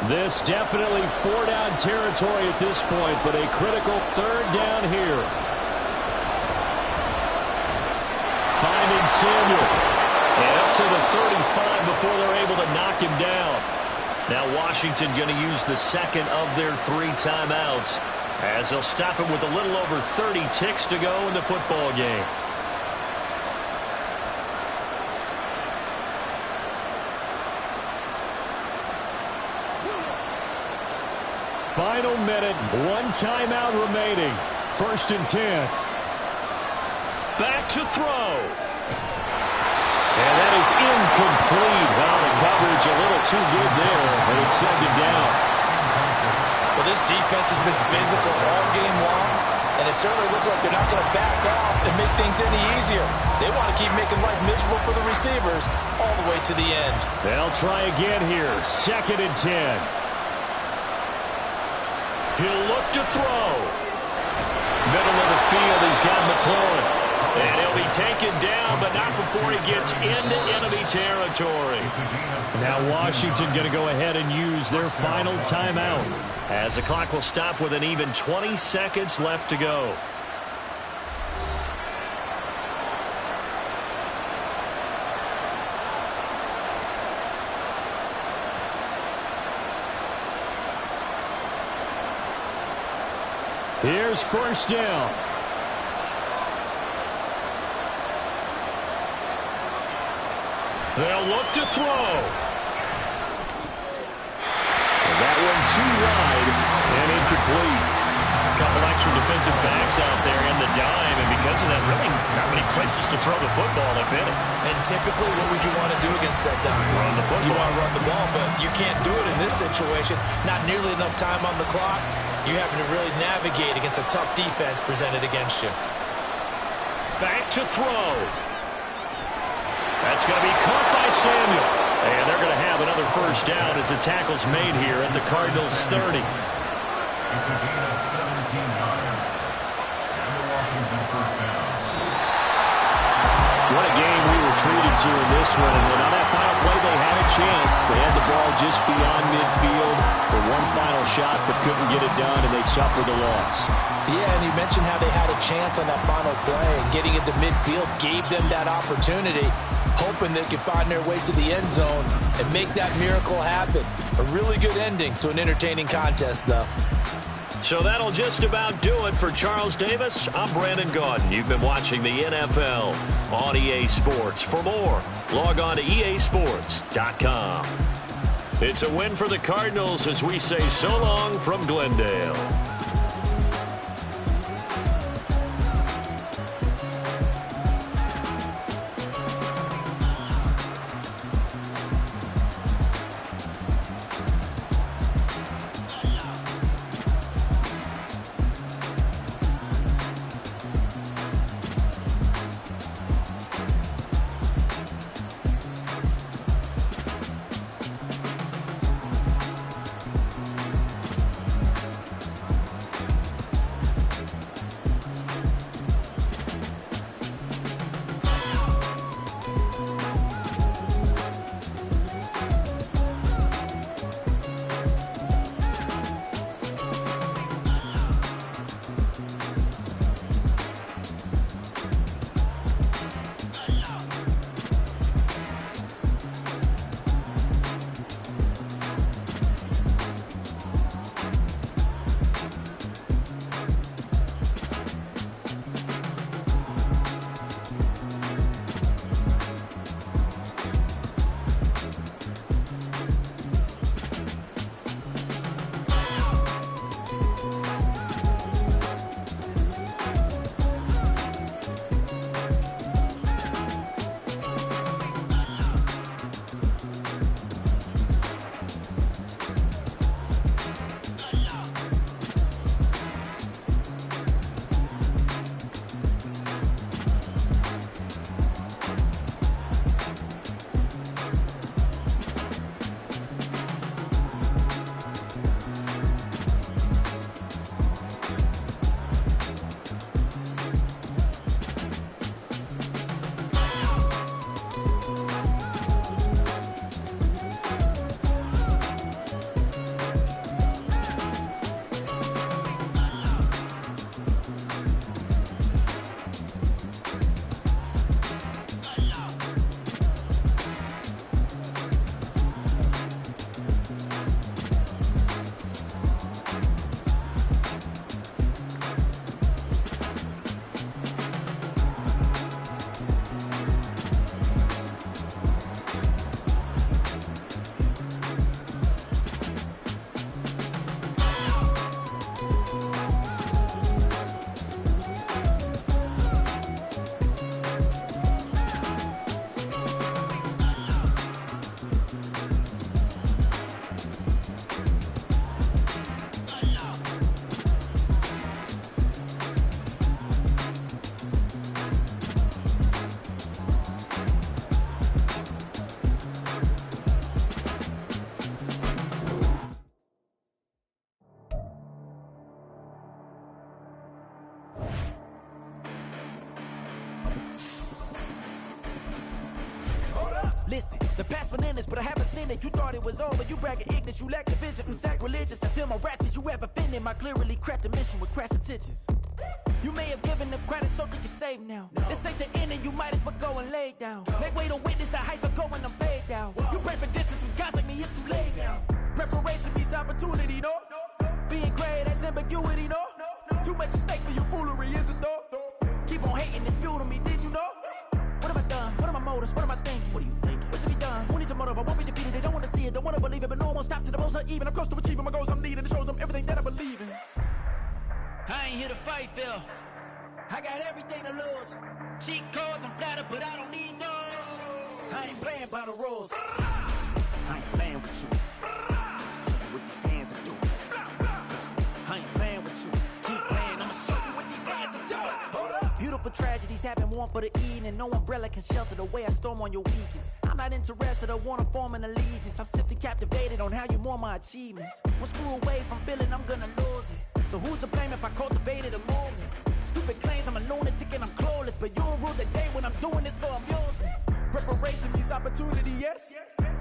Speaker 5: This definitely 4-down territory at this point, but a critical 3rd down here. Finding Samuel. And up to the 35 before they're able to knock him down. Now Washington going to use the 2nd of their 3 timeouts as they'll stop it with a little over 30 ticks to go in the football game. Final minute, 1 timeout remaining. 1st and 10. Back to throw. And that is incomplete. Well, the coverage a little too good there, and it's 2nd down.
Speaker 1: Well, this defense has been physical all game long, and it certainly looks like they're not going to back off and make things any easier. They want to keep making life miserable for the receivers all the way to the end.
Speaker 5: They'll try again here. 2nd and 10. He'll look to throw. Middle of the field, he's got McLaurin. And he'll be taken down, but not before he gets into enemy territory. Now Washington going to go ahead and use their final timeout
Speaker 2: as the clock will stop with an even 20 seconds left to go.
Speaker 5: Here's 1st down.
Speaker 2: They'll look to throw.
Speaker 5: And that one too wide and incomplete.
Speaker 2: A couple extra defensive backs out there in the dime, and because of that, really not many places to throw the football, if any.
Speaker 1: And typically, what would you want to do against that dime?
Speaker 2: Run the football.
Speaker 1: You want to run the ball, but you can't do it in this situation. Not nearly enough time on the clock. You having to really navigate against a tough defense presented against you.
Speaker 2: Back to throw. That's going to be caught by Samuel. And they're going to have another 1st down as the tackle's made here at the Cardinals' 30.
Speaker 3: It's a gain of 17 yards. And the Washington 1st down.
Speaker 5: What a game we were treated to in this one. And on that final play, they had a chance. They had the ball just beyond midfield for one final shot, but couldn't get it done, and they suffered a loss.
Speaker 1: Yeah, and you mentioned how they had a chance on that final play, and getting into midfield gave them that opportunity, hoping they could find their way to the end zone and make that miracle happen. A really good ending to an entertaining contest, though.
Speaker 2: So that'll just about do it for Charles Davis. I'm Brandon Gaudin. You've been watching the NFL on EA Sports. For more, log on to easports.com. It's a win for the Cardinals as we say so long from Glendale.
Speaker 6: bananas, but I haven't seen it. You thought it was over, you bragging ignorance, you lack the vision. Sacrilegious, I feel my wrath. Did you ever finish my clearly crafted mission with crass intentions? You may have given them credit so they can save now. This ain't the end and you might as well go and lay down. Make way to witness the heights of going, I'm fade down. You pray for distance with guys like me, it's too late now. Preparation beats opportunity, no? Being great, that's ambiguity, no? Too much at stake for your foolery, is it though? Keep on hating, it's fuel to me, did you know? What have I done? What are my motives? What am I thinking? What are you thinking? What's to be done? Who needs a motive? I won't be defeated. They don't want to see it, don't want to believe it, but no one won't stop to the most even. I'm close to achieving my goals I'm needing to show them everything that I believe in. I ain't here to fight, Phil. I got everything to lose. Cheat codes, I'm flattered, but I don't need those. I ain't playing by the rules. I ain't playing with you. Show you what these hands are doing. I ain't playing with you. Keep playing, I'ma show you what these hands are doing. Hold up. Beautiful tragedies happen, one for the evening. No umbrella can shelter the way I storm on your weekends. I'm not interested, I wanna form an allegiance. I'm simply captivated on how you more my achievements. One screw away from feeling I'm gonna lose it. So who's to blame if I cultivated a movement? Stupid claims I'm a lunatic and I'm clueless, but you'll rule the day when I'm doing this for amusement. Preparation means opportunity, yes.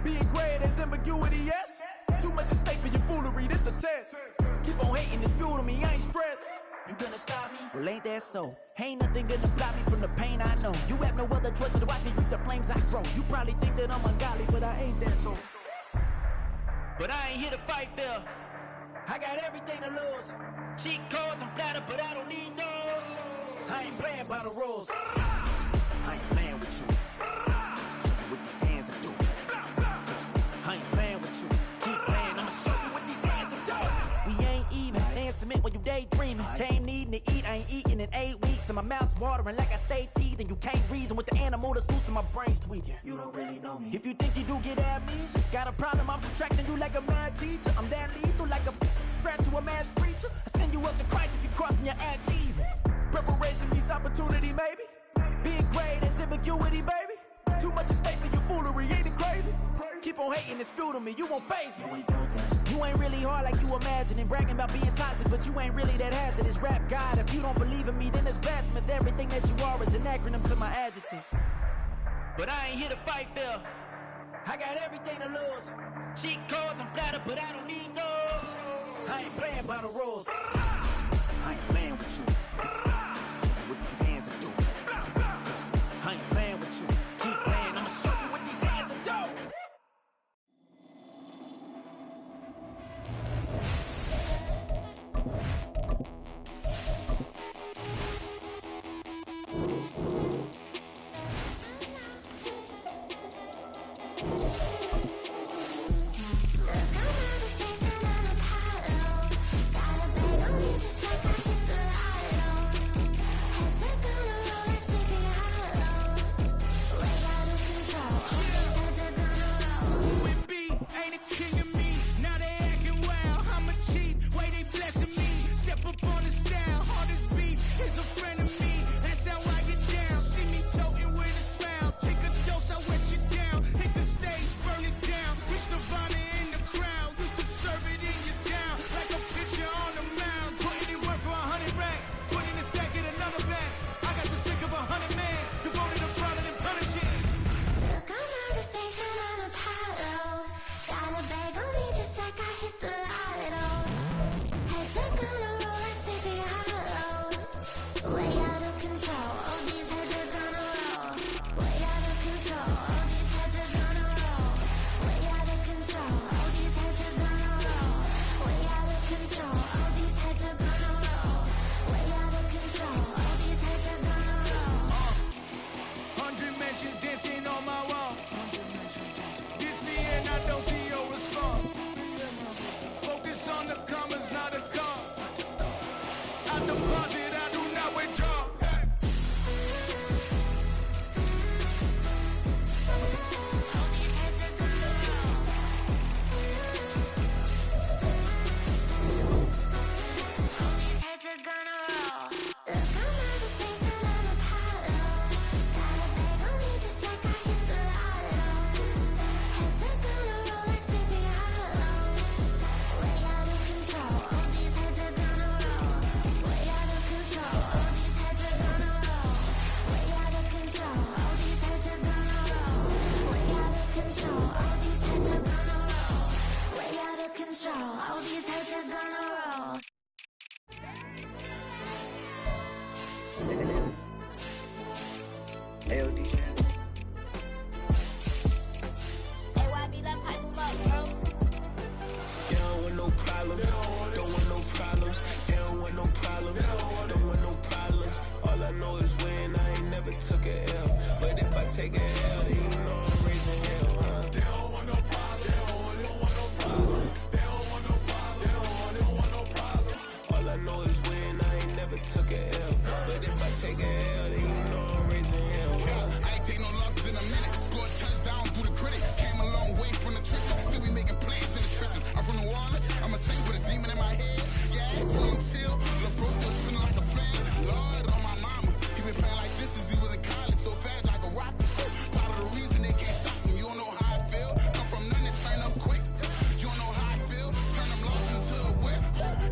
Speaker 6: Being great is ambiguity, yes. Too much at stake for your foolery, this a test. Keep on hating, it's fuel to me, I ain't stressed. You gonna stop me? Well, ain't that so? Ain't nothing gonna block me from the pain I know. You have no other choice but to watch me reap the flames I grow. You probably think that I'm ungodly, but I ain't that though. But I ain't here to fight, Phil. I got everything to lose. Cheat codes, I'm flattered, but I don't need those. I ain't playing by the rules. I ain't playing with you. Show you what these hands are doing. I ain't playing with you. Keep playing, I'ma show you what these hands are doing. We ain't even. They ain't submit when you daydreaming. Came needing to eat, I ain't eating in 8 weeks. And my mouth's watering like I stay teeth. And you can't reason with the animal that's loose and my brain's tweaking. You don't really know me. If you think you do get amnesia, got a problem, I'm subtracting you like a mad teacher. I'm that lethal like a threat to a mass preacher. I send you up to Christ if you crossing your act evil. Preparation means opportunity, maybe. Being great is ambiguity, baby. Too much at stake for your foolery, ain't it crazy? Keep on hating, it's fuel to me, you won't faze me. You ain't really hard like you imagining. Bragging about being toxic, but you ain't really that hazardous. Rap God, if you don't believe in me, then it's blasphemous. Everything that you are is an acronym to my adjectives. But I ain't here to fight, Phil. I got everything to lose. Cheat codes, I'm flattered, but I don't need those. I ain't playing by the rules. I ain't playing with you. Show you what these hands are doing. I ain't playing with you. Keep playing, I'ma show you what these hands are doing.
Speaker 8: Come on. roll. All these heads are gonna roll.
Speaker 6: Ayo, DJ.
Speaker 8: AYD, let pipe them up, bro.
Speaker 6: They don't want no problem. Don't want no problems. They don't want no problem. Don't want no problems. All I know is when I ain't never took a L. But if I take a L, then you know I'm raising hell, huh? They don't want no problem. They don't want no problem. They don't want no problem. They don't want no problem. All I know is when I ain't never took a L. But if I take a L, then you know I'm raising hell.
Speaker 13: Yeah, I ain't take no losses in a minute. Scored touchdown through the critic. Came a long way from the trenches. Still be making plays in the trenches. I'm from New Orleans. I'm a saint with a demon in my head. Yeah, I told him chill. Lil' bro still spinning like a fan. Lord on my mama. He been playing like this since he was in college. So fast like a rock. Part of the reason they can't stop him. You don't know how I feel. Come from nothing and turn up quick. You don't know how I feel. Turn them losses into a whip.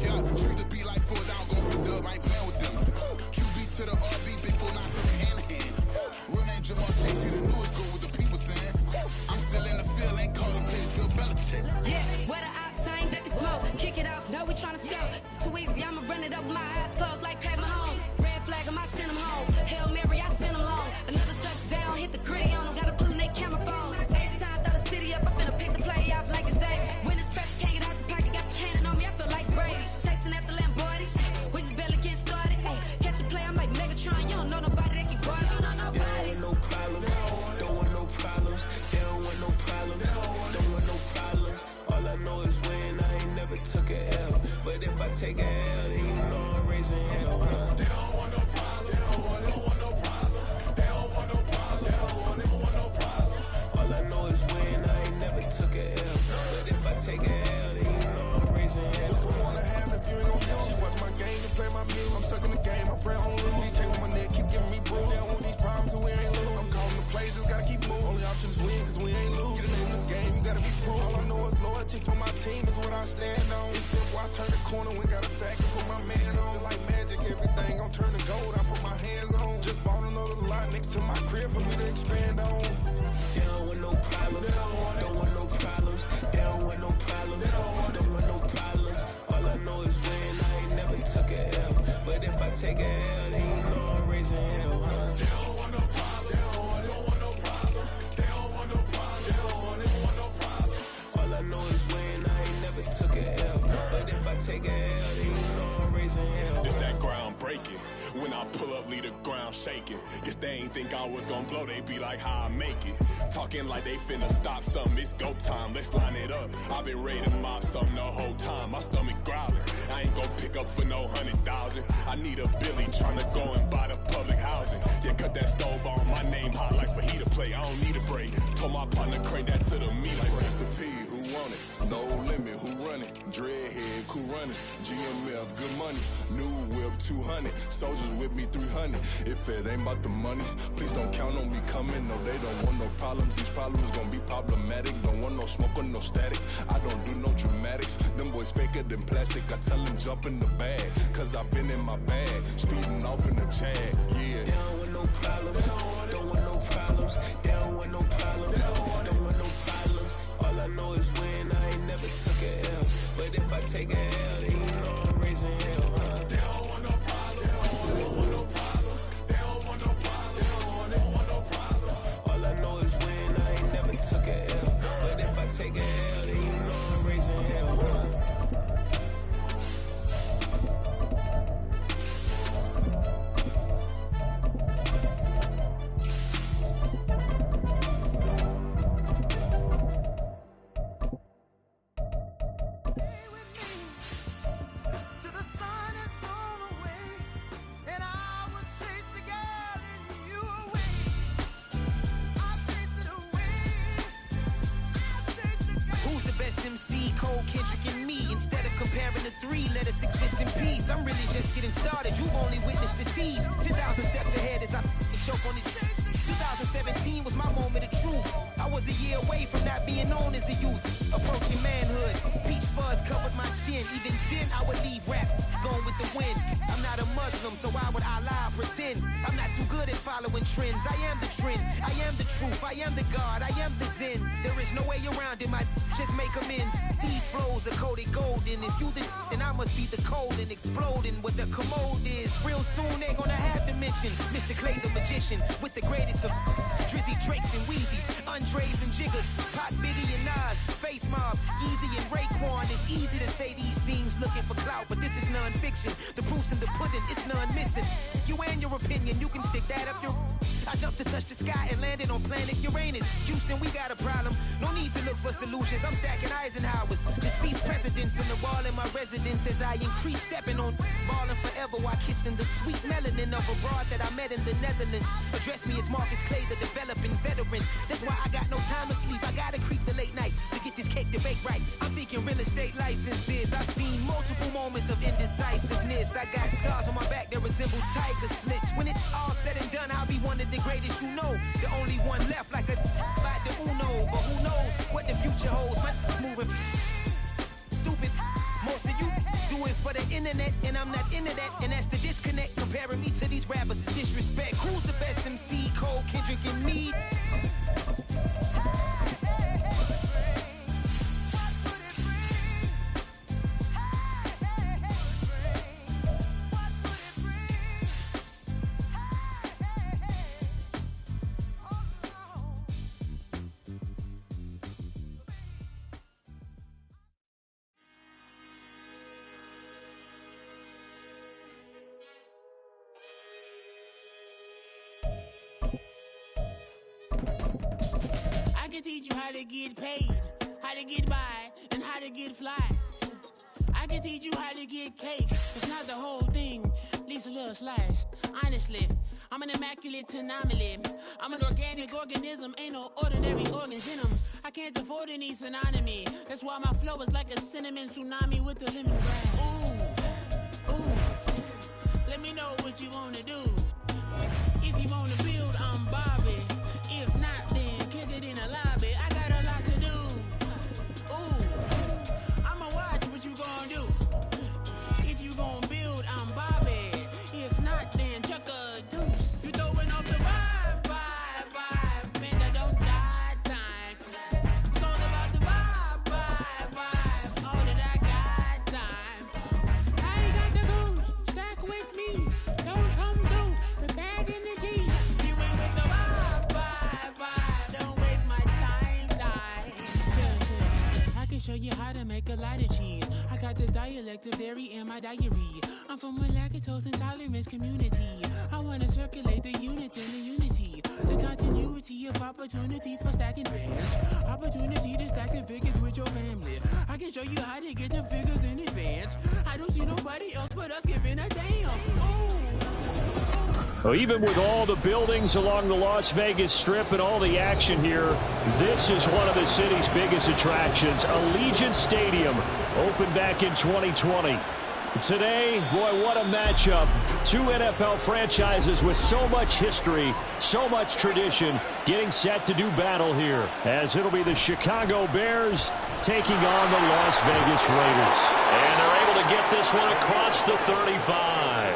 Speaker 13: Yeah, treat the beat like 4 down. Go for the dub. I ain't playing with them. QB to the RB. Big 4 9 7 hand to hand. Real name Jamal Chase. He the newest go with the people saying. I'm still in the field. Ain't calling plays. Bill Belichick.
Speaker 14: Yeah, where the ops, I ain't ducking smoke. Kick it off, now we tryna score. Too easy, I'ma run it up with my eyes closed like Pat Mahomes. Red flag, I send him home. Hail Mary, I send him long. Another touchdown, hit the gritty on him. Gotta pull in they camera phone. H-time, throw the city up. I'm finna pick the play off like it's day. When it's fresh, can't get out the pocket. Got the cannon on me, I feel like Brady. Chasing after Lamborghini. We just barely getting started. Ay, catch a play, I'm like Megatron. You don't know nobody that can guard. You don't know nobody.
Speaker 6: They don't want no problem. Don't want no problems. They don't want no problem. Don't want no problems. All I know is when I ain't never took a L. But if I take a L, then you know I'm raising hell, huh? They don't want no problem. They don't want no problem. They don't want no problem. They don't want no problem. All I know is when I ain't never took a L. But if I take a L, then you know I'm raising hell.
Speaker 11: What's the one I have if you ain't gon' use? She watch my game and play my music. I'm stuck in the game. I pray on lose. DJ with my neck, keep giving me bruise. They don't want these problems 'cause we ain't lose. I'm calling the plays, just gotta keep moving. Only option is win 'cause we ain't lose. Get a name in this game, you gotta be proof. All I know is loyalty for my team is what I stand on. It's simple, I turn the corner, we got a sack and put my man on. Like magic, everything gon' turn to gold. I put my hands on. Just bought another lot next to my crib for me to expand on.
Speaker 6: They don't want no problems. Don't want no problems. They don't want no problems. Don't want no problems. All I know is when I ain't never took a L. But if I take a L, then you know I'm raising hell, huh? They don't want no problems. They don't want no problems. They don't want no problems. They don't want no problems. All I know is when I ain't never took a L. But if I take a L, then you know I'm raising hell.
Speaker 16: It's that ground breaking. When I pull up, leave the ground shaking. Guess they ain't think I was gonna blow, they be like, how I make it. Talking like they finna stop something, it's go time, let's line it up. I've been ready to mob something the whole time, my stomach growling. I ain't gon' pick up for no 100,000. I need a Billy tryna go and buy the public housing. Yeah, cut that stove on, my name hot like fajita play, I don't need a break. Told my partner, crank that to the meat like rest the P, who want it? No limit, who run it? Dreadhead, cool runners, GMF, good money. New whip, 200, soldiers with me, 300. If it ain't about the money, please don't count on me coming. No, they don't want no problems. These problems gon' be problematic. Don't want no smoke or no static. I don't do no dramatics. Them boys faker than plastic. I tell them jump in the bag, 'cause I've been in my bag, speeding off in the Jag. Yeah.
Speaker 6: They don't want no problems. Don't want no problems. They don't want no problems. Don't want no problems. All I know is when I ain't never took a L. But if I take a L, then you know I'm raising hell, huh? They don't want no problems. They don't want no problems. They don't want no problems. They don't want no problems. All I know is when I ain't never took a L. But if I take a L, then you know I'm raising hell, huh?
Speaker 7: I'm really just getting started. You've only witnessed the tease. 10,000 steps ahead as I choke on this. 2017 was my moment of truth. I was a year away from not being known as a youth. Approaching manhood. Peach fuzz covered my chin. Even then I would leave rap going with the wind. I'm not a Muslim, so why would I lie
Speaker 6: pretend. I'm not too good at following trends. I am the trend, I am the truth, I am the God, I am the Zen. There is no way around it, my just make amends. These flows are coated golden. If you the then I must be the cold and exploding what the commode is. Real soon they gonna have to mention Mr. Clay the magician with the greatest of Drizzy, Drakes, and Wheezies, Andres and Jiggers, Pac, Biggie, and Nas, Face Mob, Easy, and Raekwon. It's easy to say these things looking for clout, but this is non-fiction. The proof's in the pudding, it's none missing. You and your opinion, you can stick that up your... I jumped to touch the sky and landed on planet Uranus. Houston, we got a problem. No need to look for solutions. I'm stacking Eisenhowers. Just peace presidents on the wall in my residence as I increase stepping on ballin' forever while kissing the sweet melanin of a broad that I met in the Netherlands. Address me as Marcus Clay, the developing veteran. That's why I got no time to sleep. I gotta creep the late night to get this cake to bake right. I'm thinking real estate licenses. I've seen multiple moments of indecisiveness. I got scars on my back that resemble tiger slits. When it's all said and done, I'll be one of the greatest you know. The only one left like a by the Uno. But who knows what the future holds? My moving stupid. Most of you do it for the internet, and I'm not into that. And that's the disconnect. Comparing me to these rappers is disrespect. Who's the best MC? Cole, Kendrick, and me?
Speaker 12: I can teach you how to get paid, how to get by, and how to get fly. I can teach you how to get cake. It's not the whole thing, at least a little slice. Honestly, I'm an immaculate anomaly. I'm an organic organism, ain't no ordinary organs in them. I can't afford any synonymy. That's why my flow is like a cinnamon tsunami with the lemongrass. Ooh, ooh. Let me know what you wanna do. If you wanna build, I'm Bobby. If not, then kick it in the lobby. I got a lot to do. Ooh, I'ma watch what you gon' do. If you gon' build, I'm Bobby. If not, then chuck a deuce. You throwing off the vibe, vibe, vibe. Man, I don't die time. It's all about the vibe, vibe, vibe. All that I got time. I ain't got the goose. Stack with me. Don't come through the bad energy. You ain't with the vibe, vibe, vibe. Don't waste my time. I can show you how to make a lot of cheese. I got the dialect of dairy in my diary. I'm from a lactose intolerance community. I wanna circulate the units and the unity. The continuity of opportunity for stacking bands. Opportunity to stack the figures with your family. I can show you how to get the figures in advance. I don't see nobody else but us giving a damn.
Speaker 5: Well, even with all the buildings along the Las Vegas Strip and all the action here, this is one of the city's biggest attractions. Allegiant Stadium opened back in 2020. Today, boy, what a matchup. Two NFL franchises with so much history, so much tradition, getting set to do battle here, as it'll be the Chicago Bears taking on the Las Vegas Raiders.
Speaker 2: And they're able to get this one across the 35.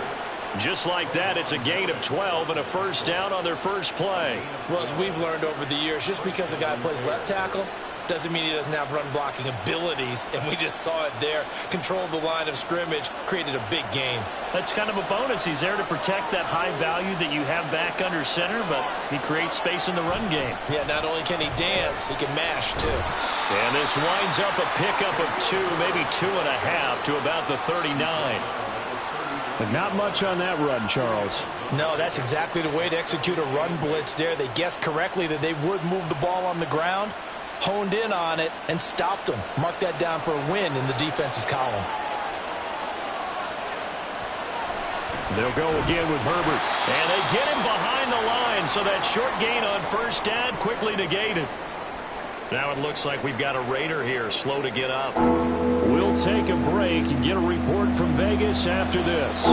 Speaker 2: Just like that, it's a gain of 12 and a first down on their first play.
Speaker 1: Well, as we've learned over the years, just because a guy plays left tackle doesn't mean he doesn't have run-blocking abilities, and we just saw it there. Controlled the line of scrimmage, created a big gain.
Speaker 2: That's kind of a bonus. He's there to protect that high value that you have back under center, but he creates space in the run game.
Speaker 1: Yeah, not only can he dance, he can mash, too.
Speaker 2: And this winds up a pickup of 2, maybe 2.5 to about the 39.
Speaker 5: But not much on that run, Charles.
Speaker 1: No, that's exactly the way to execute a run blitz there. They guessed correctly that they would move the ball on the ground, honed in on it, and stopped them. Mark that down for a win in the defense's column.
Speaker 2: They'll go again with Herbert. And they get him behind the line, so that short gain on first down quickly negated. Now it looks like we've got a Raider here, slow to get up.
Speaker 5: We'll take a break and get a report from Vegas after this.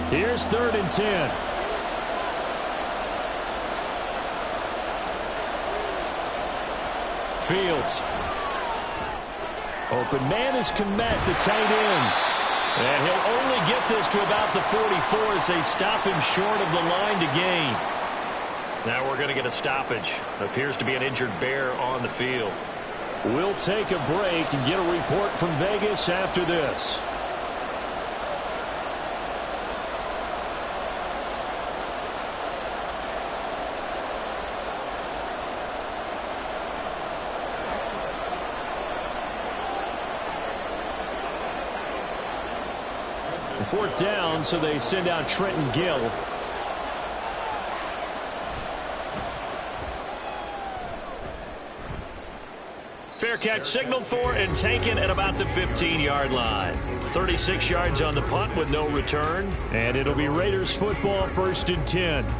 Speaker 5: Here's 3rd and 10. Fields.
Speaker 2: Open man is Komet, the tight end. And he'll only get this to about the 44 as they stop him short of the line to gain. Now we're going to get a stoppage. Appears to be an injured Bear on the field.
Speaker 5: We'll take a break and get a report from Vegas after this. Fourth down, so they send out Trenton Gill.
Speaker 2: Fair catch signaled for and taken at about the 15-yard line. 36 yards on the punt with no return.
Speaker 5: And it'll be Raiders football, 1st and 10.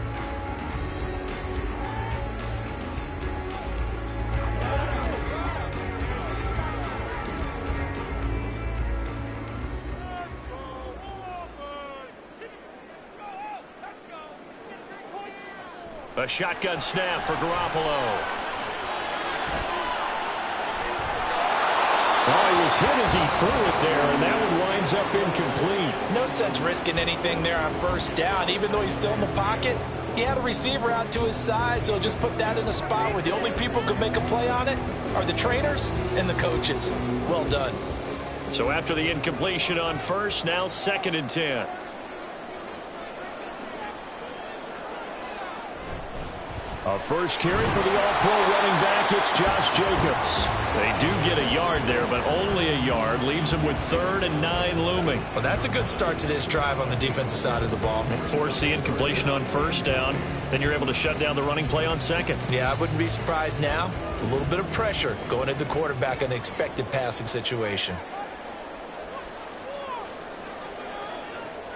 Speaker 2: A shotgun snap for Garoppolo.
Speaker 5: Oh, he was hit as he threw it there, and that one winds up incomplete.
Speaker 1: No sense risking anything there on 1st down. Even though he's still in the pocket, he had a receiver out to his side, so just put that in a spot where the only people who can make a play on it are the trainers and the coaches. Well done.
Speaker 2: So after the incompletion on 1st, now 2nd and 10.
Speaker 5: A first carry for the all-pro running back. It's Josh Jacobs.
Speaker 2: They do get a yard there, but only a yard. Leaves them with 3rd and 9 looming.
Speaker 1: Well, that's a good start to this drive on the defensive side of the ball.
Speaker 2: And force the incompletion on 1st down. Then you're able to shut down the running play on 2nd.
Speaker 1: Yeah, I wouldn't be surprised now. A little bit of pressure going at the quarterback in an expected passing situation.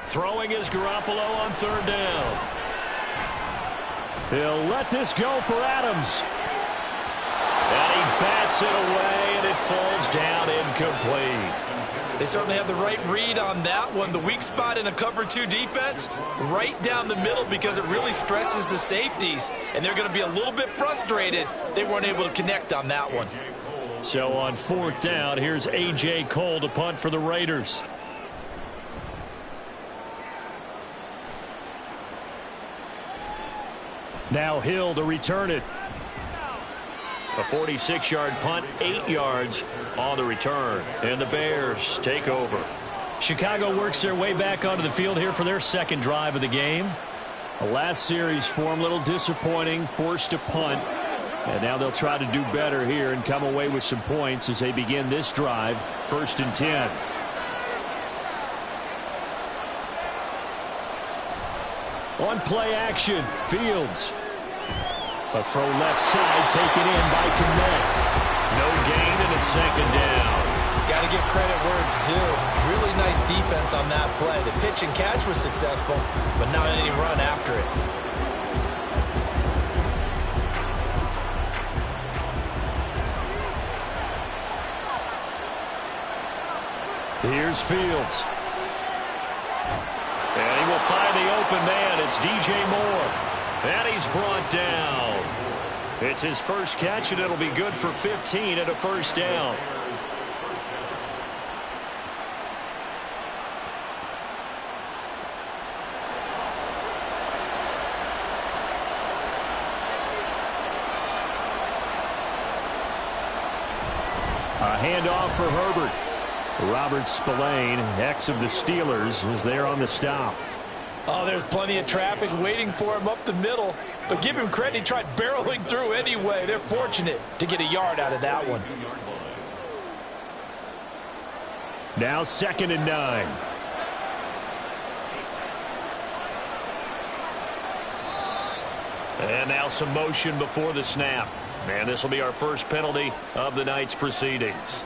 Speaker 2: Throwing is Garoppolo on 3rd down.
Speaker 5: He'll let this go for Adams.
Speaker 2: And he bats it away, and it falls down incomplete.
Speaker 1: They certainly have the right read on that one. The weak spot in a cover 2 defense, right down the middle because it really stresses the safeties. And they're going to be a little bit frustrated they weren't able to connect on that one.
Speaker 2: So on 4th down, here's A.J. Cole to punt for the Raiders.
Speaker 5: Now Hill to return it.
Speaker 2: A 46-yard punt, 8 yards on the return. And the Bears take over. Chicago works their way back onto the field here for their 2nd drive of the game.
Speaker 5: The last series for them, a little disappointing, forced to punt. And now they'll try to do better here and come away with some points as they begin this drive, 1st and 10. On play action, Fields. A throw left side taken in by Komet.
Speaker 2: No gain, and it's 2nd down.
Speaker 1: Got to give credit where it's due. Really nice defense on that play. The pitch and catch was successful, but not any run after it.
Speaker 5: Here's Fields.
Speaker 2: And he will find the open man. It's DJ Moore. And he's brought down. It's his first catch, and it'll be good for 15 and a 1st down.
Speaker 5: A handoff for Herbert. Robert Spillane, ex of the Steelers, is there on the stop.
Speaker 1: Oh, there's plenty of traffic waiting for him up the middle. But give him credit, he tried barreling through anyway. They're fortunate to get a yard out of that one.
Speaker 5: Now 2nd and 9.
Speaker 2: And now some motion before the snap. And this will be our first penalty of the night's proceedings.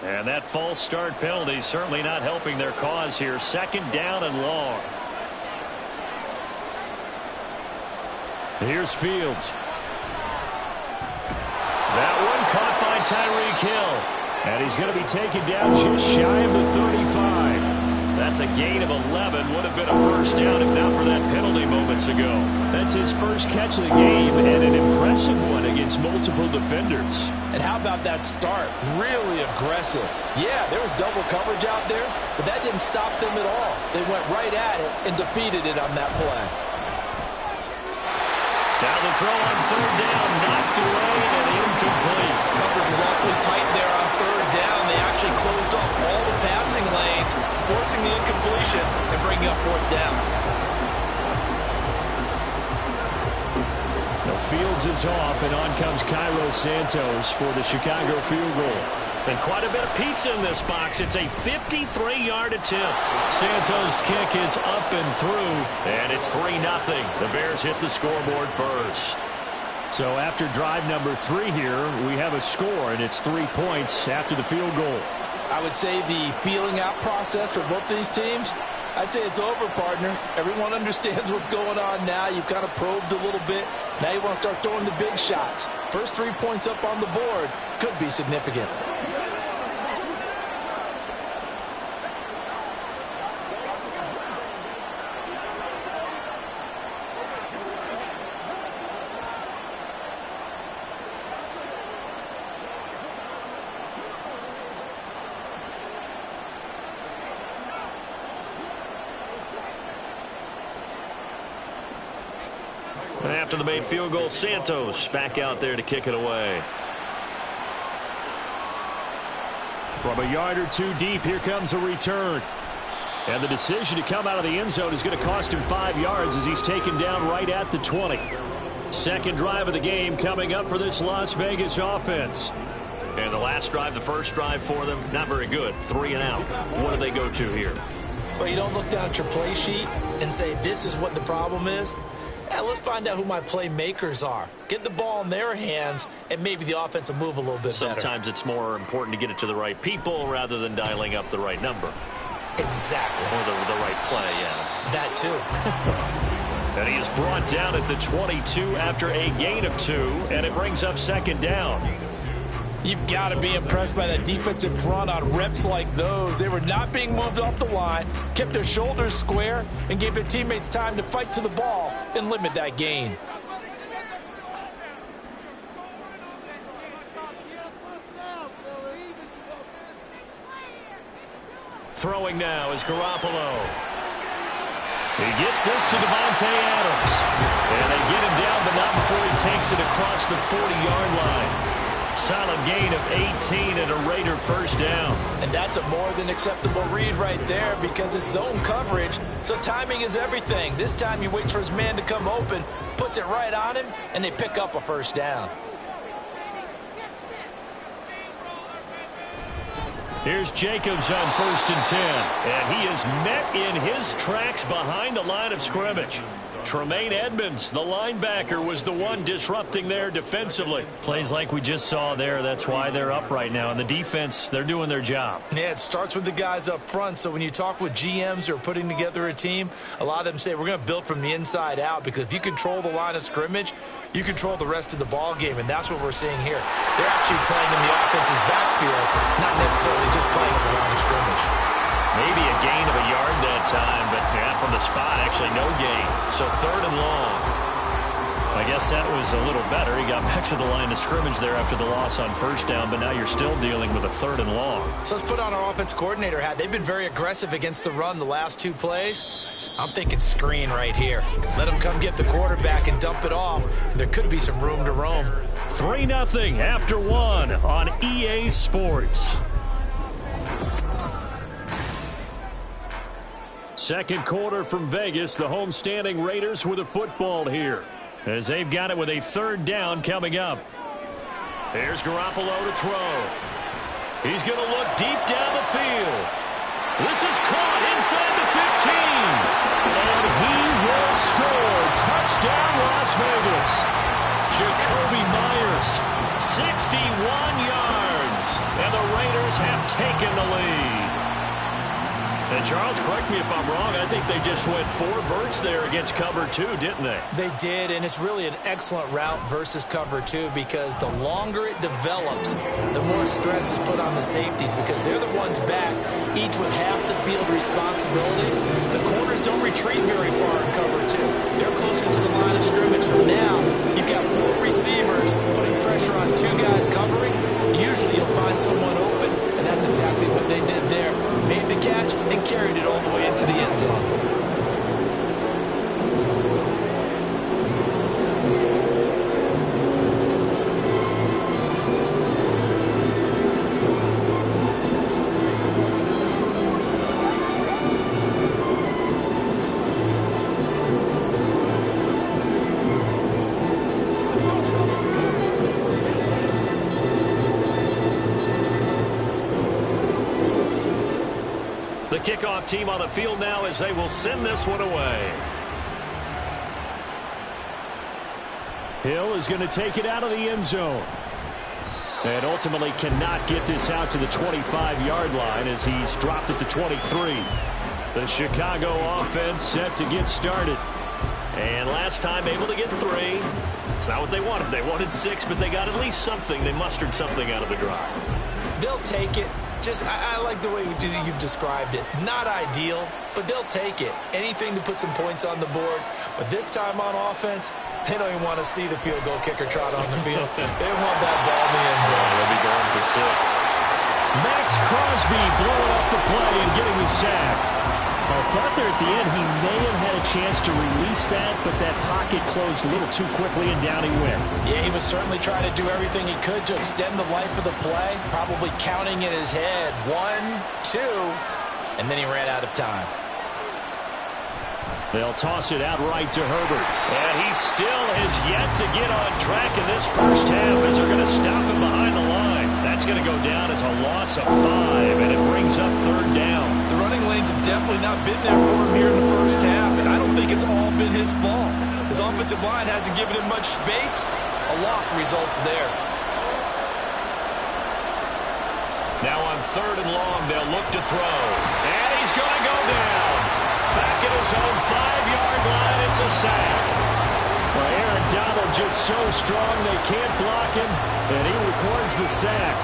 Speaker 2: And that false start penalty certainly not helping their cause here. 2nd down and long.
Speaker 5: Here's Fields.
Speaker 2: That one caught by Tyreek Hill.
Speaker 5: And he's going to be taken down just shy of the 35.
Speaker 2: That's a gain of 11. Would have been a first down if not for that penalty moments ago.
Speaker 5: That's his first catch of the game, and an impressive one against multiple defenders.
Speaker 1: And how about that start? Really aggressive. Yeah, there was double coverage out there, but that didn't stop them at all. They went right at it and defeated it on that play.
Speaker 2: Now the throw on third down, knocked away and incomplete.
Speaker 1: Coverage was awfully tight there on third down. They actually closed off all the passing lanes, forcing the incompletion and bringing up fourth down.
Speaker 5: The Fields is off, and on comes Cairo Santos for the Chicago field goal.
Speaker 2: And quite a bit of pizza in this box. It's a 53-yard attempt. Santos' kick is up and through, and it's 3-0. The Bears hit the scoreboard first.
Speaker 5: So after drive number 3 here, we have a score, and it's 3 points after the field goal.
Speaker 1: I would say the feeling out process for both these teams, I'd say it's over, partner. Everyone understands what's going on now. You've kind of probed a little bit. Now you want to start throwing the big shots. First 3 points up on the board could be significant.
Speaker 2: And after the made field goal, Santos back out there to kick it away.
Speaker 5: From a yard or 2 deep, here comes a return. And the decision to come out of the end zone is going to cost him 5 yards as he's taken down right at the 20. Second drive of the game coming up for this Las Vegas offense.
Speaker 2: And the last drive, the first drive for them, not very good. 3 and out. What do they go to here?
Speaker 1: Well, you don't look down at your play sheet and say, this is what the problem is. Let's find out who my playmakers are. Get the ball in their hands, and maybe the offense will move a little bit better.
Speaker 2: Sometimes it's more important to get it to the right people rather than dialing up the right number.
Speaker 1: Exactly.
Speaker 2: Or the right play, yeah.
Speaker 1: That too.
Speaker 2: And he is brought down at the 22 after a gain of 2, and it brings up second down.
Speaker 1: You've got to be impressed by that defensive front on reps like those. They were not being moved off the line, kept their shoulders square, and gave their teammates time to fight to the ball and limit that gain.
Speaker 2: Throwing now is Garoppolo. He gets this to Devontae Adams. And they get him down, but not before he takes it across the 40-yard line. Solid gain of 18 and a Raider first down.
Speaker 1: And that's a more than acceptable read right there because it's zone coverage, so timing is everything. This time he waits for his man to come open, puts it right on him, and they pick up a first down.
Speaker 2: Here's Jacobs on 1st and 10. And he is met in his tracks behind the line of scrimmage. Tremaine Edmonds, the linebacker, was the one disrupting there defensively.
Speaker 5: Plays like we just saw there. That's why they're up right now. And the defense, they're doing their job.
Speaker 1: Yeah, it starts with the guys up front. So when you talk with GMs who are putting together a team, a lot of them say we're going to build from the inside out because if you control the line of scrimmage, you control the rest of the ball game, and that's what we're seeing here. They're actually playing in the offense's backfield, not necessarily just playing at the line of scrimmage.
Speaker 2: Maybe a gain of a yard that time, but yeah, from the spot, actually no gain. So 3rd and long.
Speaker 5: I guess that was a little better. He got back to the line of scrimmage there after the loss on first down, but now you're still dealing with a 3rd and long.
Speaker 1: So let's put on our offense coordinator hat. They've been very aggressive against the run the last 2 plays. I'm thinking screen right here. Let them come get the quarterback and dump it off. There could be some room to roam.
Speaker 5: 3-0 after 1 on EA Sports. Second quarter from Vegas. The homestanding Raiders with a football here as they've got it with a 3rd down coming up.
Speaker 2: Here's Garoppolo to throw. He's going to look deep down the field. This is caught inside the 15.
Speaker 5: And he will score. Touchdown, Las Vegas.
Speaker 2: Jacoby Myers, 61 yards. And the Raiders have taken the lead. And Charles, correct me if I'm wrong, I think they just went 4 verts there against cover 2, didn't they?
Speaker 1: They did, and it's really an excellent route versus cover 2 because the longer it develops, the more stress is put on the safeties because they're the ones back, each with half the field responsibilities. The corners don't retreat very far in cover 2. They're closer to the line of scrimmage, so now you've got 4 receivers putting pressure on 2 guys covering. Usually you'll find someone open, and that's exactly what they did there. Made the catch and carried it all the way into the end zone.
Speaker 2: The kickoff team on the field now as they will send this one away.
Speaker 5: Hill is going to take it out of the end zone. And ultimately cannot get this out to the 25-yard line as he's dropped at the 23. The Chicago offense set to get started.
Speaker 2: And last time able to get 3. It's not what they wanted. They wanted 6, but they got at least something. They mustered something out of the drive.
Speaker 1: They'll take it. I like the way you've described it. Not ideal, but they'll take it. Anything to put some points on the board. But this time on offense, they don't even want to see the field goal kicker trot on the field. They want that ball in the end zone.
Speaker 2: They'll be going for 6.
Speaker 5: Max Crosby blowing up the play and getting the sack. I thought there at the end he may have had a chance to release that, but that pocket closed a little too quickly and down he went.
Speaker 1: Yeah, he was certainly trying to do everything he could to extend the life of the play, probably counting in his head 1, 2, and then he ran out of time.
Speaker 5: They'll toss it out right to Herbert.
Speaker 2: And he still has yet to get on track in this first half as they're going to stop him behind the line. That's going to go down as a loss of 5, and it brings up 3rd down.
Speaker 1: The running lanes have definitely not been there for him here in the first half, and I don't think it's all been his fault. His offensive line hasn't given him much space. A loss results there.
Speaker 2: Now on 3rd and long, they'll look to throw. And he's going to go down. Back at his own 5-yard line, it's a sack.
Speaker 5: Well, Aaron Donald just so strong they can't block him, and he records the sack.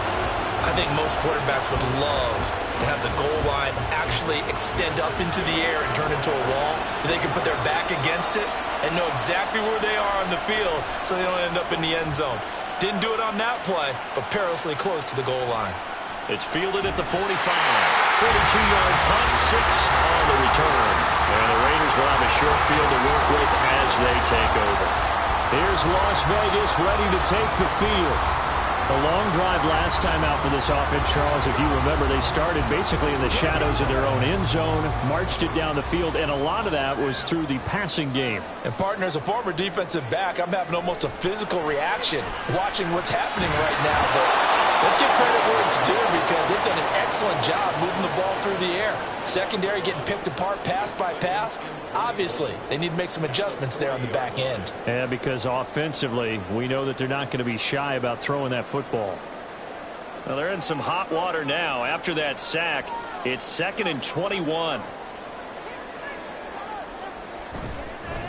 Speaker 1: I think most quarterbacks would love to have the goal line actually extend up into the air and turn into a wall. They can put their back against it and know exactly where they are on the field so they don't end up in the end zone. Didn't do it on that play, but perilously close to the goal line.
Speaker 2: It's fielded at the 45. 42-yard punt, 6 on the return. And the Raiders will have a short field to work with as they take over.
Speaker 5: Here's Las Vegas ready to take the field. A long drive last time out for this offense, Charles. If you remember, they started basically in the shadows of their own end zone, marched it down the field, and a lot of that was through the passing game.
Speaker 1: And, partner, as a former defensive back, I'm having almost a physical reaction watching what's happening right now. But let's give credit where it's due because they've done an excellent job moving the ball through the air. Secondary getting picked apart pass by pass. Obviously, they need to make some adjustments there on the back end.
Speaker 5: And because offensively, we know that they're not going to be shy about throwing that football.
Speaker 2: Well, they're in some hot water now. After that sack, it's 2nd and 21.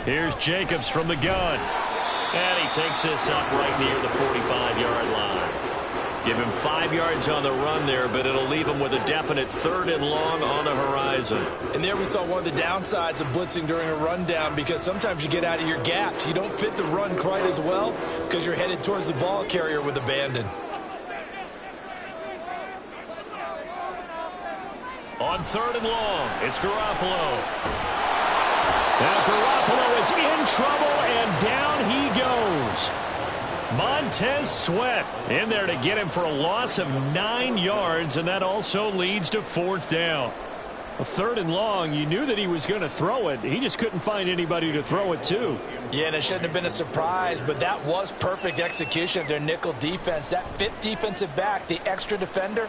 Speaker 5: Here's Jacobs from the gun.
Speaker 2: And he takes this up right near the 45-yard line. Give him 5 yards on the run there, but it'll leave him with a definite 3rd and long on the horizon.
Speaker 1: And there we saw one of the downsides of blitzing during a rundown because sometimes you get out of your gaps. You don't fit the run quite as well because you're headed towards the ball carrier with abandon.
Speaker 2: On 3rd and long, it's Garoppolo.
Speaker 5: Now Garoppolo is in trouble, and down he goes. Montez Sweat in there to get him for a loss of 9 yards, and that also leads to 4th down. A 3rd and long, you knew that he was going to throw it. He just couldn't find anybody to throw it to.
Speaker 1: Yeah, and it shouldn't have been a surprise, but that was perfect execution of their nickel defense. That 5th defensive back, the extra defender,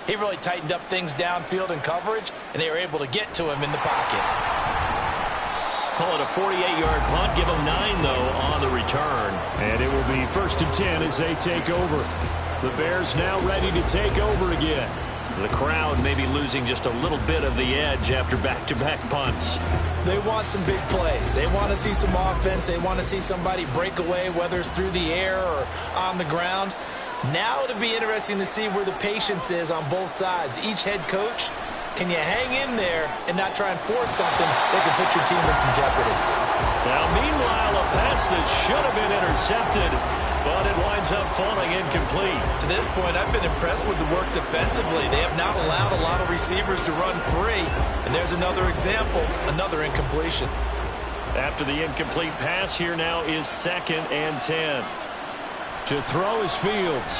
Speaker 1: he really tightened up things downfield in coverage, and they were able to get to him in the pocket.
Speaker 2: Call it a 48-yard punt. Give them 9, though, on the return.
Speaker 5: And it will be 1st and 10 as they take over. The Bears now ready to take over again.
Speaker 2: The crowd maybe losing just a little bit of the edge after back-to-back punts.
Speaker 1: They want some big plays. They want to see some offense. They want to see somebody break away, whether it's through the air or on the ground. Now it'll be interesting to see where the patience is on both sides. Each head coach, can you hang in there and not try and force something that can put your team in some jeopardy?
Speaker 2: Now, meanwhile, a pass that should have been intercepted, but it winds up falling incomplete.
Speaker 1: To this point, I've been impressed with the work defensively. They have not allowed a lot of receivers to run free. And there's another example, another incompletion.
Speaker 2: After the incomplete pass, here now is 2nd and 10.
Speaker 5: To throw is Fields.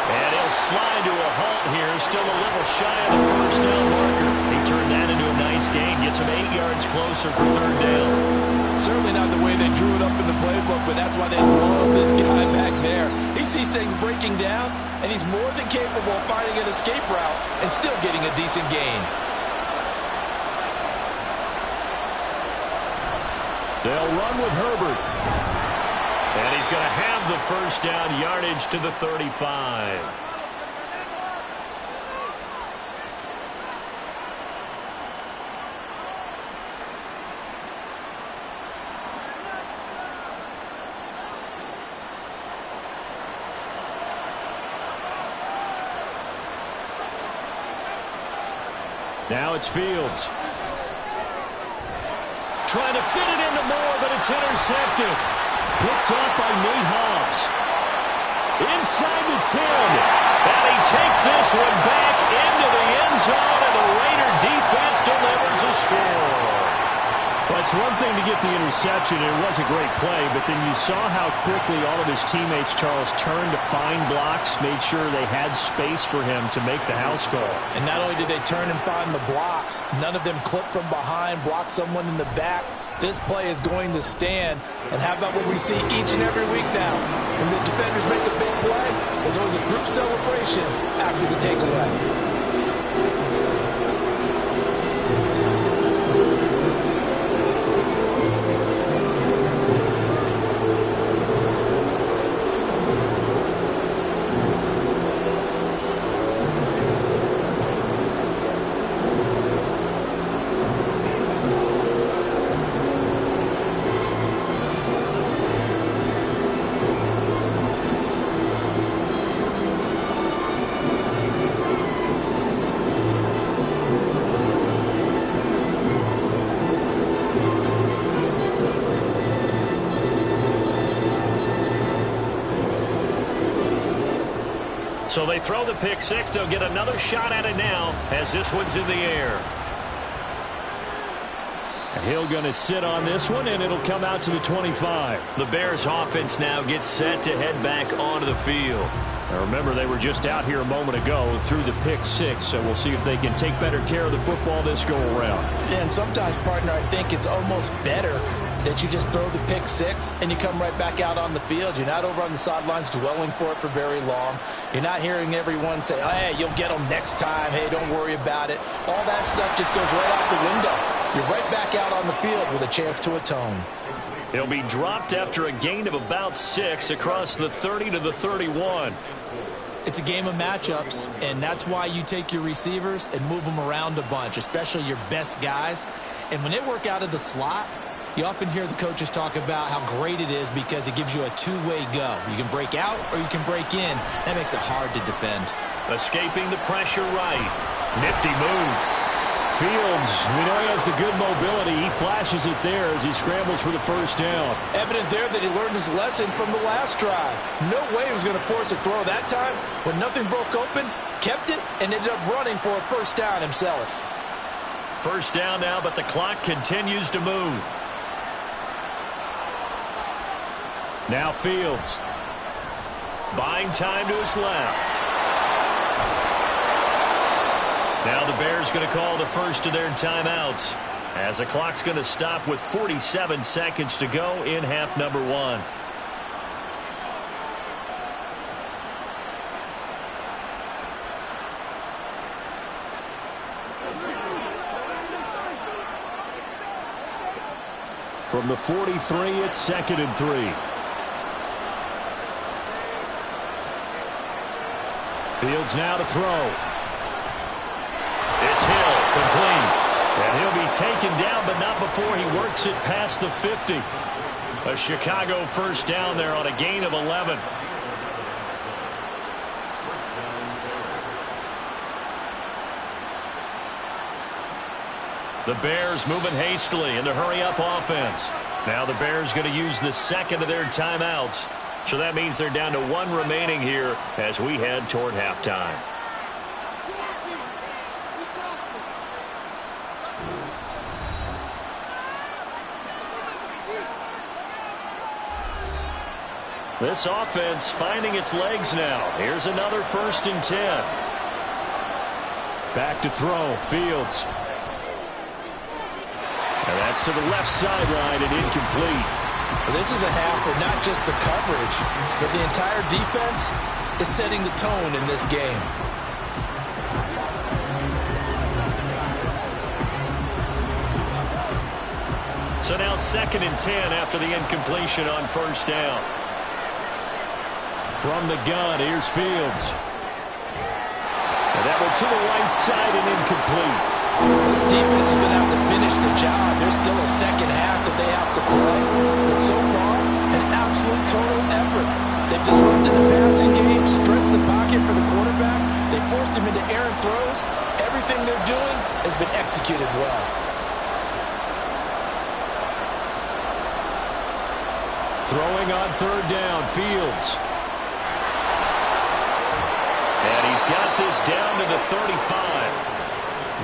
Speaker 2: And he'll slide to a halt here, still a little shy of the first down marker. He turned that into a nice gain, gets him 8 yards closer for 3rd down.
Speaker 15: Certainly not the way they drew it up in the playbook, but that's why they love this guy back there. He sees things breaking down, and he's more than capable of finding an escape route and still getting a decent gain.
Speaker 5: They'll run with Herbert.
Speaker 2: And he's going to have the first down, yardage to the 35.
Speaker 5: Now it's Fields.
Speaker 2: Trying to fit it into Moore, but it's intercepted.
Speaker 5: Picked off by Nate Hobbs.
Speaker 2: Inside the 10. And he takes this one back into the end zone, and the Raider defense delivers a score.
Speaker 5: Well, it's one thing to get the interception, and it was a great play, but then you saw how quickly all of his teammates, Charles, turned to find blocks, made sure they had space for him to make the house call.
Speaker 1: And not only did they turn and find the blocks, none of them clipped from behind, blocked someone in the back. This play is going to stand. And how about what we see each and every week now? When the defenders make a big play, there's always a group celebration after the takeaway.
Speaker 2: So they throw the pick six. They'll get another shot at it now as this one's in the air.
Speaker 5: Hill going to sit on this one, and it'll come out to the 25.
Speaker 2: The Bears offense now gets set to head back onto the field.
Speaker 5: Now remember, they were just out here a moment ago through the pick six, so we'll see if they can take better care of the football this go around.
Speaker 1: Yeah, and sometimes, partner, I think it's almost better that you just throw the pick six and you come right back out on the field. You're not over on the sidelines dwelling for it for very long. You're not hearing everyone say, oh, hey, you'll get them next time. Hey, don't worry about it. All that stuff just goes right out the window. You're right back out on the field with a chance to atone.
Speaker 2: He'll be dropped after a gain of about 6 across the 30 to the 31.
Speaker 1: It's a game of matchups, and that's why you take your receivers and move them around a bunch, especially your best guys. And when they work out of the slot, you often hear the coaches talk about how great it is because it gives you a two-way go. You can break out or you can break in. That makes it hard to defend.
Speaker 2: Escaping the pressure right. Nifty move.
Speaker 5: Fields, we know he has the good mobility. He flashes it there as he scrambles for the first down.
Speaker 1: Evident there that he learned his lesson from the last drive. No way he was going to force a throw that time. When nothing broke open, kept it, and ended up running for a first down himself.
Speaker 2: First down now, but the clock continues to move.
Speaker 5: Now Fields.
Speaker 2: Buying time to his left. Now the Bears going to call the first of their timeouts as the clock's going to stop with 47 seconds to go in half number 1.
Speaker 5: From the 43, it's 2nd and 3.
Speaker 2: Fields now to throw. It's Hill, complete. And he'll be taken down, but not before he works it past the 50. A Chicago first down there on a gain of 11. The Bears moving hastily in the hurry-up offense. Now the Bears going to use the second of their timeouts. So that means they're down to one remaining here as we head toward halftime. This offense finding its legs now. Here's another 1st and 10. Back to throw. Fields. And that's to the left sideline and incomplete.
Speaker 1: Well, this is a half where not just the coverage, but the entire defense is setting the tone in this game.
Speaker 2: So now 2nd and 10 after the incompletion on 1st down. From the gun, here's Fields. And that one to the right side and incomplete.
Speaker 1: This defense is going to have to finish the job. There's still a second half that they have to play. But so far, an absolute total effort. They've disrupted the passing game, stressed the pocket for the quarterback. They forced him into errant throws. Everything they're doing has been executed well.
Speaker 2: Throwing on 3rd down, Fields. And he's got this down to the 35.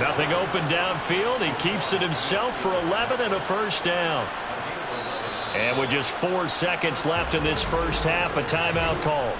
Speaker 2: Nothing open downfield. He keeps it himself for 11 and a 1st down. And with just 4 seconds left in this first half, a timeout call.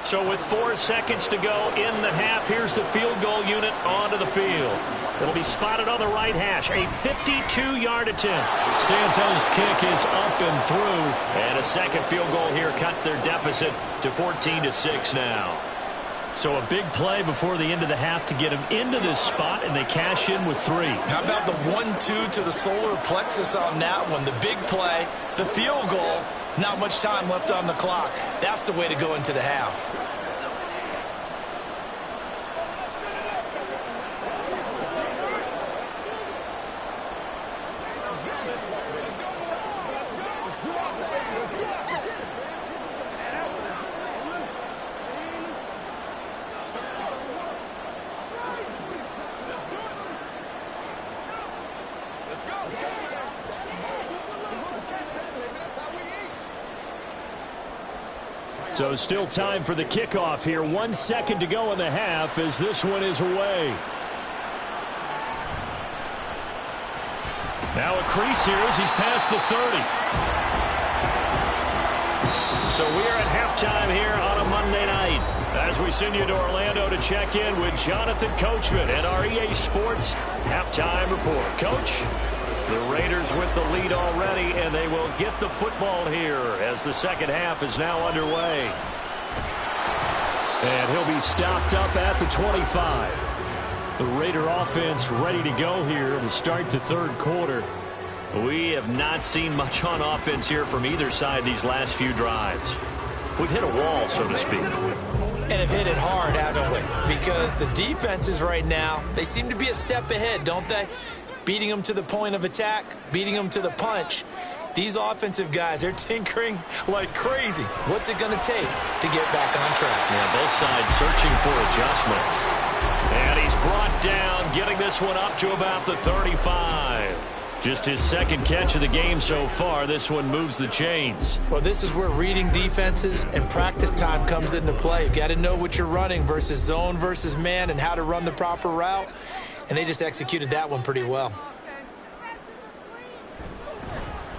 Speaker 2: So with 4 seconds to go in the half, here's the field goal unit onto the field. It'll be spotted on the right hash. A 52-yard attempt. Santos' kick is up and through. And a second field goal here cuts their deficit to 14-6 now. So a big play before the end of the half to get them into this spot, and they cash in with 3.
Speaker 1: How about the 1-2 to the solar plexus on that one? The big play, the field goal. Not much time left on the clock. That's the way to go into the half.
Speaker 2: So still time for the kickoff here. 1 second to go in the half as this one is away. Now a crease here as he's past the 30. So we are at halftime here on a Monday night as we send you to Orlando to check in with Jonathan Coachman and our EA Sports halftime report. Coach? The Raiders with the lead already, and they will get the football here as the second half is now underway. And he'll be stopped up at the 25. The Raider offense ready to go here to start the 3rd quarter. We have not seen much on offense here from either side these last few drives. We've hit a wall, so to speak.
Speaker 1: And have hit it hard, haven't we? Because the defenses right now, they seem to be a step ahead, don't they? Beating them to the point of attack, beating them to the punch. These offensive guys, they're tinkering like crazy. What's it going to take to get back on track?
Speaker 2: Yeah, both sides searching for adjustments. And he's brought down, getting this one up to about the 35. Just his second catch of the game so far. This one moves the chains.
Speaker 1: Well, this is where reading defenses and practice time comes into play. You've got to know what you're running versus zone versus man and how to run the proper route. And they just executed that one pretty well.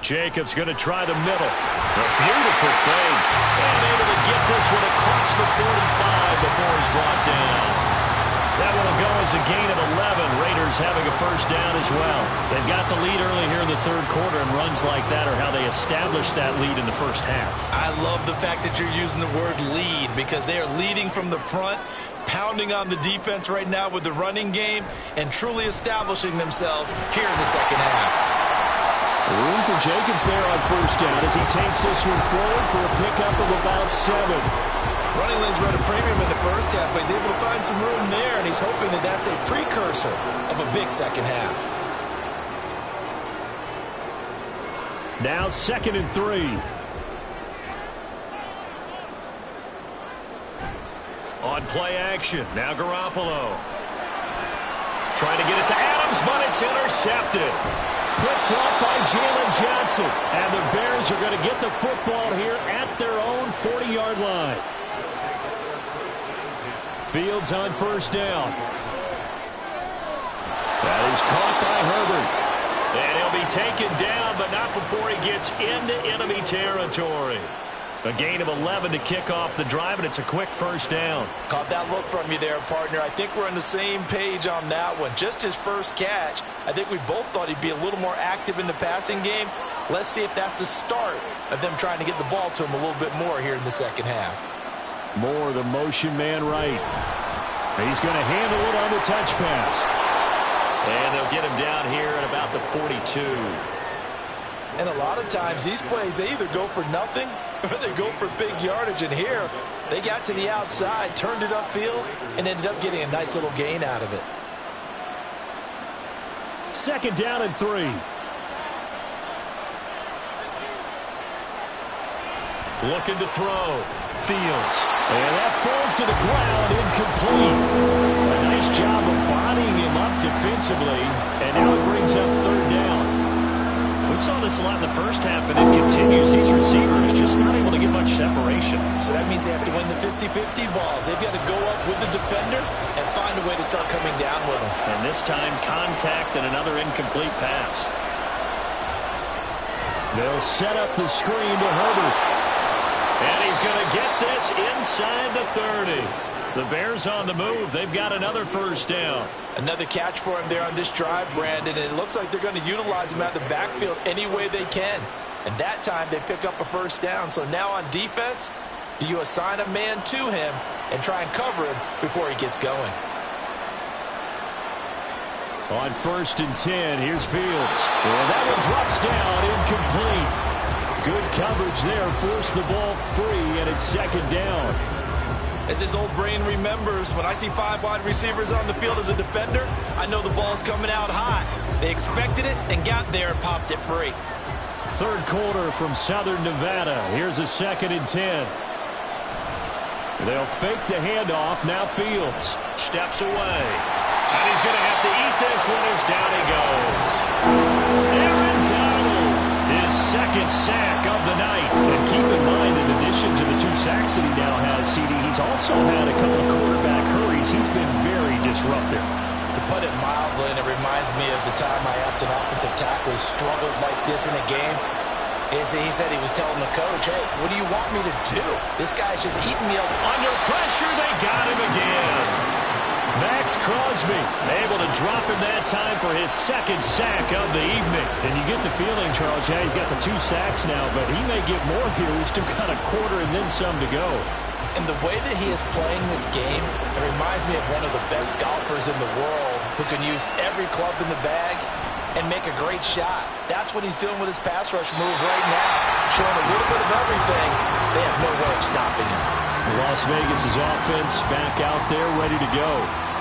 Speaker 2: Jacobs going to try the middle. A beautiful fake. And able to get this one across the 45 before he's brought down. That one will go was a gain of 11. Raiders having a first down as well. They've got the lead early here in the third quarter, and runs like that are how they establish that lead in the first half.
Speaker 1: I love the fact that you're using the word lead because they are leading from the front, pounding on the defense right now with the running game, and truly establishing themselves here in the second half.
Speaker 2: Room for Jacobs there on first down as he takes this one forward for a pickup of about 7.
Speaker 1: Running lanes run a premium in the first half, but he's able to find some room there, and he's hoping that that's a precursor of a big second half.
Speaker 2: Now 2nd and 3. On play action, now Garoppolo. Trying to get it to Adams, but it's intercepted. Picked up by Jalen Johnson. And the Bears are going to get the football here at their own 40-yard line. Fields on first down. That is caught by Herbert. And he'll be taken down, but not before he gets into enemy territory. A gain of 11 to kick off the drive, and it's a quick first down.
Speaker 1: Caught that look from you there, partner. I think we're on the same page on that one. Just his first catch, I think we both thought he'd be a little more active in the passing game. Let's see if that's the start of them trying to get the ball to him a little bit more here in the second half.
Speaker 2: Moore, the motion man right. He's going to handle it on the touch pass. And they'll get him down here at about the 42.
Speaker 1: And a lot of times these plays, they either go for nothing or they go for big yardage. And here, they got to the outside, turned it upfield, and ended up getting a nice little gain out of it.
Speaker 2: 2nd down and 3. Looking to throw. Fields. And that falls to the ground, incomplete. A nice job of bodying him up defensively, and now it brings up 3rd down. We saw this a lot in the first half, and it continues. These receivers just not able to get much separation.
Speaker 1: So that means they have to win the 50-50 balls. They've got to go up with the defender and find a way to start coming down with them.
Speaker 2: And this time, contact and another incomplete pass. They'll set up the screen to Herbert. And he's going to get this inside the 30. The Bears on the move. They've got another first down.
Speaker 1: Another catch for him there on this drive, Brandon. And it looks like they're going to utilize him out the backfield any way they can. And that time they pick up a first down. So now on defense, do you assign a man to him and try and cover him before he gets going?
Speaker 2: On 1st and 10, here's Fields. And that one drops down, incomplete. Good coverage there, forced the ball free, and it's 2nd down.
Speaker 1: As his old brain remembers, when I see 5 wide receivers on the field as a defender, I know the ball's coming out hot. They expected it and got there and popped it free.
Speaker 2: 3rd quarter from Southern Nevada. Here's a 2nd and 10. They'll fake the handoff. Now Fields steps away. And he's going to have to eat this one as down he goes. Aaron Donald, his 2nd sack of the night. And keep in mind, in addition to the 2 sacks that he now has, CD, he's also had a couple of quarterback hurries. He's been very disruptive.
Speaker 1: To put it mildly, and it reminds me of the time I asked an offensive tackle who struggled like this in a game. He said he was telling the coach, hey, what do you want me to do? This guy's just eating me up.
Speaker 2: Under pressure, they got him again. Max Crosby able to drop him that time for his 2nd sack of the evening. And you get the feeling, Charles, yeah, he's got the 2 sacks now, but he may get more here. We've still got a quarter and then some to go.
Speaker 1: And the way that he is playing this game, it reminds me of one of the best golfers in the world who can use every club in the bag and make a great shot. That's what he's doing with his pass rush moves right now. Showing a little bit of everything. They have no way of stopping him.
Speaker 2: Las Vegas' offense back out there ready to go.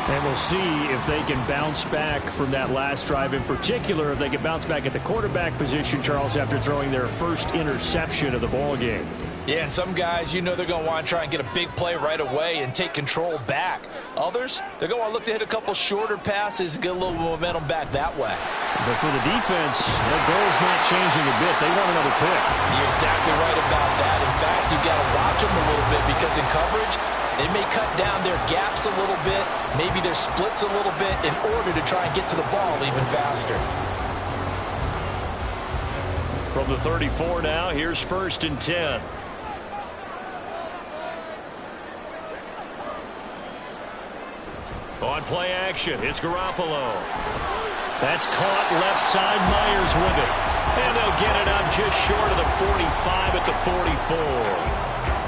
Speaker 2: And we'll see if they can bounce back from that last drive. In particular, if they can bounce back at the quarterback position, Charles, after throwing their first interception of the ball game.
Speaker 1: Yeah, and some guys, you know they're going to want to try and get a big play right away and take control back. Others, they're going to want to look to hit a couple shorter passes and get a little momentum back that way.
Speaker 2: But for the defense, their goal's not changing a bit. They want another pick.
Speaker 1: You're exactly right about that. In fact, you've got to watch them a little bit because in coverage, they may cut down their gaps a little bit, maybe their splits a little bit in order to try and get to the ball even faster.
Speaker 2: From the 34 now, here's 1st and 10. On play action, it's Garoppolo. That's caught left side. Myers with it. And they'll get it up just short of the 45 at the 44.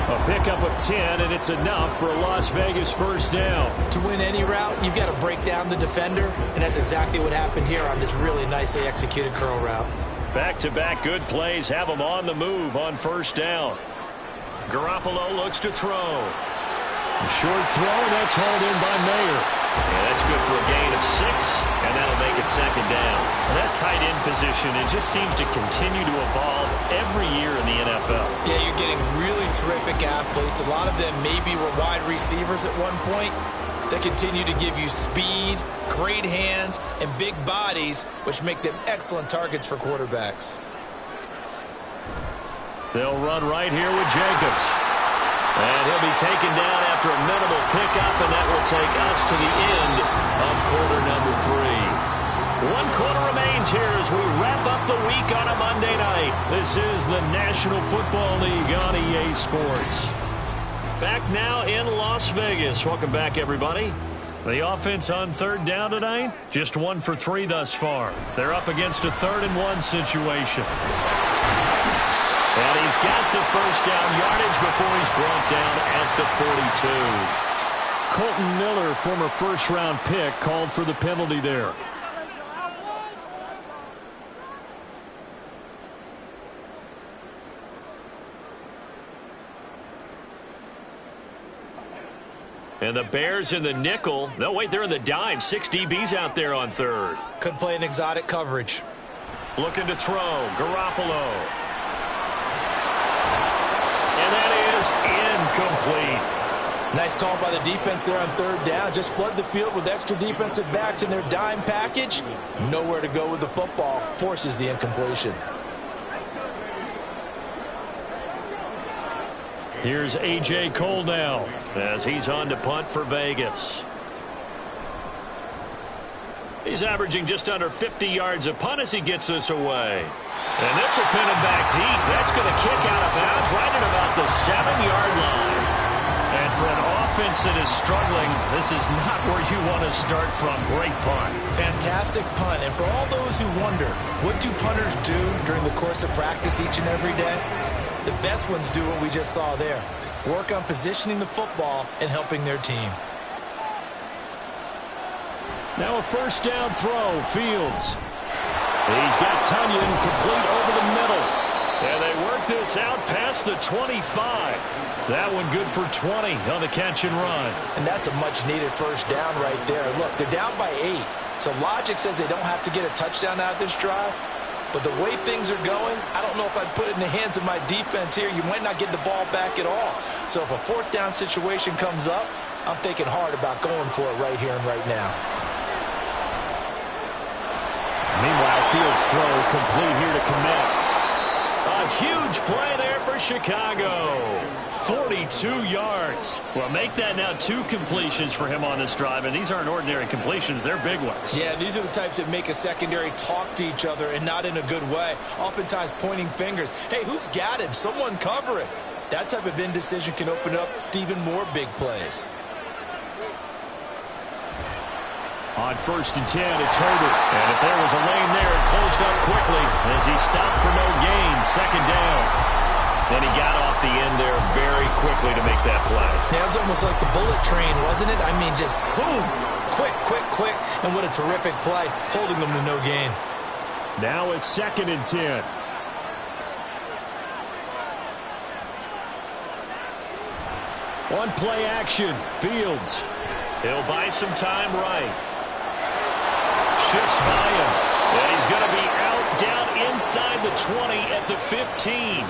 Speaker 2: A pickup of 10, and it's enough for a Las Vegas first down.
Speaker 1: To win any route, you've got to break down the defender, and that's exactly what happened here on this really nicely executed curl route.
Speaker 2: Back-to-back good plays have them on the move on first down. Garoppolo looks to throw. A short throw, that's hauled in by Mayer. Yeah, that's good for a gain of 6, and that'll make it second down. And that tight end position, it just seems to continue to evolve every year in the NFL.
Speaker 1: Yeah, you're getting really terrific athletes. A lot of them maybe were wide receivers at one point. They continue to give you speed, great hands, and big bodies, which make them excellent targets for quarterbacks.
Speaker 2: They'll run right here with Jacobs. And he'll be taken down after a minimal pickup, and that will take us to the end of quarter number 3. 1 quarter remains here as we wrap up the week on a Monday night. This is the National Football League on EA Sports. Back now in Las Vegas. Welcome back, everybody. The offense on third down tonight, just 1 for 3 thus far. They're up against a 3rd and 1 situation. And he's got the first down yardage before he's brought down at the 42.
Speaker 5: Colton Miller, former first-round pick, called for the penalty there.
Speaker 2: And the Bears in the nickel. No, wait, they're in the dime. 6 DBs out there on third.
Speaker 1: Could play an exotic coverage.
Speaker 2: Looking to throw. Garoppolo. And that is incomplete.
Speaker 1: Nice call by the defense there on third down. Just flood the field with extra defensive backs in their dime package. Nowhere to go with the football. Forces the incompletion.
Speaker 2: Here's A.J. Cole now as he's on to punt for Vegas. He's averaging just under 50 yards a punt as he gets this away. And this will pin him back deep. That's going to kick out of bounds right at about the 7-yard line. And for an offense that is struggling, this is not where you want to start from. Great punt.
Speaker 1: Fantastic punt. And for all those who wonder, what do punters do during the course of practice each and every day? The best ones do what we just saw there. Work on positioning the football and helping their team.
Speaker 5: Now a first down throw. Fields.
Speaker 2: He's got Tunyon complete over the middle. And they work this out past the 25. That one good for 20 on the catch and run.
Speaker 1: And that's a much-needed first down right there. Look, they're down by 8. So logic says they don't have to get a touchdown out of this drive. But the way things are going, I don't know if I'd put it in the hands of my defense here. You might not get the ball back at all. So if a 4th down situation comes up, I'm thinking hard about going for it right here and right now.
Speaker 5: Meanwhile, Fields' throw complete here to Kmet.
Speaker 2: A huge play there for Chicago. 42 yards. Well, make that now 2 completions for him on this drive, and these aren't ordinary completions. They're big ones.
Speaker 1: Yeah, these are the types that make a secondary talk to each other and not in a good way. Oftentimes pointing fingers. Hey, who's got him? Someone cover him. That type of indecision can open up to even more big plays.
Speaker 5: On 1st and 10, it's Herbert.
Speaker 2: And if there was a lane there, it closed up quickly as he stopped for no gain. 2nd down. And he got off the end there very quickly to make that play.
Speaker 1: Yeah, it was almost like the bullet train, wasn't it? I mean, just zoom. Quick, quick, quick. And what a terrific play, holding them to no gain.
Speaker 5: Now it's 2nd and 10. One play action. Fields.
Speaker 2: He'll buy some time right. Shifts by him. And he's going to be out down inside the 20 at the 15.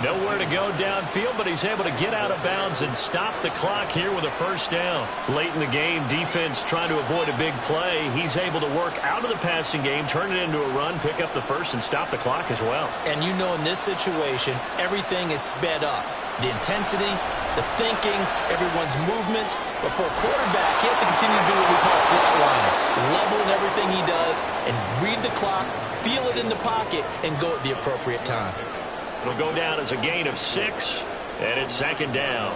Speaker 2: Nowhere to go downfield, but he's able to get out of bounds and stop the clock here with a first down. Late in the game, defense trying to avoid a big play. He's able to work out of the passing game, turn it into a run, pick up the first, and stop the clock as well.
Speaker 1: And you know in this situation, everything is sped up. The intensity, the thinking, everyone's movements. But for a quarterback, he has to continue to do what we call flatliner. Level in everything he does and read the clock, feel it in the pocket, and go at the appropriate time.
Speaker 2: It'll go down as a gain of 6, and it's 2nd down.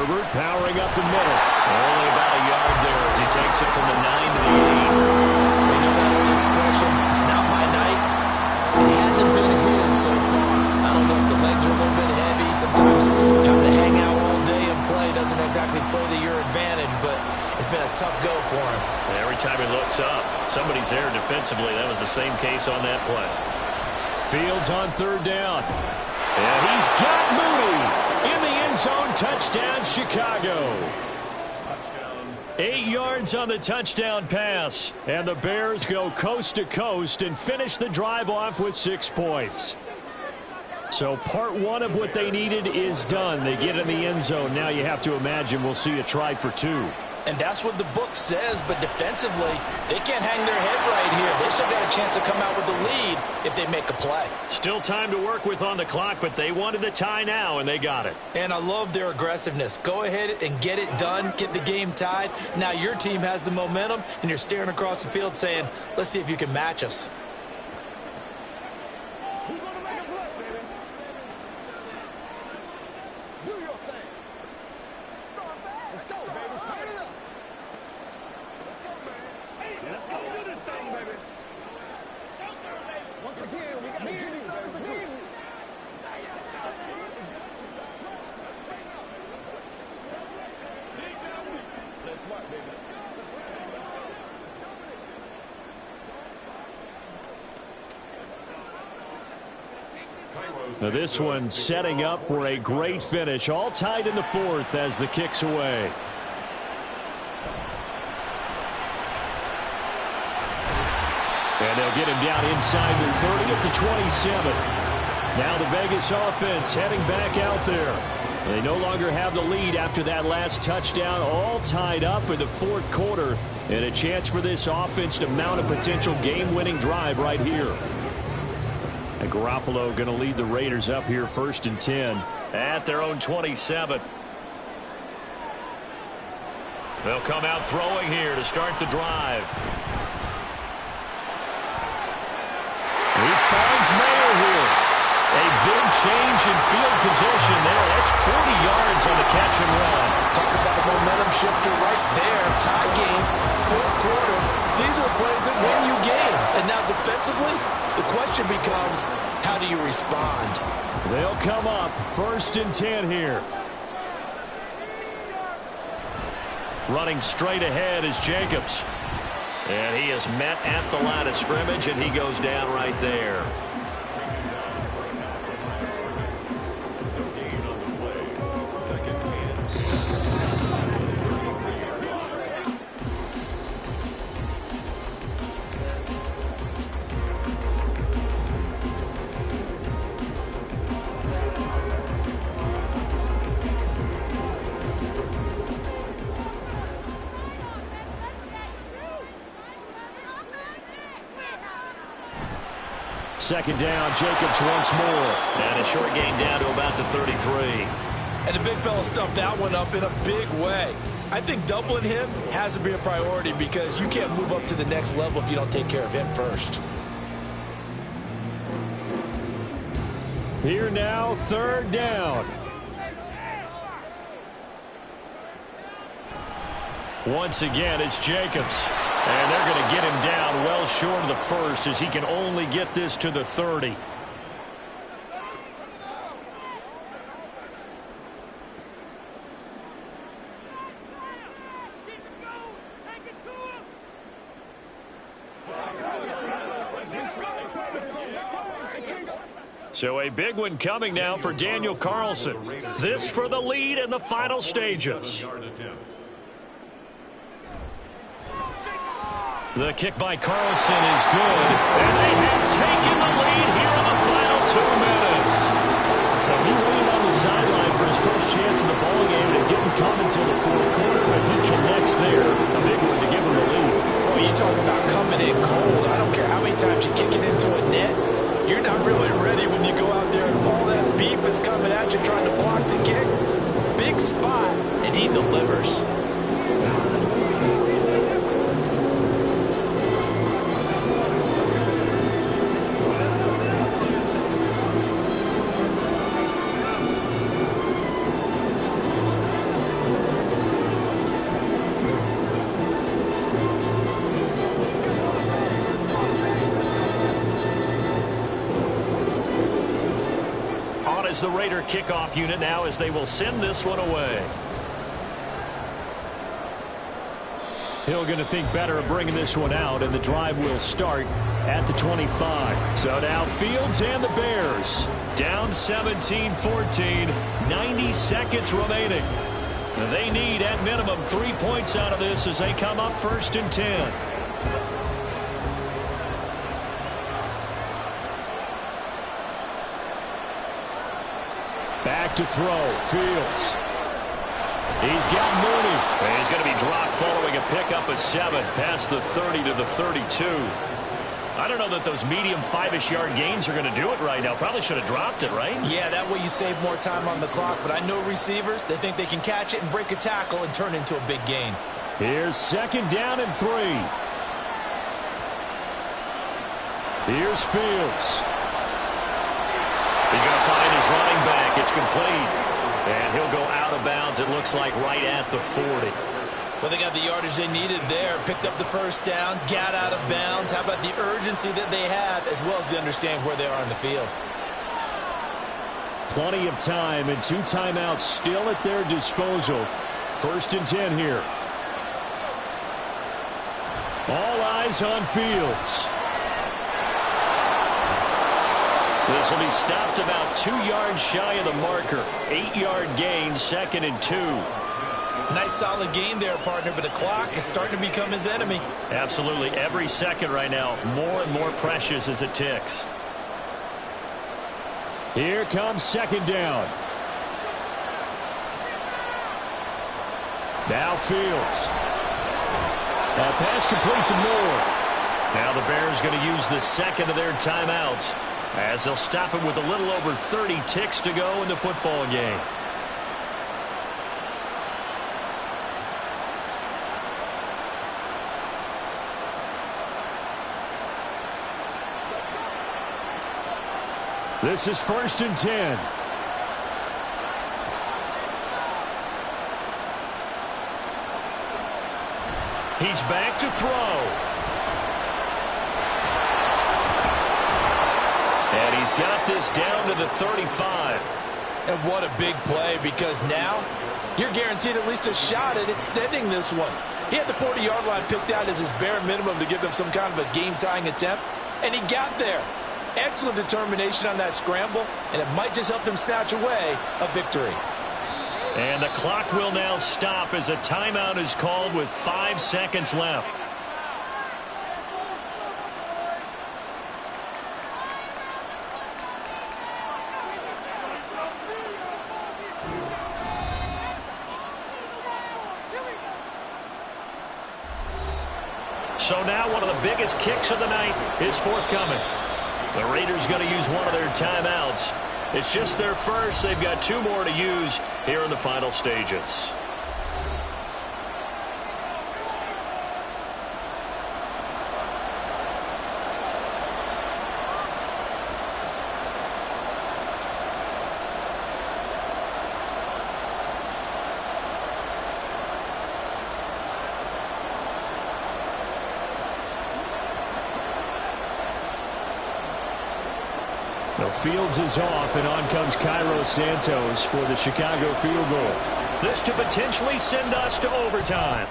Speaker 2: Herbert powering up the middle. Only about a yard there as he takes it from the 9 to the 8.
Speaker 1: You know that old expression, it's not my night. It hasn't been his so far. I don't know if the legs are a little bit heavy. Sometimes having to hang out all day and play doesn't exactly play to your advantage, but it's been a tough go for him.
Speaker 2: And every time he looks up, somebody's there defensively. That was the same case on that play. Fields on third down. And he's got Mooney in the end zone. Touchdown, Chicago. 8 yards on the touchdown pass. And the Bears go coast to coast and finish the drive off with 6 points. So part one of what they needed is done. They get in the end zone. Now you have to imagine we'll see a try for 2.
Speaker 1: And that's what the book says, but defensively, they can't hang their head right here. They still got a chance to come out with the lead if they make a play.
Speaker 2: Still time to work with on the clock, but they wanted the tie now, and they got it.
Speaker 1: And I love their aggressiveness. Go ahead and get it done, get the game tied. Now your team has the momentum, and you're staring across the field saying, let's see if you can match us.
Speaker 2: Now this one setting up for a great finish. All tied in the 4th as the kick's away. And they'll get him down inside the 30 at the 27. Now the Vegas offense heading back out there. They no longer have the lead after that last touchdown. All tied up in the 4th quarter. And a chance for this offense to mount a potential game-winning drive right here. And Garoppolo going to lead the Raiders up here 1st and 10 at their own 27. They'll come out throwing here to start the drive. He finds Mayer here. A big change in field position there. That's 40 yards on the catch and run.
Speaker 1: Talk about a momentum shifter right there. Tie game, 4th quarter. These are plays that win you games. And now defensively, the question becomes, how do you respond?
Speaker 2: They'll come up 1st and 10 here. Running straight ahead is Jacobs. And he is met at the line of scrimmage, and he goes down right there. Second down, Jacobs once more. And a short gain down to about the 33.
Speaker 1: And the big fella stuffed that one up in a big way. I think doubling him has to be a priority because you can't move up to the next level if you don't take care of him first.
Speaker 2: Here now, 3rd down. Once again, it's Jacobs. And they're going to get him down well short of the 1st as he can only get this to the 30. So a big one coming now for Daniel Carlson. This for the lead in the final stages. The kick by Carlson is good, and they have taken the lead here in the final 2 minutes. So he waited on the sideline for his first chance in the ballgame, and it didn't come until the 4th quarter, but he connects there. A big one to give him the lead.
Speaker 1: Boy, you talk about coming in cold. I don't care how many times you kick it into a net. You're not really ready when you go out there and all that beef is coming at you trying to block the kick. Big spot, and he delivers.
Speaker 2: down as the Raider kickoff unit now as they will send this one away.
Speaker 5: Hill going to think better of bringing this one out, and the drive will start at the 25. So now Fields and the Bears
Speaker 2: down 17-14, 90 seconds remaining. They need at minimum 3 points out of this as they come up 1st and 10.
Speaker 5: Back to throw. Fields. He's got Mooney.
Speaker 2: And he's going to be dropped following a pickup of 7 past the 30 to the 32. I don't know that those medium 5-ish yard gains are going to do it right now. Probably should have dropped it, right?
Speaker 1: Yeah, that way you save more time on the clock. But I know receivers, they think they can catch it and break a tackle and turn it into a big gain.
Speaker 5: Here's 2nd down and 3. Here's Fields.
Speaker 2: He's going to find his running back. It's complete. And he'll go out of bounds, it looks like, right at the 40.
Speaker 1: Well, they got the yardage they needed there. Picked up the 1st down, got out of bounds. How about the urgency that they have, as well as they understand where they are in the field?
Speaker 5: Plenty of time and 2 timeouts still at their disposal. 1st and 10 here. All eyes on Fields.
Speaker 2: This will be stopped about 2 yards shy of the marker. 8-yard gain, 2nd and 2.
Speaker 1: Nice solid gain there, partner, but the clock is starting to become his enemy.
Speaker 2: Absolutely. Every second right now, more and more precious as it ticks.
Speaker 5: Here comes 2nd down. Now Fields. That pass complete to Moore.
Speaker 2: Now the Bears going to use the 2nd of their timeouts, as they'll stop it with a little over 30 ticks to go in the football game.
Speaker 5: This is 1st and 10.
Speaker 2: He's back to throw. And he's got this down to the 35.
Speaker 15: And what a big play, because now you're guaranteed at least a shot at extending this one. He had the 40-yard line picked out as his bare minimum to give them some kind of a game-tying attempt, and he got there. Excellent determination on that scramble, and it might just help them snatch away a victory.
Speaker 2: And the clock will now stop as a timeout is called with 5 seconds left. So now one of the biggest kicks of the night is forthcoming. The Raiders going to use one of their timeouts. It's just their first. They've got 2 more to use here in the final stages.
Speaker 5: Now Fields is off, and on comes Cairo Santos for the Chicago field goal.
Speaker 2: This to potentially send us to overtime.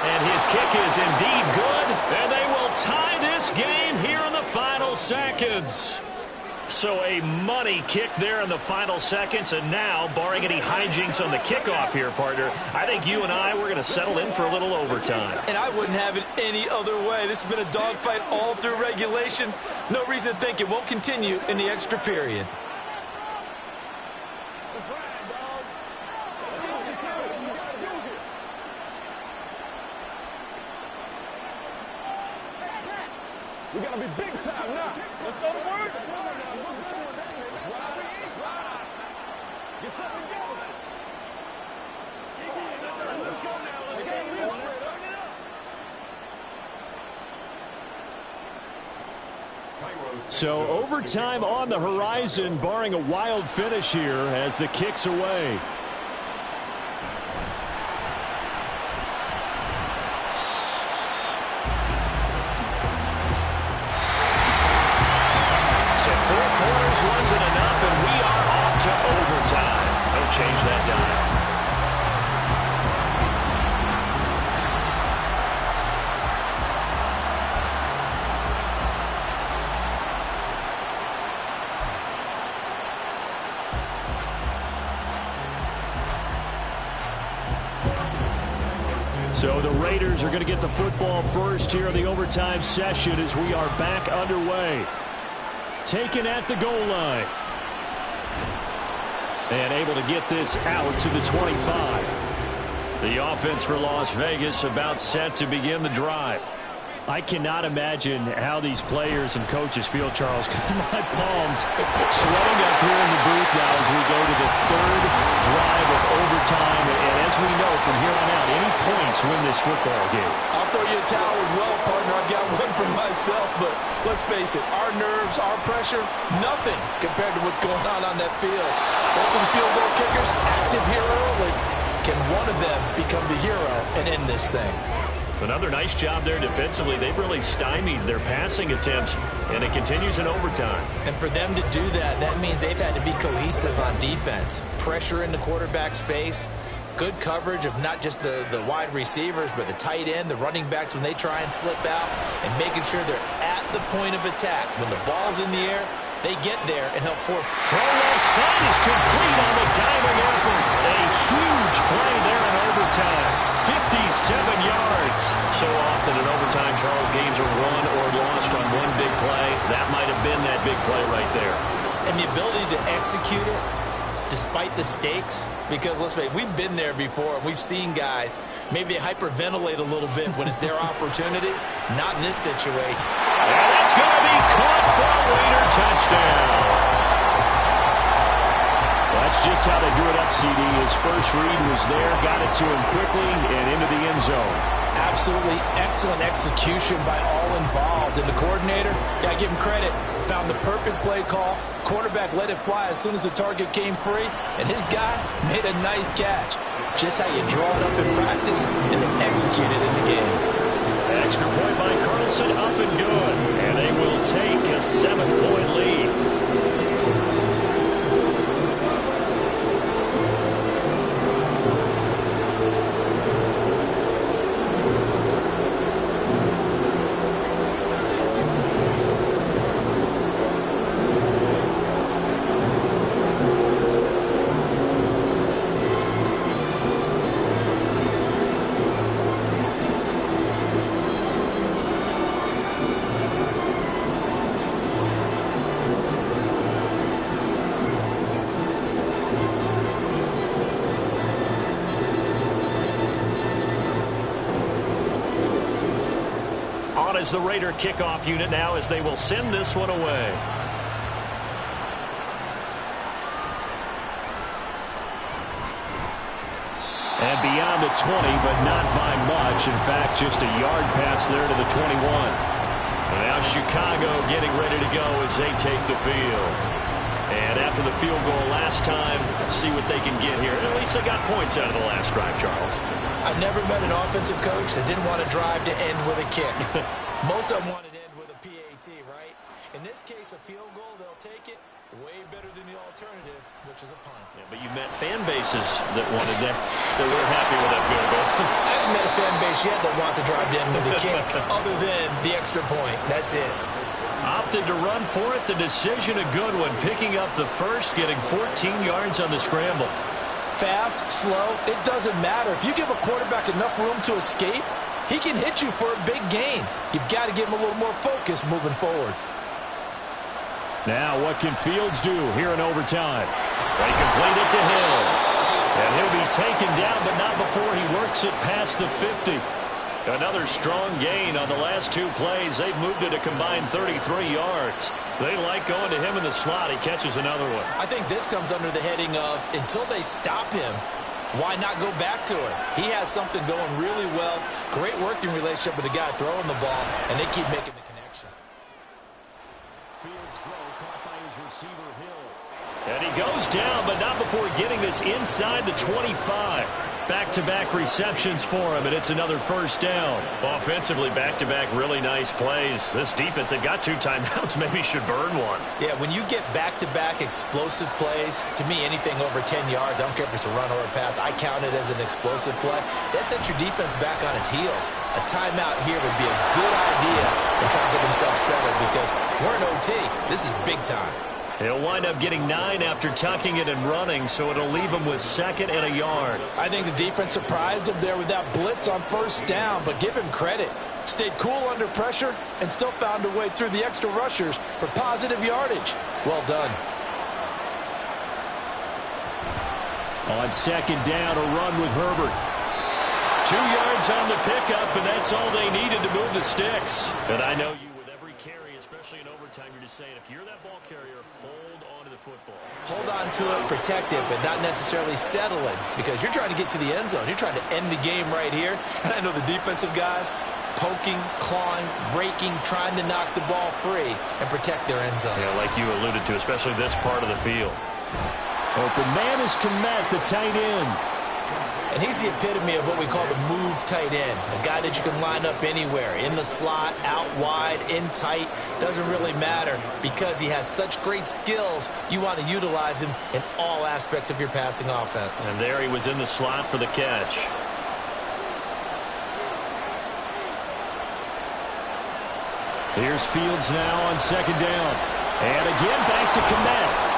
Speaker 2: And his kick is indeed good, and they will tie this game here in the final seconds. So a money kick there in the final seconds, and now, barring any hijinks on the kickoff here, partner, I think you and I, we're going to settle in for a little overtime.
Speaker 1: And I wouldn't have it any other way. This has been a dogfight all through regulation. No reason to think it won't continue in the extra period.
Speaker 17: We got to be big time now. Let's go to work. Get something together. Let's go now. Let's get real. Turn it up.
Speaker 5: So overtime on the horizon, barring a wild finish here as the kick's away.
Speaker 2: So 4 quarters wasn't enough. change that dial. So the Raiders are going to get the football first here in the overtime session as we are back underway. Taken at the goal line. And able to get this out to the 25. The offense for Las Vegas about set to begin the drive. I cannot imagine how these players and coaches feel, Charles. My palms sweating up here in the booth now as we go to the third drive of overtime. And as we know from here on out, any points win this football game.
Speaker 1: I'll throw you a towel as well, partner. I've got one for myself, but let's face it, our nerves, our pressure, nothing compared to what's going on that field. Both of the field goal kickers active here early. Can one of them become the hero and end this thing?
Speaker 2: Another nice job there defensively. They've really stymied their passing attempts, and it continues in overtime.
Speaker 1: And for them to do that, that means they've had to be cohesive on defense. Pressure in the quarterback's face, good coverage of not just the wide receivers, but the tight end, the running backs when they try and slip out, and making sure they're at the point of attack. When the ball's in the air, they get there and help force.
Speaker 2: Throw left side is complete on the diving effort. A huge play there in overtime. 57 yards. So often in overtime, Charles, games are won or lost on one big play. That might have been that big play right there.
Speaker 1: And the ability to execute it despite the stakes, because let's face it, we've been there before. We've seen guys maybe hyperventilate a little bit when it's their opportunity. Not in this situation.
Speaker 2: And it's going to be caught for a Raider touchdown. That's just how they drew it up, CD. His first read was there, got it to him quickly, and into the end zone.
Speaker 1: Absolutely excellent execution by all involved. And the coordinator, got to give him credit, found the perfect play call. Quarterback let it fly as soon as the target came free, and his guy made a nice catch. Just how you draw it up in practice and then execute it in the game.
Speaker 2: Extra point by Carlson, up and good. And they will take a 7-point lead. As the Raider kickoff unit now as they will send this one away. And beyond the 20, but not by much. In fact, just a yard pass there to the 21. And now Chicago getting ready to go as they take the field. And after the field goal last time, see what they can get here. At least they got points out of the last drive, Charles.
Speaker 1: I've never met an offensive coach that didn't want to drive to end with a kick. Most of them wanted to end with a PAT, right? In this case, a field goal, they'll take it. Way better than the alternative, which is a punt.
Speaker 2: Yeah, but you met fan bases that wanted that. They were happy with that field goal.
Speaker 1: I haven't met a fan base yet that wants to drive to end with a kick, other than the extra point. That's it.
Speaker 2: Opted to run for it. The decision a good one. Picking up the first, getting 14 yards on the scramble.
Speaker 1: Fast, slow, it doesn't matter. If you give a quarterback enough room to escape, he can hit you for a big gain. You've got to give him a little more focus moving forward.
Speaker 2: Now, what can Fields do here in overtime? They complete it to Hill. And he'll be taken down, but not before he works it past the 50. Another strong gain on the last two plays. They've moved it a combined 33 yards. They like going to him in the slot. He catches another one.
Speaker 1: I think this comes under the heading of, until they stop him, why not go back to it? He has something going really well. Great working relationship with the guy throwing the ball, and they keep making the connection.
Speaker 2: Fields throw caught by his receiver, Hill. And he goes down, but not before getting this inside the 25. Back-to-back receptions for him, and it's another first down. Offensively, back-to-back really nice plays. This defense, they've got 2 timeouts, maybe should burn one.
Speaker 1: Yeah, when you get back-to-back explosive plays, to me, anything over 10 yards, I don't care if it's a run or a pass, I count it as an explosive play. That sets your defense back on its heels. A timeout here would be a good idea to try and get themselves settled because we're in OT. This is big time.
Speaker 2: He'll wind up getting 9 after tucking it and running, so it'll leave him with 2nd and a yard.
Speaker 15: I think the defense surprised him there with that blitz on first down, but give him credit. Stayed cool under pressure and still found a way through the extra rushers for positive yardage. Well done.
Speaker 2: On 2nd down, a run with Herbert. 2 yards on the pickup, and that's all they needed to move the sticks. And I know you, with every carry, especially in overtime, you're just saying, if you're that ball carrier, hold on to the football.
Speaker 1: Hold on to it, protect it, but not necessarily settle it because you're trying to get to the end zone. You're trying to end the game right here. And I know the defensive guys poking, clawing, raking, trying to knock the ball free and protect their end zone.
Speaker 2: Yeah, like you alluded to, especially this part of the field. Open man is Komet, the tight end.
Speaker 1: And he's the epitome of what we call the move tight end. A guy that you can line up anywhere, in the slot, out wide, in tight. Doesn't really matter because he has such great skills. You want to utilize him in all aspects of your passing offense.
Speaker 2: And there he was in the slot for the catch. Here's Fields now on 2nd down. And again, back to Komet.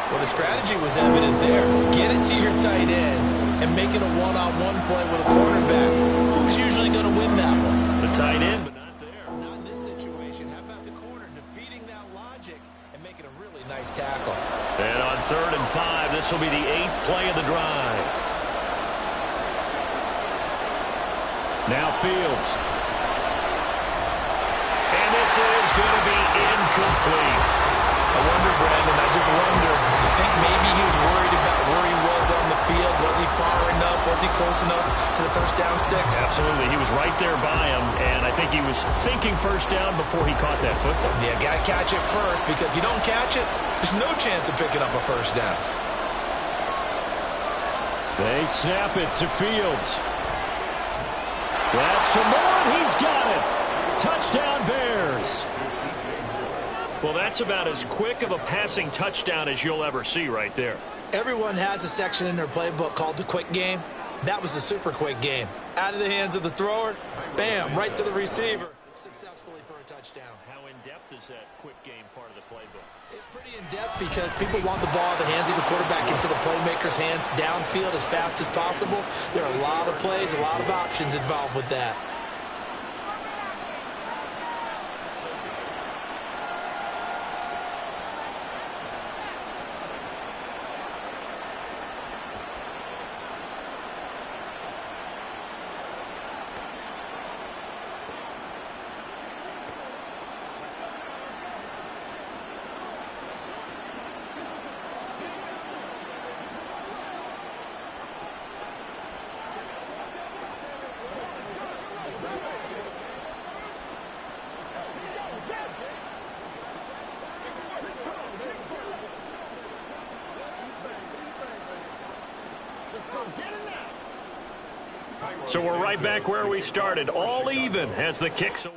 Speaker 1: Well, the strategy was evident there. Get it to your tight end and make it a one-on-one play with a quarterback. Who's usually going to win that one?
Speaker 2: The tight end, but not there.
Speaker 1: Not in this situation. How about the corner defeating that logic and making a really nice tackle?
Speaker 2: And on 3rd and 5, this will be the 8th play of the drive. Now Fields. And this is going to be incomplete.
Speaker 1: I wonder, Brandon, I just wonder, you think maybe he was worried about where he was on the field? Was he far enough? Was he close enough to the first down sticks?
Speaker 2: Absolutely. He was right there by him, and I think he was thinking first down before he caught that football.
Speaker 1: Yeah, got to catch it first, because if you don't catch it, there's no chance of picking up a first down.
Speaker 2: They snap it to Fields. That's to Moore, and he's got it. Touchdown, Bears. Well, that's about as quick of a passing touchdown as you'll ever see right there.
Speaker 1: Everyone has a section in their playbook called the quick game. That was a super quick game. Out of the hands of the thrower, bam, right to the receiver. Successfully for a touchdown.
Speaker 2: How in-depth is that quick game part of the playbook?
Speaker 1: It's pretty in-depth because people want the ball in the hands of the quarterback into the playmaker's hands downfield as fast as possible. There are a lot of plays, a lot of options involved with that.
Speaker 2: So we're right back where we started, all even as the kick's away.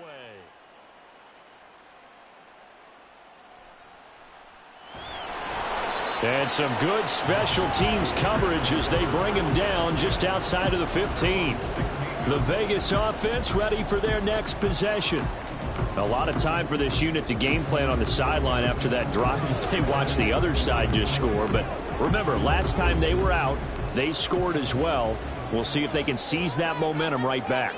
Speaker 2: And some good special teams coverage as they bring him down just outside of the 15. The Vegas offense ready for their next possession. A lot of time for this unit to game plan on the sideline after that drive that they watched the other side just score. But remember, last time they were out, they scored as well. We'll see if they can seize that momentum right back.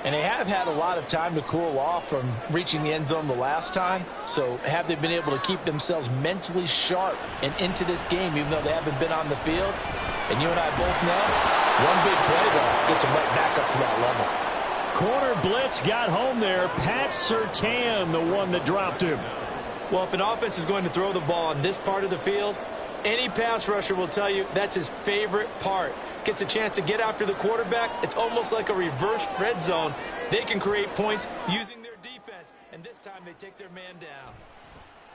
Speaker 1: And they have had a lot of time to cool off from reaching the end zone the last time. So have they been able to keep themselves mentally sharp and into this game, even though they haven't been on the field? And you and I both know, one big play, though, gets them right back up to that level.
Speaker 2: Corner blitz got home there. Pat Surtain, the one that dropped him.
Speaker 1: Well, if an offense is going to throw the ball on this part of the field, any pass rusher will tell you that's his favorite part. Gets a chance to get after the quarterback. It's almost like a reverse red zone. They can create points using their defense, and this time they take their man down.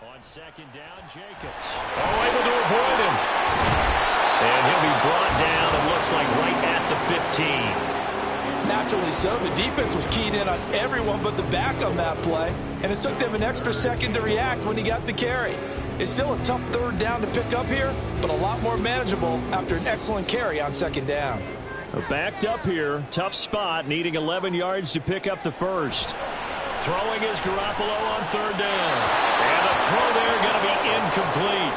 Speaker 2: On second down, Jacobs. Oh, able to avoid him. And he'll be brought down, it looks like, right at the 15.
Speaker 1: Naturally so. The defense was keyed in on everyone but the back on that play, and it took them an extra second to react when he got the carry. It's still a tough third down to pick up here, but a lot more manageable after an excellent carry on second down.
Speaker 2: Backed up here, tough spot, needing 11 yards to pick up the first. Throwing is Garoppolo on third down. And the throw there going to be incomplete.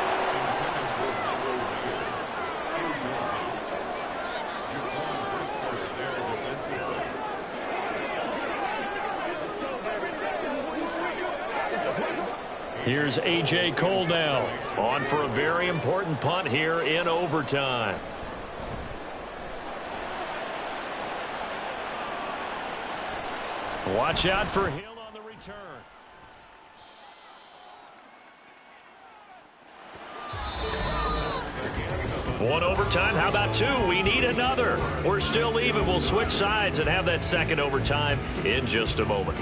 Speaker 2: Here's A.J. Cole now, on for a very important punt here in overtime. Watch out for Hill on the return. One overtime, how about two? We need another. We're still even. We'll switch sides and have that second overtime in just a moment.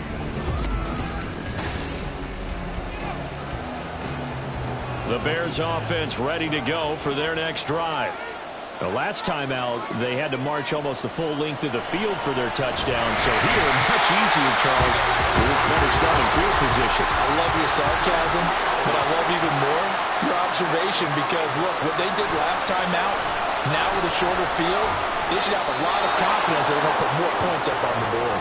Speaker 2: The Bears offense ready to go for their next drive. The last time out, they had to march almost the full length of the field for their touchdown. So here, much easier, Charles, with better starting field position.
Speaker 1: I love your sarcasm, but I love even more your observation because, look, what they did last time out, now with a shorter field, they should have a lot of confidence they're going to put more points up on the board.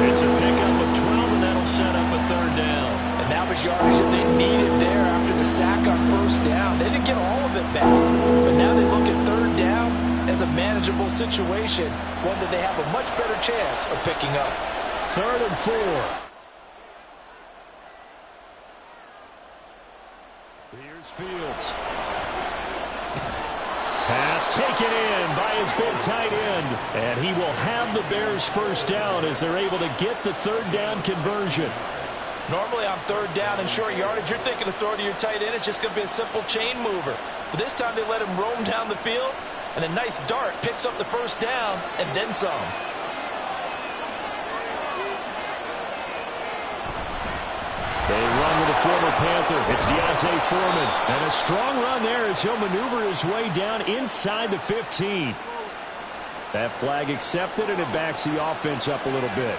Speaker 2: It's a pickup of 12, and that'll set up a third down.
Speaker 1: And that was yardage that they needed there after the sack on first down. They didn't get all of it back, but now they look at third down as a manageable situation, one that they have a much better chance of picking up.
Speaker 2: 3rd and 4. Here's Fields. Pass taken in by his big tight end. And he will have the Bears first down as they're able to get the third down conversion.
Speaker 1: Normally on third down and short yardage, you're thinking of throwing to your tight end. It's just going to be a simple chain mover. But this time they let him roam down the field, and a nice dart picks up the first down and then some.
Speaker 2: They run with a former Panther. It's Deontay Foreman. And a strong run there as he'll maneuver his way down inside the 15. That flag accepted, and it backs the offense up a little bit.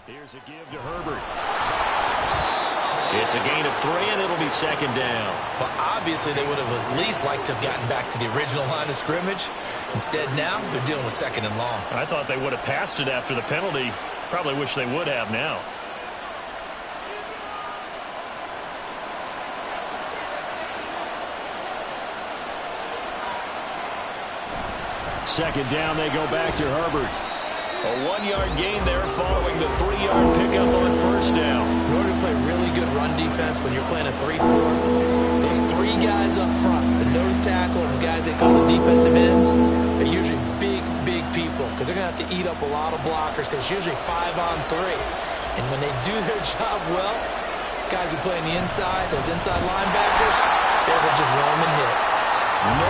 Speaker 2: Here's a give to Herbert. It's a gain of 3, and it'll be second down.
Speaker 1: But obviously they would have at least liked to have gotten back to the original line of scrimmage. Instead now they're dealing with second and long.
Speaker 2: I thought they would have passed it after the penalty. Probably wish they would have now. Second down, they go back to Herbert. A 1-yard gain there following the 3-yard pickup on first down.
Speaker 1: In order to play really good run defense when you're playing a 3-4, those 3 guys up front, the nose tackle and the guys they call the defensive ends, they're usually big, big people because they're going to have to eat up a lot of blockers because it's usually 5 on 3. And when they do their job well, guys who play on the inside, those inside linebackers, they're able to just roam and hit.
Speaker 2: No